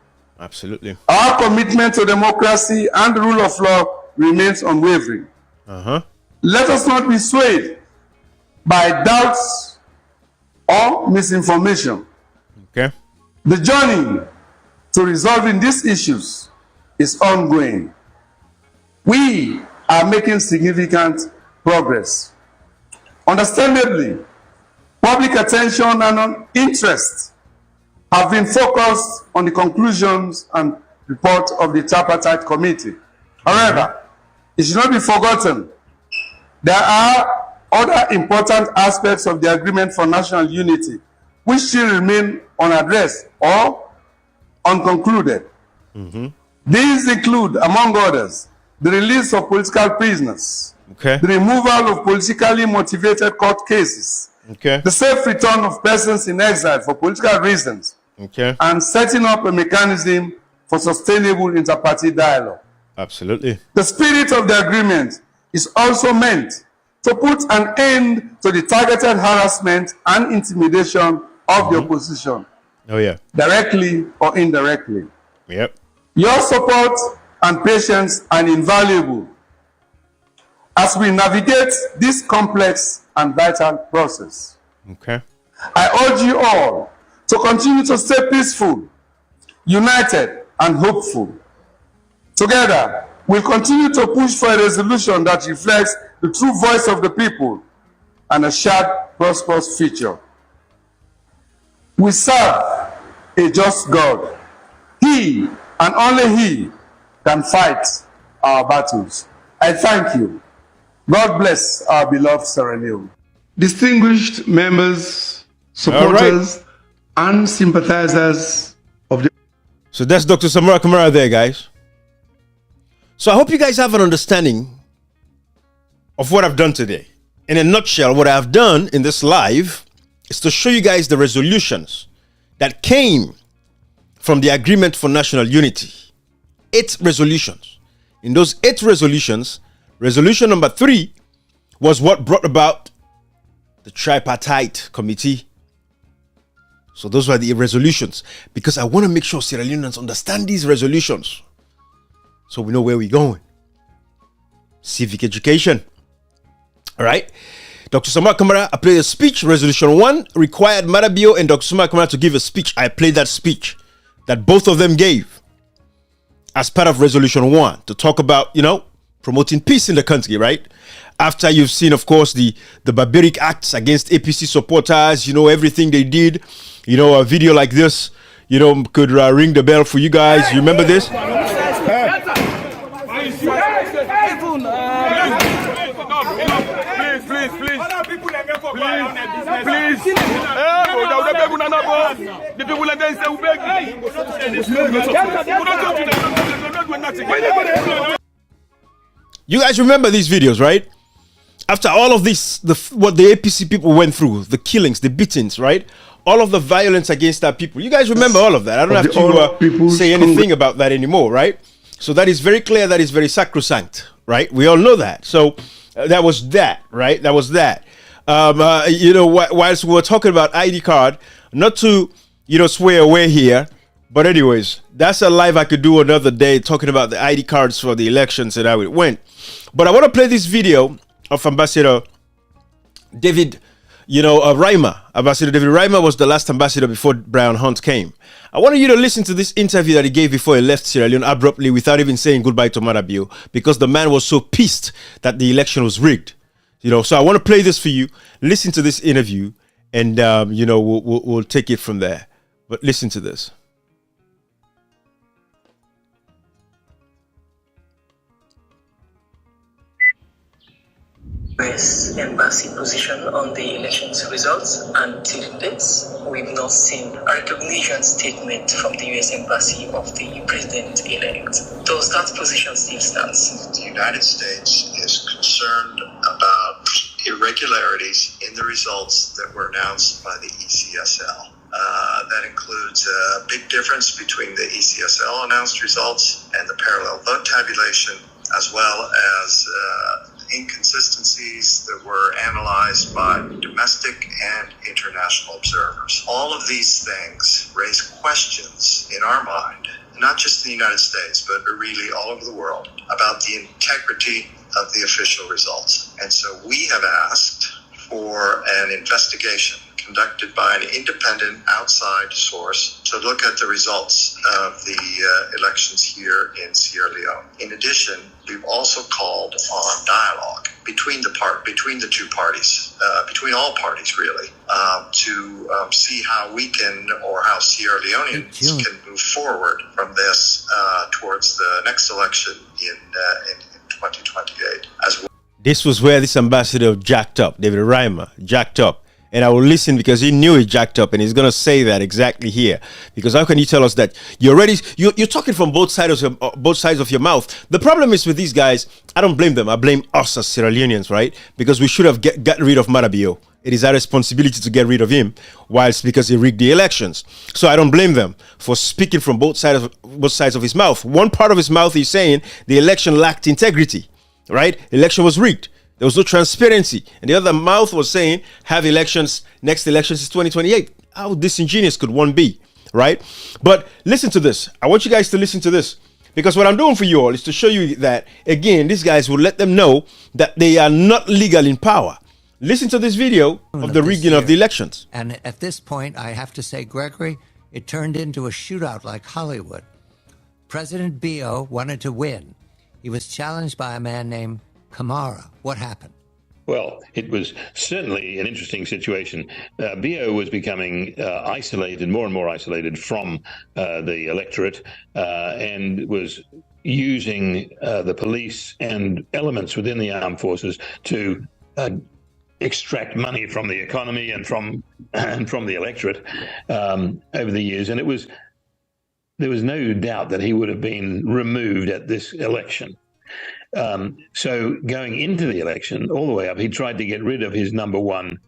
Absolutely. Our commitment to democracy and the rule of law remains unwavering. Let us not be swayed by doubts or misinformation. Okay. The journey to resolving these issues is ongoing. We are making significant progress. Understandably, public attention and interest have been focused on the conclusions and report of the Tripartite Committee. However, it should not be forgotten there are other important aspects of the Agreement for National Unity which still remain unaddressed or unconcluded. These include, among others, the release of political prisoners, the removal of politically motivated court cases, the safe return of persons in exile for political reasons, and setting up a mechanism for sustainable inter-party dialogue. Absolutely. The spirit of the agreement is also meant to put an end to the targeted harassment and intimidation of the opposition, directly or indirectly. Your support and patience are invaluable as we navigate this complex and vital process. I urge you all to continue to stay peaceful, united, and hopeful. Together, we'll continue to push for a resolution that reflects the true voice of the people and a shared, prosperous future. We serve a just God. He, and only He, can fight our battles. I thank you. God bless our beloved Sierra Leone. Distinguished members, supporters, and sympathizers of the... So that's Dr. Samora Kamara there, guys. So I hope you guys have an understanding of what I've done today. In a nutshell, what I've done in this live is to show you guys the resolutions that came from the Agreement for National Unity. 8 resolutions. In those 8 resolutions, resolution number 3 was what brought about the tripartite committee. So those were the resolutions, because I want to make sure Sierra Leoneans understand these resolutions so we know where we're going. Civic education. All right. Dr. Samuel Kamara, I played a speech. Resolution 1 required Mada Bio and Dr. Samuel Kamara to give a speech. I played that speech that both of them gave as part of Resolution 1 to talk about, promoting peace in the country, right? After you've seen, of course, the barbaric acts against APC supporters, everything they did, a video like this, could ring the bell for you guys. You remember this? You guys remember these videos, right? After all of this, what the APC people went through, the killings, the beatings, right? All of the violence against our people. You guys remember all of that. I don't have to say anything about that anymore, right? So that is very clear. That is very sacrosanct, right? We all know that. So that was that, right? That was that. Whilst we were talking about ID card, not to, swear away here, but anyways, that's a live I could do another day talking about the ID cards for the elections and how it went. But I want to play this video of Ambassador David, Rima. Ambassador David Rima was the last ambassador before Brian Hunt came. I wanted you to listen to this interview that he gave before he left Sierra Leone abruptly without even saying goodbye to Mada Bio, because the man was so pissed that the election was rigged. So I want to play this for you. Listen to this interview, and we'll take it from there. But listen to this. US embassy position on the elections results, and till this, we've not seen a recognition statement from the US embassy of the president-elect. Does that position still stand? The United States is concerned about irregularities in the results that were announced by the ECSL. That includes a big difference between the ECSL announced results and the parallel vote tabulation, as well as inconsistencies that were analyzed by domestic and international observers. All of these things raise questions in our mind, not just in the United States, but really all over the world, about the integrity of the official results. And so we have asked for an investigation conducted by an independent outside source to look at the results of the elections here in Sierra Leone. In addition, we've also called on dialogue between the two parties, between all parties really, to see how we can, or how Sierra Leoneans can move forward from this towards the next election in 2028 as well. This was where this ambassador jacked up, David Rima, jacked up. And I will listen because he knew he jacked up, and he's going to say that exactly here. Because how can you tell us that you're talking from both sides of your mouth? The problem is with these guys, I don't blame them. I blame us as Sierra Leoneans, right? Because we should have gotten rid of Mada Bio. It is our responsibility to get rid of him, whilst because he rigged the elections. So I don't blame them for speaking from both sides of his mouth. One part of his mouth is saying the election lacked integrity, right? The election was rigged. There was no transparency. And the other mouth was saying, next elections is 2028. How disingenuous could one be, right? But listen to this. I want you guys to listen to this. Because what I'm doing for you all is to show you that, again, these guys will let them know that they are not legal in power. Listen to this video of the rigging of the elections. And at this point, I have to say, Gregory, it turned into a shootout like Hollywood. President Bio wanted to win. He was challenged by a man named Kamara. What happened? Well, it was certainly an interesting situation. Bio was becoming isolated, more and more isolated from the electorate, and was using the police and elements within the armed forces to extract money from the economy and from the electorate over the years. And there was no doubt that he would have been removed at this election. So going into the election, all the way up, he tried to get rid of his number one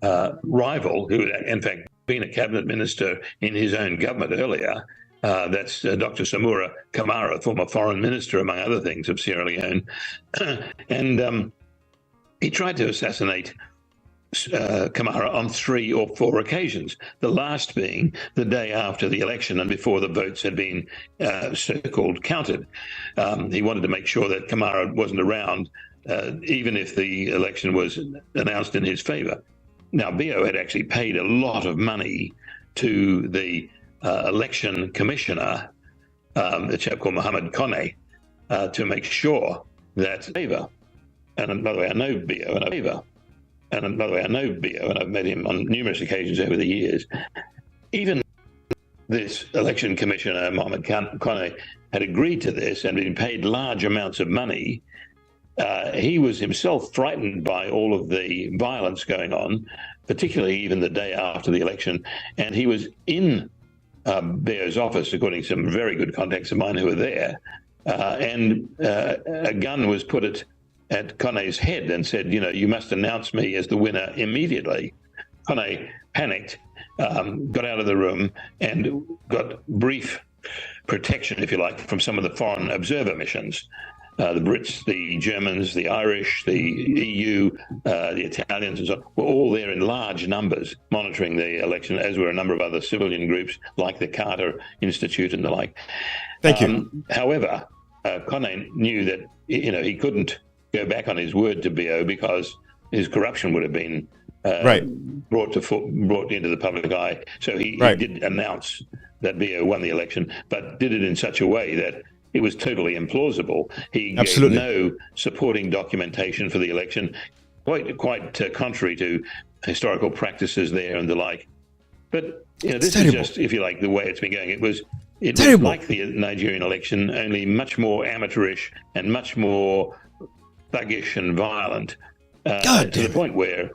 rival, who in fact been a cabinet minister in his own government earlier. That's Dr. Samura Kamara, former foreign minister, among other things, of Sierra Leone. And he tried to assassinate Kamara on 3 or 4 occasions, the last being the day after the election and before the votes had been so-called counted. He wanted to make sure that Kamara wasn't around, even if the election was announced in his favor. Now, Bio had actually paid a lot of money to the election commissioner, a chap called Mohammed Kone, to make sure that favor. And by the way, I know Bio and favor. And by the way, I know Bio, and I've met him on numerous occasions over the years. Even this election commissioner, Mohammed Kone, had agreed to this and been paid large amounts of money. He was himself frightened by all of the violence going on, particularly even the day after the election. And he was in Bio's office, according to some very good contacts of mine who were there. And a gun was put at Kone's head and said, you must announce me as the winner immediately. Kone panicked, got out of the room, and got brief protection, if you like, from some of the foreign observer missions. The Brits, the Germans, the Irish, the EU, the Italians, and so on, were all there in large numbers monitoring the election, as were a number of other civilian groups like the Carter Institute and the like. Thank you. However, Kone knew that he couldn't go back on his word to Bio because his corruption would have been brought into the public eye. So he did announce that Bio won the election, but did it in such a way that it was totally implausible. He gave no supporting documentation for the election, quite contrary to historical practices there and the like. But this is just, if you like, the way it's been going. It was like the Nigerian election, only much more amateurish and much more thuggish and violent, to the point where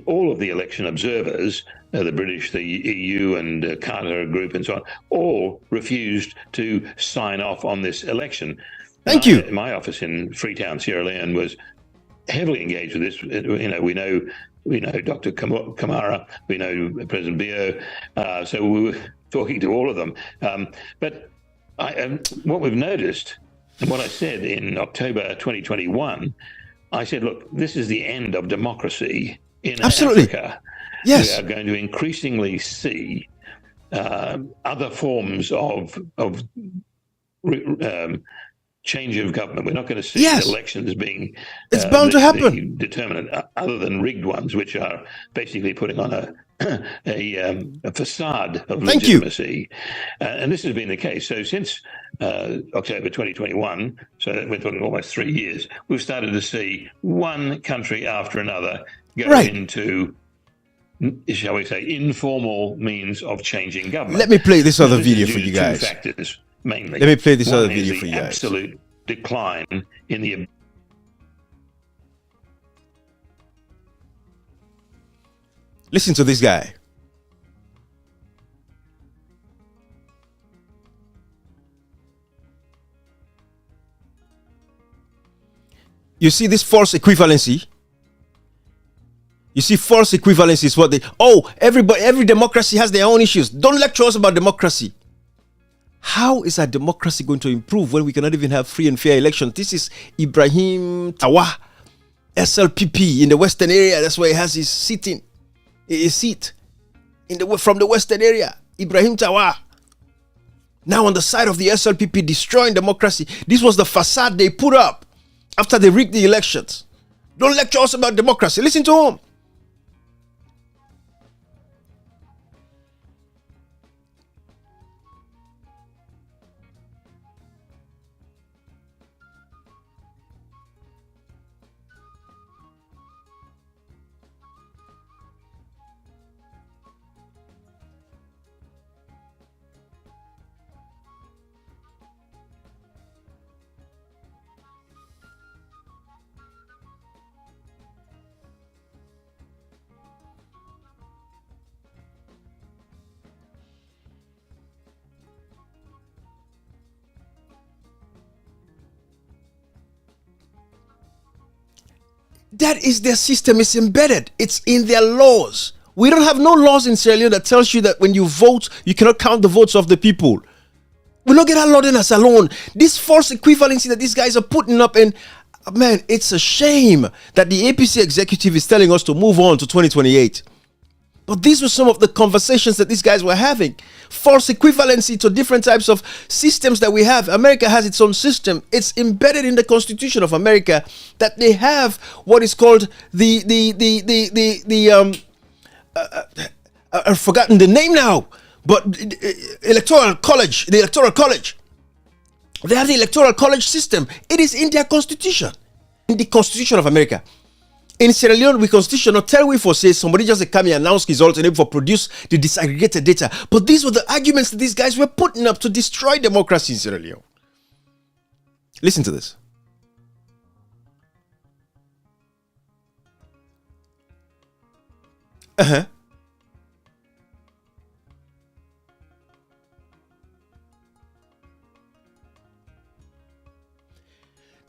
all of the election observers, the British, the EU, and Carter Group, and so on, all refused to sign off on this election. Thank you. My office in Freetown, Sierra Leone, was heavily engaged with this. We know Dr. Kamara, we know President Bio, so we were talking to all of them. But what we've noticed, and what I said in October 2021, I said, look, this is the end of democracy in Africa. Yes. We are going to increasingly see other forms of change of government. We're not going to see elections being it's bound to happen. Determinant, other than rigged ones, which are basically putting on a facade of legitimacy. And this has been the case. So since October 2021, so we're talking almost 3 years, we've started to see one country after another go into, shall we say, informal means of changing government. Let me play this other video for you guys. Two factors, mainly. Let me play this other One video is for you the guys. absolute decline in the... Listen to this guy. You see this false equivalency? You see, false equivalency is what every democracy has their own issues. Don't lecture us about democracy. How is our democracy going to improve when we cannot even have free and fair elections? This is Ibrahim Tawa, SLPP in the Western area. That's where he has his seat from the Western area. Ibrahim Tawa. Now on the side of the SLPP, destroying democracy. This was the facade they put up after they rigged the elections. Don't lecture us about democracy. Listen to him. That is their system. It's embedded. It's in their laws. We don't have no laws in Sierra Leone that tells you that when you vote, you cannot count the votes of the people. We don't get our Lordiness alone. This false equivalency that these guys are putting up, and man, it's a shame that the APC executive is telling us to move on to 2028. But these were some of the conversations that these guys were having. False equivalency to different types of systems that we have. America has its own system. It's embedded in the Constitution of America that they have what is called I've forgotten the name now, but Electoral College, the Electoral College. They have the Electoral College system. It is in their Constitution, in the Constitution of America. In Sierra Leone, we constitution not tell we for say somebody just come and announce results and able for produce the disaggregated data. But these were the arguments that these guys were putting up to destroy democracy in Sierra Leone. Listen to this.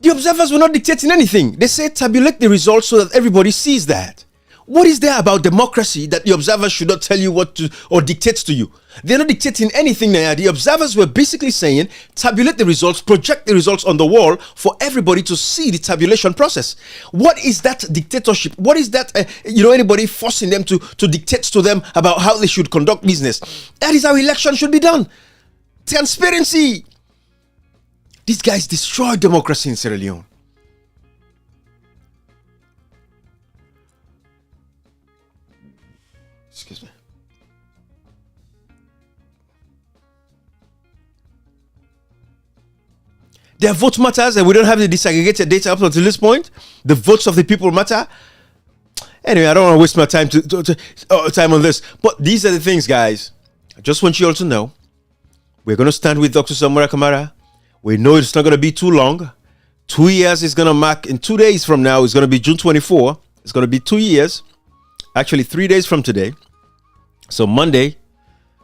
The observers were not dictating anything. They say tabulate the results so that everybody sees that. What is there about democracy that the observers should not tell you what to or dictate to you? They're not dictating anything there. The observers were basically saying tabulate the results, project the results on the wall for everybody to see the tabulation process. What is that dictatorship? What is that, anybody forcing them to dictate to them about how they should conduct business? That is how election should be done. Transparency. These guys destroyed democracy in Sierra Leone. Excuse me. Their vote matters, and we don't have the disaggregated data up until this point. The votes of the people matter. Anyway, I don't want to waste my time time on this. But these are the things, guys. I just want you all to know. We're going to stand with Dr. Samura Kamara. We know it's not going to be too long. 2 years is going to mark in 2 days from now. It's going to be June 24. It's going to be 2 years. Actually, 3 days from today. So Monday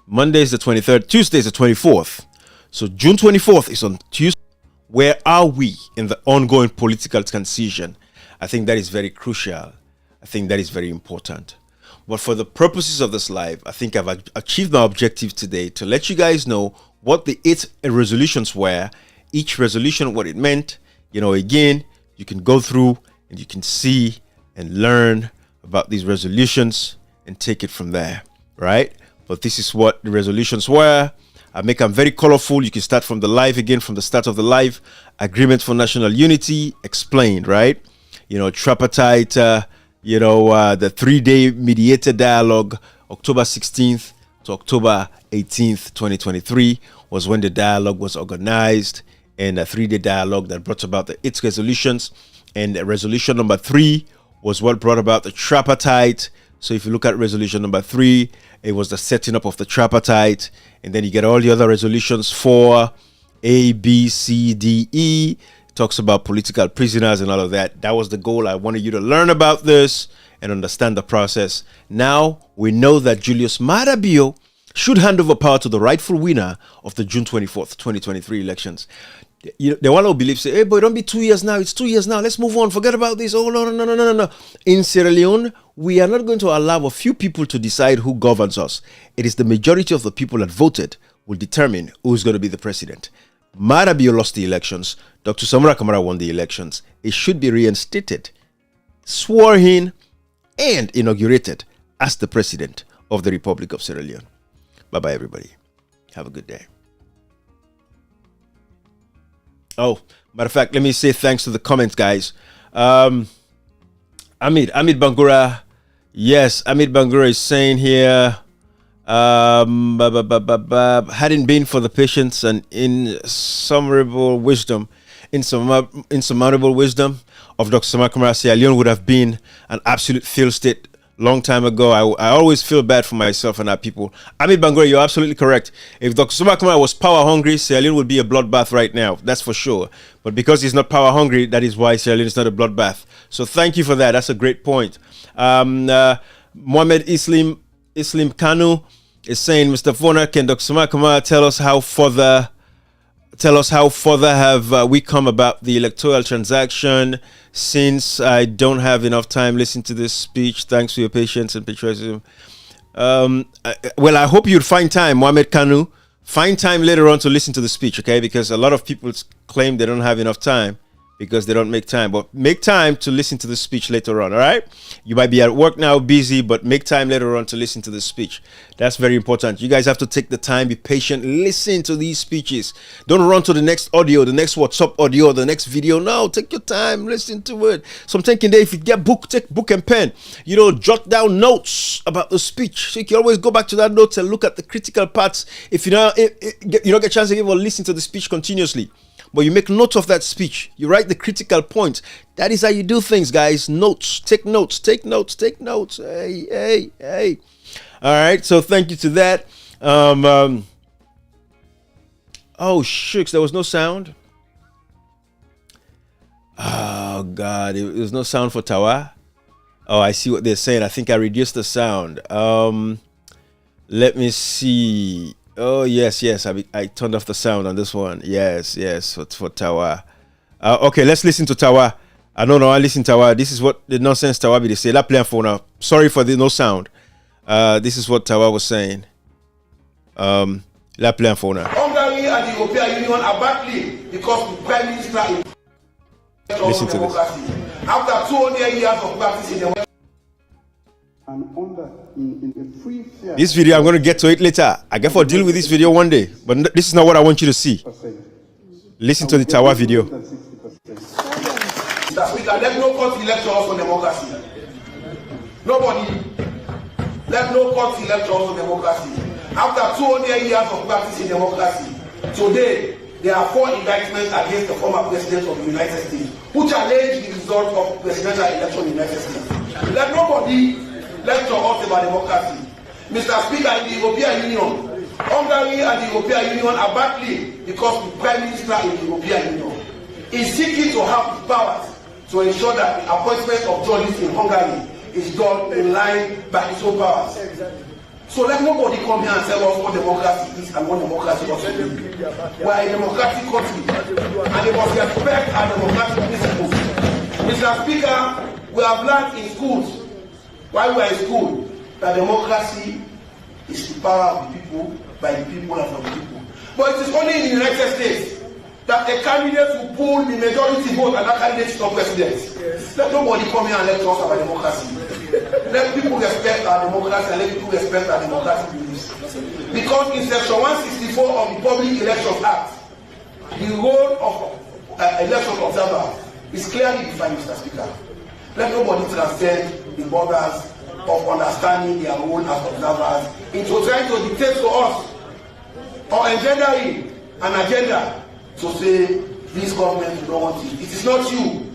is the 23rd. Tuesday is the 24th. So June 24th is on Tuesday. Where are we in the ongoing political transition? I think that is very crucial. I think that is very important. But for the purposes of this live, I think I've achieved my objective today to let you guys know what the 8 resolutions were, each resolution, what it meant. Again, you can go through and you can see and learn about these resolutions and take it from there, right? But this is what the resolutions were. I make them very colorful. You can start from the live again, from the start of the live. Agreement for national unity, explained, right? Tripartite, the 3-day mediated dialogue, October 16th to October 18th, 2023 was when the dialogue was organized, and a 3-day dialogue that brought about the 8 resolutions. And resolution number 3 was what brought about the tripartite. So if you look at resolution number 3, it was the setting up of the tripartite. And then you get all the other resolutions 4, A, B, C, D, E. It talks about political prisoners and all of that. That was the goal. I wanted you to learn about this and understand the process. Now we know that Julius Maada Bio should hand over power to the rightful winner of the June 24th, 2023 elections. The one who believes, say, hey, boy, don't be 2 years now. It's 2 years now. Let's move on. Forget about this. Oh, no. In Sierra Leone, we are not going to allow a few people to decide who governs us. It is the majority of the people that voted will determine who's going to be the president. Maada Bio lost the elections. Dr. Samura Kamara won the elections. It should be reinstated, sworn in, and inaugurated as the president of the Republic of Sierra Leone. Bye-bye, everybody. Have a good day. Oh, matter of fact, let me say thanks to the comments, guys. Amit Bangura. Yes, Amit Bangura is saying here, hadn't been for the patience and insurmountable wisdom of Dr. Samura Kamara, Sierra Leone would have been an absolute failed state long time ago. I always feel bad for myself and our people. Amit Bangura, you're absolutely correct. If Dr. Samura Kamara was power hungry, Sierra Leone would be a bloodbath right now. That's for sure. But because he's not power hungry, that is why Sierra Leone is not a bloodbath. So thank you for that. That's a great point. Mohammed Islim Kanu is saying, Mr. Fona, can Dr. Samura Kamara tell us how further have we come about the electoral transaction? Since I don't have enough time, listen to this speech. Thanks for your patience and patriotism. Well, I hope you'd find time, Mohamed Kanu. Find time later on to listen to the speech, okay? Because a lot of people claim they don't have enough time because they don't make time. But make time to listen to the speech later on, all right? You might be at work now, busy, but make time later on to listen to the speech. That's very important. You guys have to take the time, be patient, listen to these speeches. Don't run to the next audio, the next WhatsApp audio, the next video. No, take your time, listen to it. So I'm thinking that if you get book, take book and pen. You know, jot down notes about the speech. So you can always go back to that notes and look at the critical parts. If you don't get a chance to even listen to the speech continuously, but you make note of that speech. You write the critical points. That is how you do things, guys. Notes. Take notes. Take notes. Take notes. Hey. All right. So thank you to that. Oh, shucks. There was no sound. Oh, God. There was no sound for Tawa. Oh, I see what they're saying. I think I reduced the sound. Let me see. Oh, yes. I turned off the sound on this one. Yes, for Tawa. Okay, let's listen to Tawa. I listen to Tawa. This is what the nonsense Tawa be they say. La plan for now. Sorry for the no sound. This is what Tawa was saying. La plan for now. Hungary and the European Union are battling because the Prime Minister listen to this. After 200 years of practice in the This video, I'm going to get to it later. I get for deal with this video one day, but this is not what I want you to see. Listen to the Tawa video. That we can let no court elect us on democracy. Nobody let no court elect us on democracy. After 200 years of practice in democracy, today there are 4 indictments against the former president of the United States who challenge the result of presidential election in the United States. Let nobody lecture us about democracy. Mr. Speaker, in the European Union, Hungary and the European Union are battling because the Prime Minister in the European Union is seeking to have the powers to ensure that the appointment of journalists in Hungary is done in line by its own powers. So let nobody come here and tell us what democracy is and what democracy doesn't mean. We are a democratic country and they must respect our democratic principles. Mr. Speaker, we have learned in schools while we are in school that democracy is the power of the people, by the people and for the people. But it is only in the United States that a candidate will pull the majority vote and that candidate is not president. Yes. Let nobody come here and lecture us about democracy. Let people respect our democracy and let people respect our democratic beliefs. Because in section 164 of the Public Elections Act, the role of election observer is clearly defined, Mr. Speaker. Let nobody transcend the borders of understanding their role as observers into trying to dictate to us or engendering an agenda to say this government do not want it. It is not you.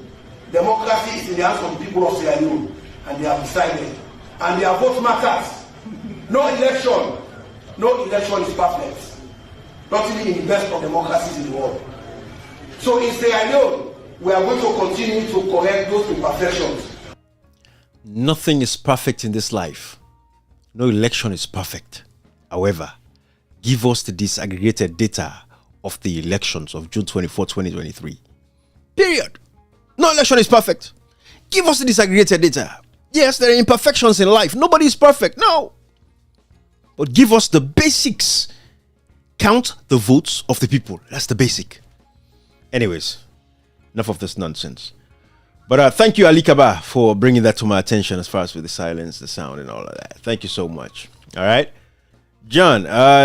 Democracy is in the hands of the people of Sierra Leone, and they have decided. And their vote matters. No election is perfect. Not even in the best of democracies in the world. So in Sierra Leone, we are going to continue to correct those imperfections. Nothing is perfect in this life. No election is perfect. However, give us the disaggregated data of the elections of June 24, 2023. Period. No election is perfect. Give us the disaggregated data. Yes, there are imperfections in life. Nobody is perfect. No. But give us the basics. Count the votes of the people. That's the basic. Anyways, enough of this nonsense. But thank you, Ali Kaba, for bringing that to my attention as far as with the silence, the sound, and all of that. Thank you so much. All right. John,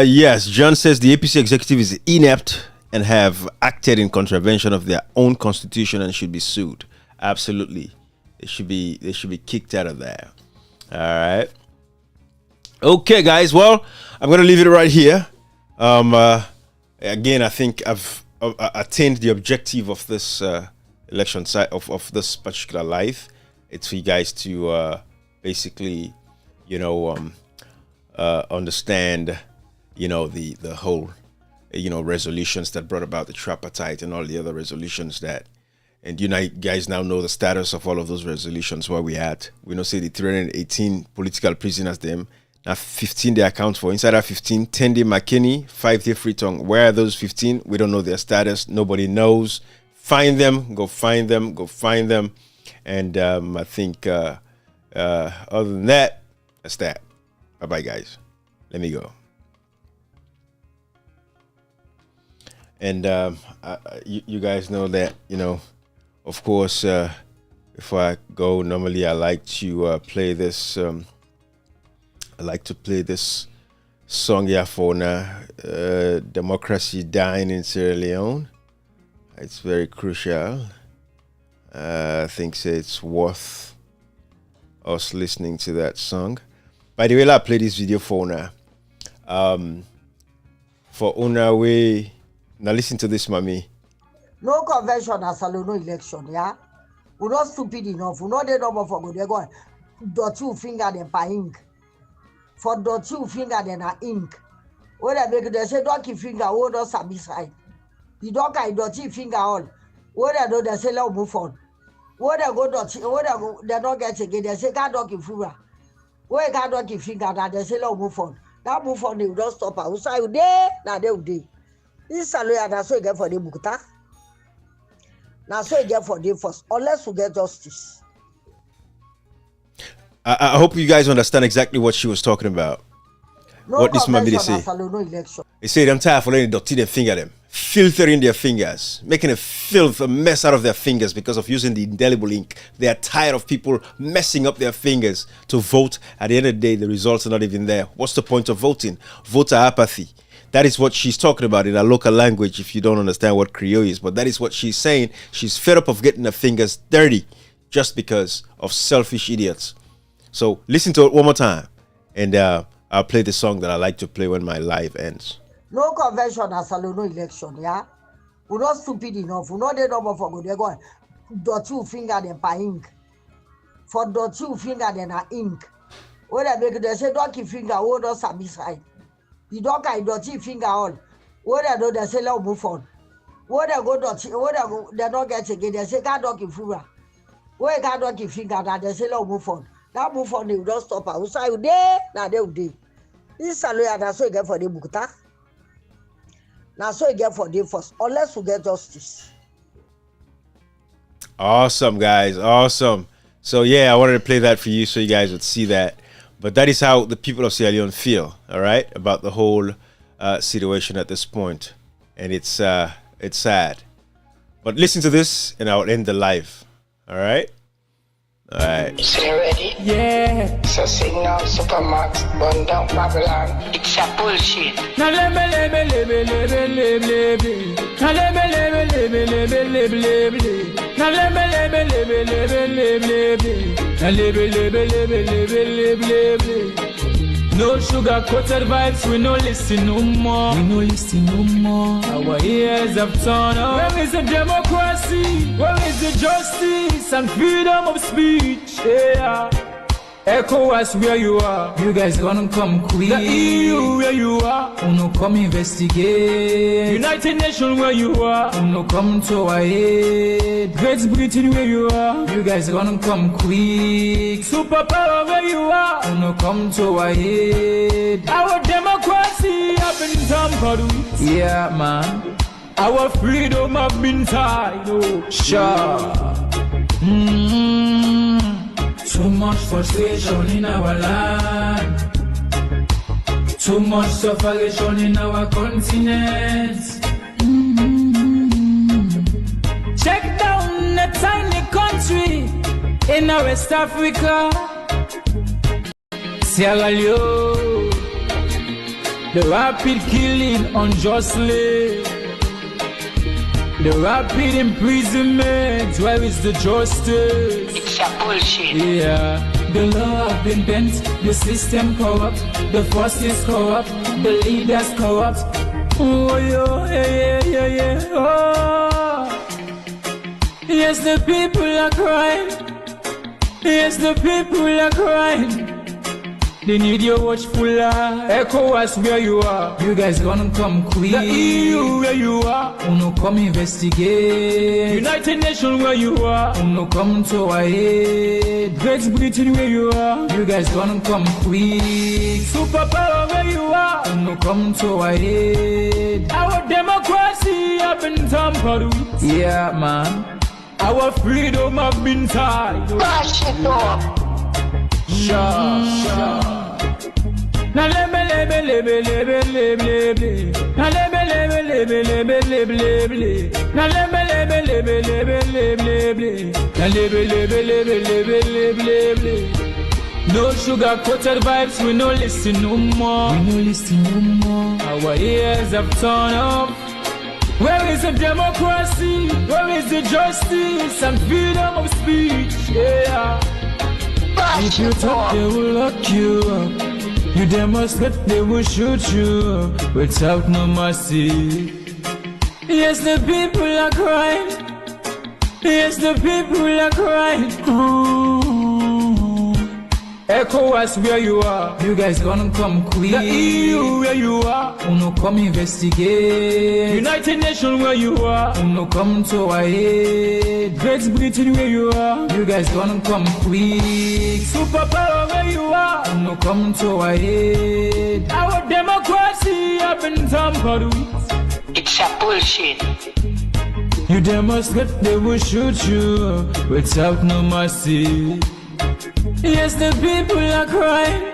yes, John says the APC executive is inept and have acted in contravention of their own constitution and should be sued. Absolutely. They should be kicked out of there. All right. Okay, guys. Well, I'm going to leave it right here. Again, I think I've attained the objective of this election side of this particular live. It's for you guys to basically, understand, the whole, resolutions that brought about the tripartite and all the other resolutions that, and you guys now know the status of all of those resolutions, where we at. We know say the 318 political prisoners, them. Now 15 they account for. Inside that 15, 10 day McKinney, 5 day Freetongue. Where are those 15? We don't know their status. Nobody knows. Find them. Go find them. And I think other than that, that's that. Bye-bye, guys. Let me go. And you guys know that, of course, before I go, normally I like to play this. I like to play this song here for Democracy Dying in Sierra Leone. It's very crucial. I think it's worth us listening to that song. By the way, I play this video for Una. For Una, now listen to this, mommy. No convention as a no election, yeah? We're not stupid enough. We know the number for good. They're going, dot two finger then by ink. For dot two finger then a ink. When they make they say, don't keep finger, hold us a beside. You don't get dotty finger all. When they do, they say, let's move on. When they go dotty, they don't get again, they say, can't don't keep finger. When can't don't keep finger, they say, let's move on. That move on, they don't stop. I say, you there, now they will do. This salary, that's what you get for the Bukuta. Now, so you get for the first, unless we get justice. I hope you guys understand exactly what she was talking about. No what this mommy say. No election. They say I'm tired of letting dirty their finger them, filtering their fingers, making a mess out of their fingers because of using the indelible ink. They are tired of people messing up their fingers to vote. At the end of the day, the results are not even there. What's the point of voting? Voter apathy. That is what she's talking about in her local language, if you don't understand what Creole is. But that is what she's saying. She's fed up of getting her fingers dirty just because of selfish idiots. So listen to it one more time. And I'll play the song that I like to play when my live ends. No convention as a no election, yeah? We're not stupid enough. We know the number for good. They're going, dot two finger then by ink. For dot two finger then a ink. When they make they say, don't keep finger, hold us a beside. You don't get dirty finger all. When they do, they say, let's move on. When they go dirty, they don't get again, they say, can't don't keep finger. When can't don't keep finger, they say, let's move on. That move on, they don't stop. I say, you there, now they will do. This salary, that's what you get for the Bukuta. Now, so you get for the first, unless we get justice. Awesome, guys. Awesome. So, yeah, I wanted to play that for you so you guys would see that. But that is how the people of Sierra Leone feel, all right, about the whole situation at this point. And it's sad. But listen to this, and I'll end the live, all right? All right. So you ready? Yeah. So signal Supermax, burn down Babylon. It's a bullshit. Now let me. Now let me. No sugar coated vibes, we no listen no more. Our ears have turned up. Where is the democracy? Where is the justice and freedom of speech? Yeah. ECOWAS where you are, you guys gonna come quick. The EU where you are, uno come investigate. United Nations where you are, uno come to our aid. Great Britain where you are, you guys gonna come quick. Superpower where you are, uno come to our aid. Our democracy have been tampered with. Yeah man, our freedom have been tied. Oh sure. Too much frustration in our land. Too much suffocation in our continent. Check down a tiny country in West Africa. Sierra Leone. The rapid killing unjustly. The rapid imprisonment, where is the justice? It's a bullshit. Yeah, the law have been bent, the system corrupt, the forces corrupt, the leaders corrupt. Oh, yeah. Oh. Yes, the people are crying. Yes, the people are crying. They need your watchful eye. ECOWAS where you are, you guys gonna come quick. The EU where you are, uno come investigate. United Nations where you are, uno come to our aid. Great Britain where you are, you guys gonna come quick. Superpower where you are, uno come to our aid. Our democracy have been tampered with. Yeah man, our freedom have been tied. Bash it up. Sure. lebe lebe lebe lebe. Na lebe lebe lebe lebe lebe lebe. Na lebe lebe lebe lebe lebe lebe. Na lebe lebe lebe lebe lebe lebe. No sugar coated vibes, we no listen no more. We no listen no more. Our ears have turned up. Where is the democracy? Where is the justice and freedom of speech? Yeah. If you talk, they will lock you up. You demonstrate, they will shoot you up without no mercy. Yes, the people are crying. Yes, the people are crying. ECOWAS where you are, you guys gonna come quick. The EU where you are, uno come investigate. United Nations where you are, uno come to our aid. Great Britain where you are, you guys gonna come quick. Superpower where you are, uno come to our aid. Our democracy have been tampered with. It's a bullshit. You demonstrate, they will shoot you without no mercy. Yes, the people are crying.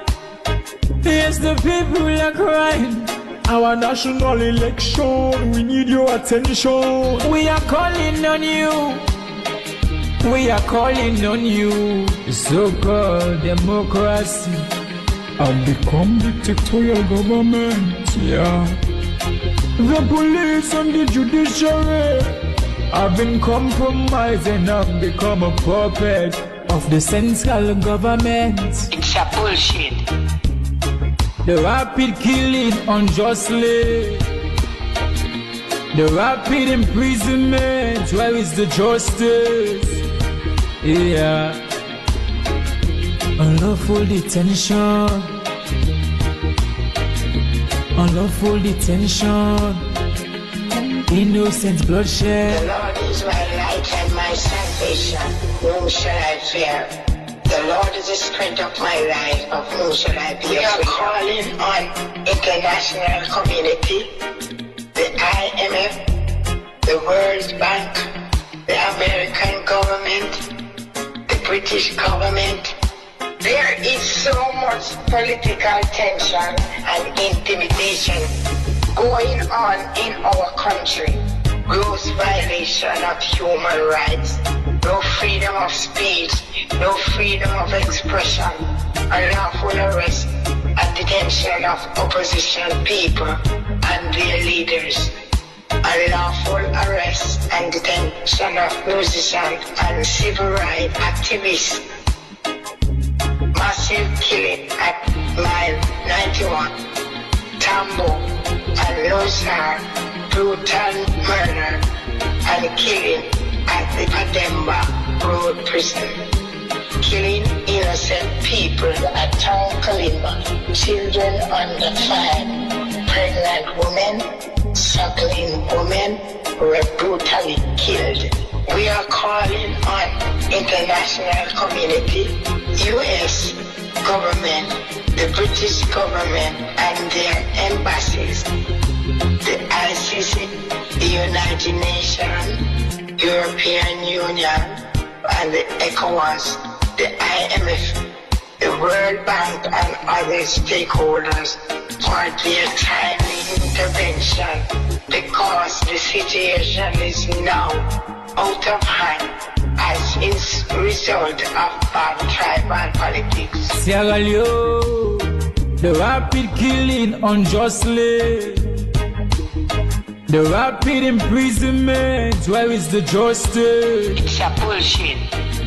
Yes, the people are crying. Our national election, we need your attention. We are calling on you. We are calling on you. The so-called democracy have become dictatorial government. Yeah. The police and the judiciary have been compromised and have become a puppet of the central government. It's a bullshit. The rapid killing unjustly. The rapid imprisonment. Where is the justice? Yeah. Unlawful detention. Unlawful detention. Innocent bloodshed. The Lord is my light and my salvation. Whom shall I fear? The Lord is the strength of my life. Of whom shall I be afraid? We are calling on international community, the IMF, the World Bank, the American government, the British government. There is so much political tension and intimidation going on in our country. Gross violation of human rights, no freedom of speech, no freedom of expression, unlawful arrest and detention of opposition people and their leaders, unlawful arrest and detention of musicians and civil rights activists, massive killing at mile 91, Tambo and Lozar, brutal murder and killing at the Pademba Road Prison, killing innocent people at Town Kalimba, children under 5, pregnant women, suckling women were brutally killed. We are calling on international community, US government, the British government and their embassies, the ICC, the United Nations, European Union, and the ECOWAS, the IMF, the World Bank, and other stakeholders for their timely intervention, because the situation is now out of hand as a result of bad tribal politics. Sierra Leone, the rapid killing unjustly. The rapid imprisonment, where is the justice? It's a bullshit.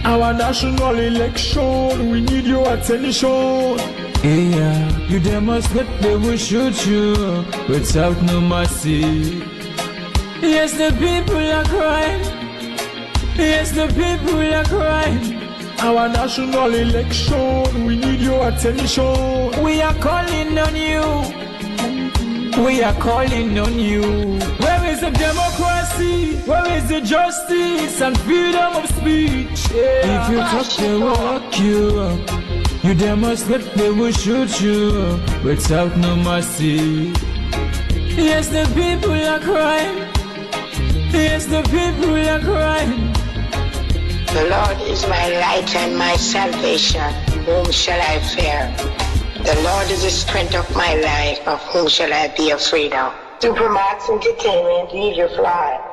Our national election, we need your attention. Yeah, you demonstrate, they will shoot you without no mercy. Yes, the people are crying. Yes, the people are crying. Our national election, we need your attention. We are calling on you. We are calling on you. Where is the democracy? Where is the justice and freedom of speech? Yeah. If you talk, they will lock you up. You demonstrate, they will shoot you up without no mercy. Yes, the people are crying. Yes, the people are crying. The Lord is my light and my salvation. Whom shall I fear? The Lord is the strength of my life. Of whom shall I be afraid of? Supermax Entertainment, leave your fly.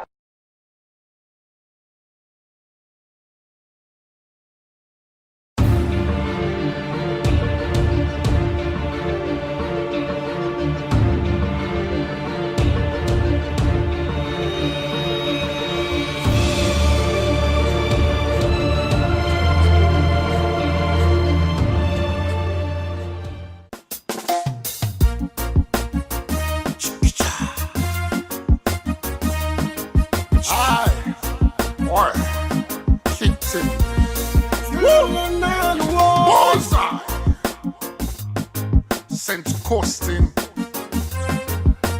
St. Costin.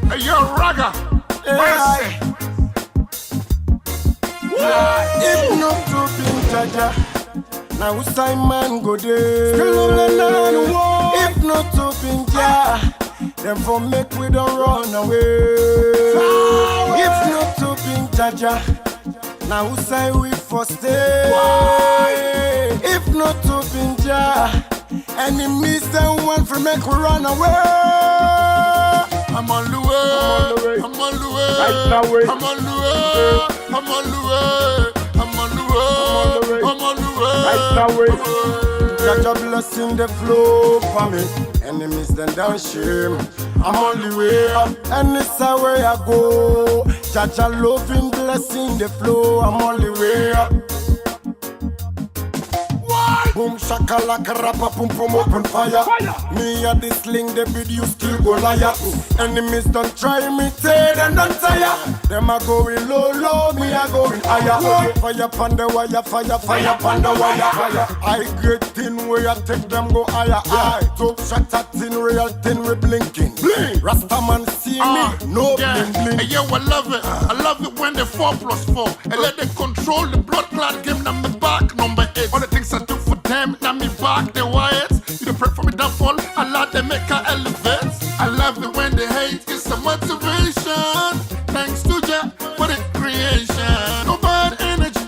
Hey, yo, Raga. Mercy. If not to be Jaja, now Simon go there. If not to be Jaja, then for make we don't run away. If not to be Jaja, now say we for stay. If not to be Jaja, enemies don't want to make we run away. I'm on the way. I'm on the way. I'm on the way. I'm on the way. I'm on the way. I'm on the way. Got your blessing the flow for me. Enemies then down shame. I'm on the way up, and it's the way I go. Jaja loving blessing the flow. I'm on the way up. Boom shakalaka rapa pum pum open fire. Me a this sling the video still go liar. Enemies don't try me, say them don't tire. Them a going low, me a going higher. Fire pon the wire, fire pon the wire. I get thin where I take them go higher. I top shot at thin real thin we blinking. Rastaman see me, no bling bling. Hey yo, I love it. I love it when they 4+4 and let them control the blood clot game. Them the back number 8. All the things I do for them, now me back the wires. You don't pray for me downfall, I love them make her elevate. I love it when they hate, it's a motivation. Thanks to Jah for the creation. No bad energy,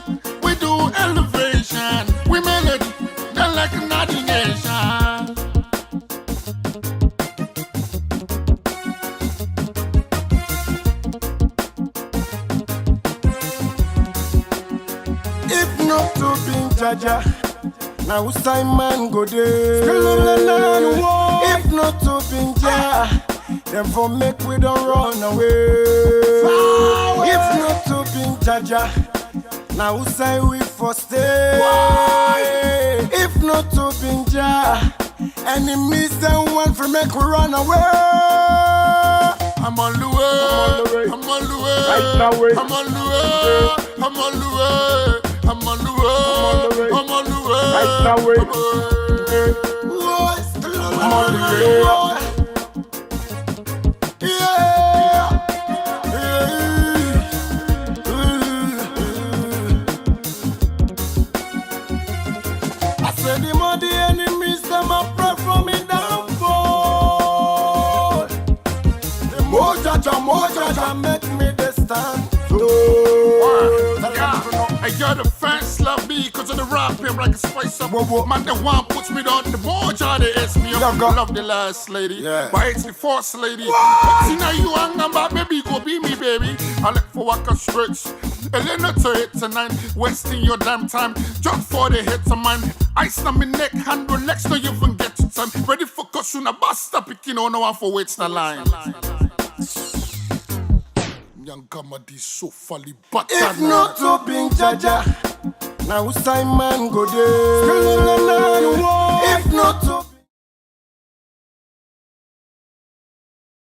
we do elevation. We melody, not like another nation. If not to be Jaja, now Simon go there. If not to be Jaja, then for make we don't run away. If not to be Jaja, now say we for stay. If not to be Jaja, enemies don't want to make we run away. I'm on the way. I'm on the way. I'm on the way. I'm on the way. I'm on the way. I'm on the way. I'm on the way. I'm on the way. Yeah. I said the more the enemies them a pray for me downfall. The more Jaja make me the stand. Hey, yo, the fans love me because of the rap him like a spice up. Man, the one puts me down, the more Jah they ask me up. Love the last lady, but it's the first lady. But see now you hang about, baby, go be me, baby. I like for walk a stretch. Elena to 8 to 9, wasting your damn time. Jump for the hits of mine. Ice on my neck, hand relax, no you even get to time. Ready for caution, a bust up, picking on no one for waits the line. Young comedy so folly, but if not to be Jaja, now Simon go there. If not to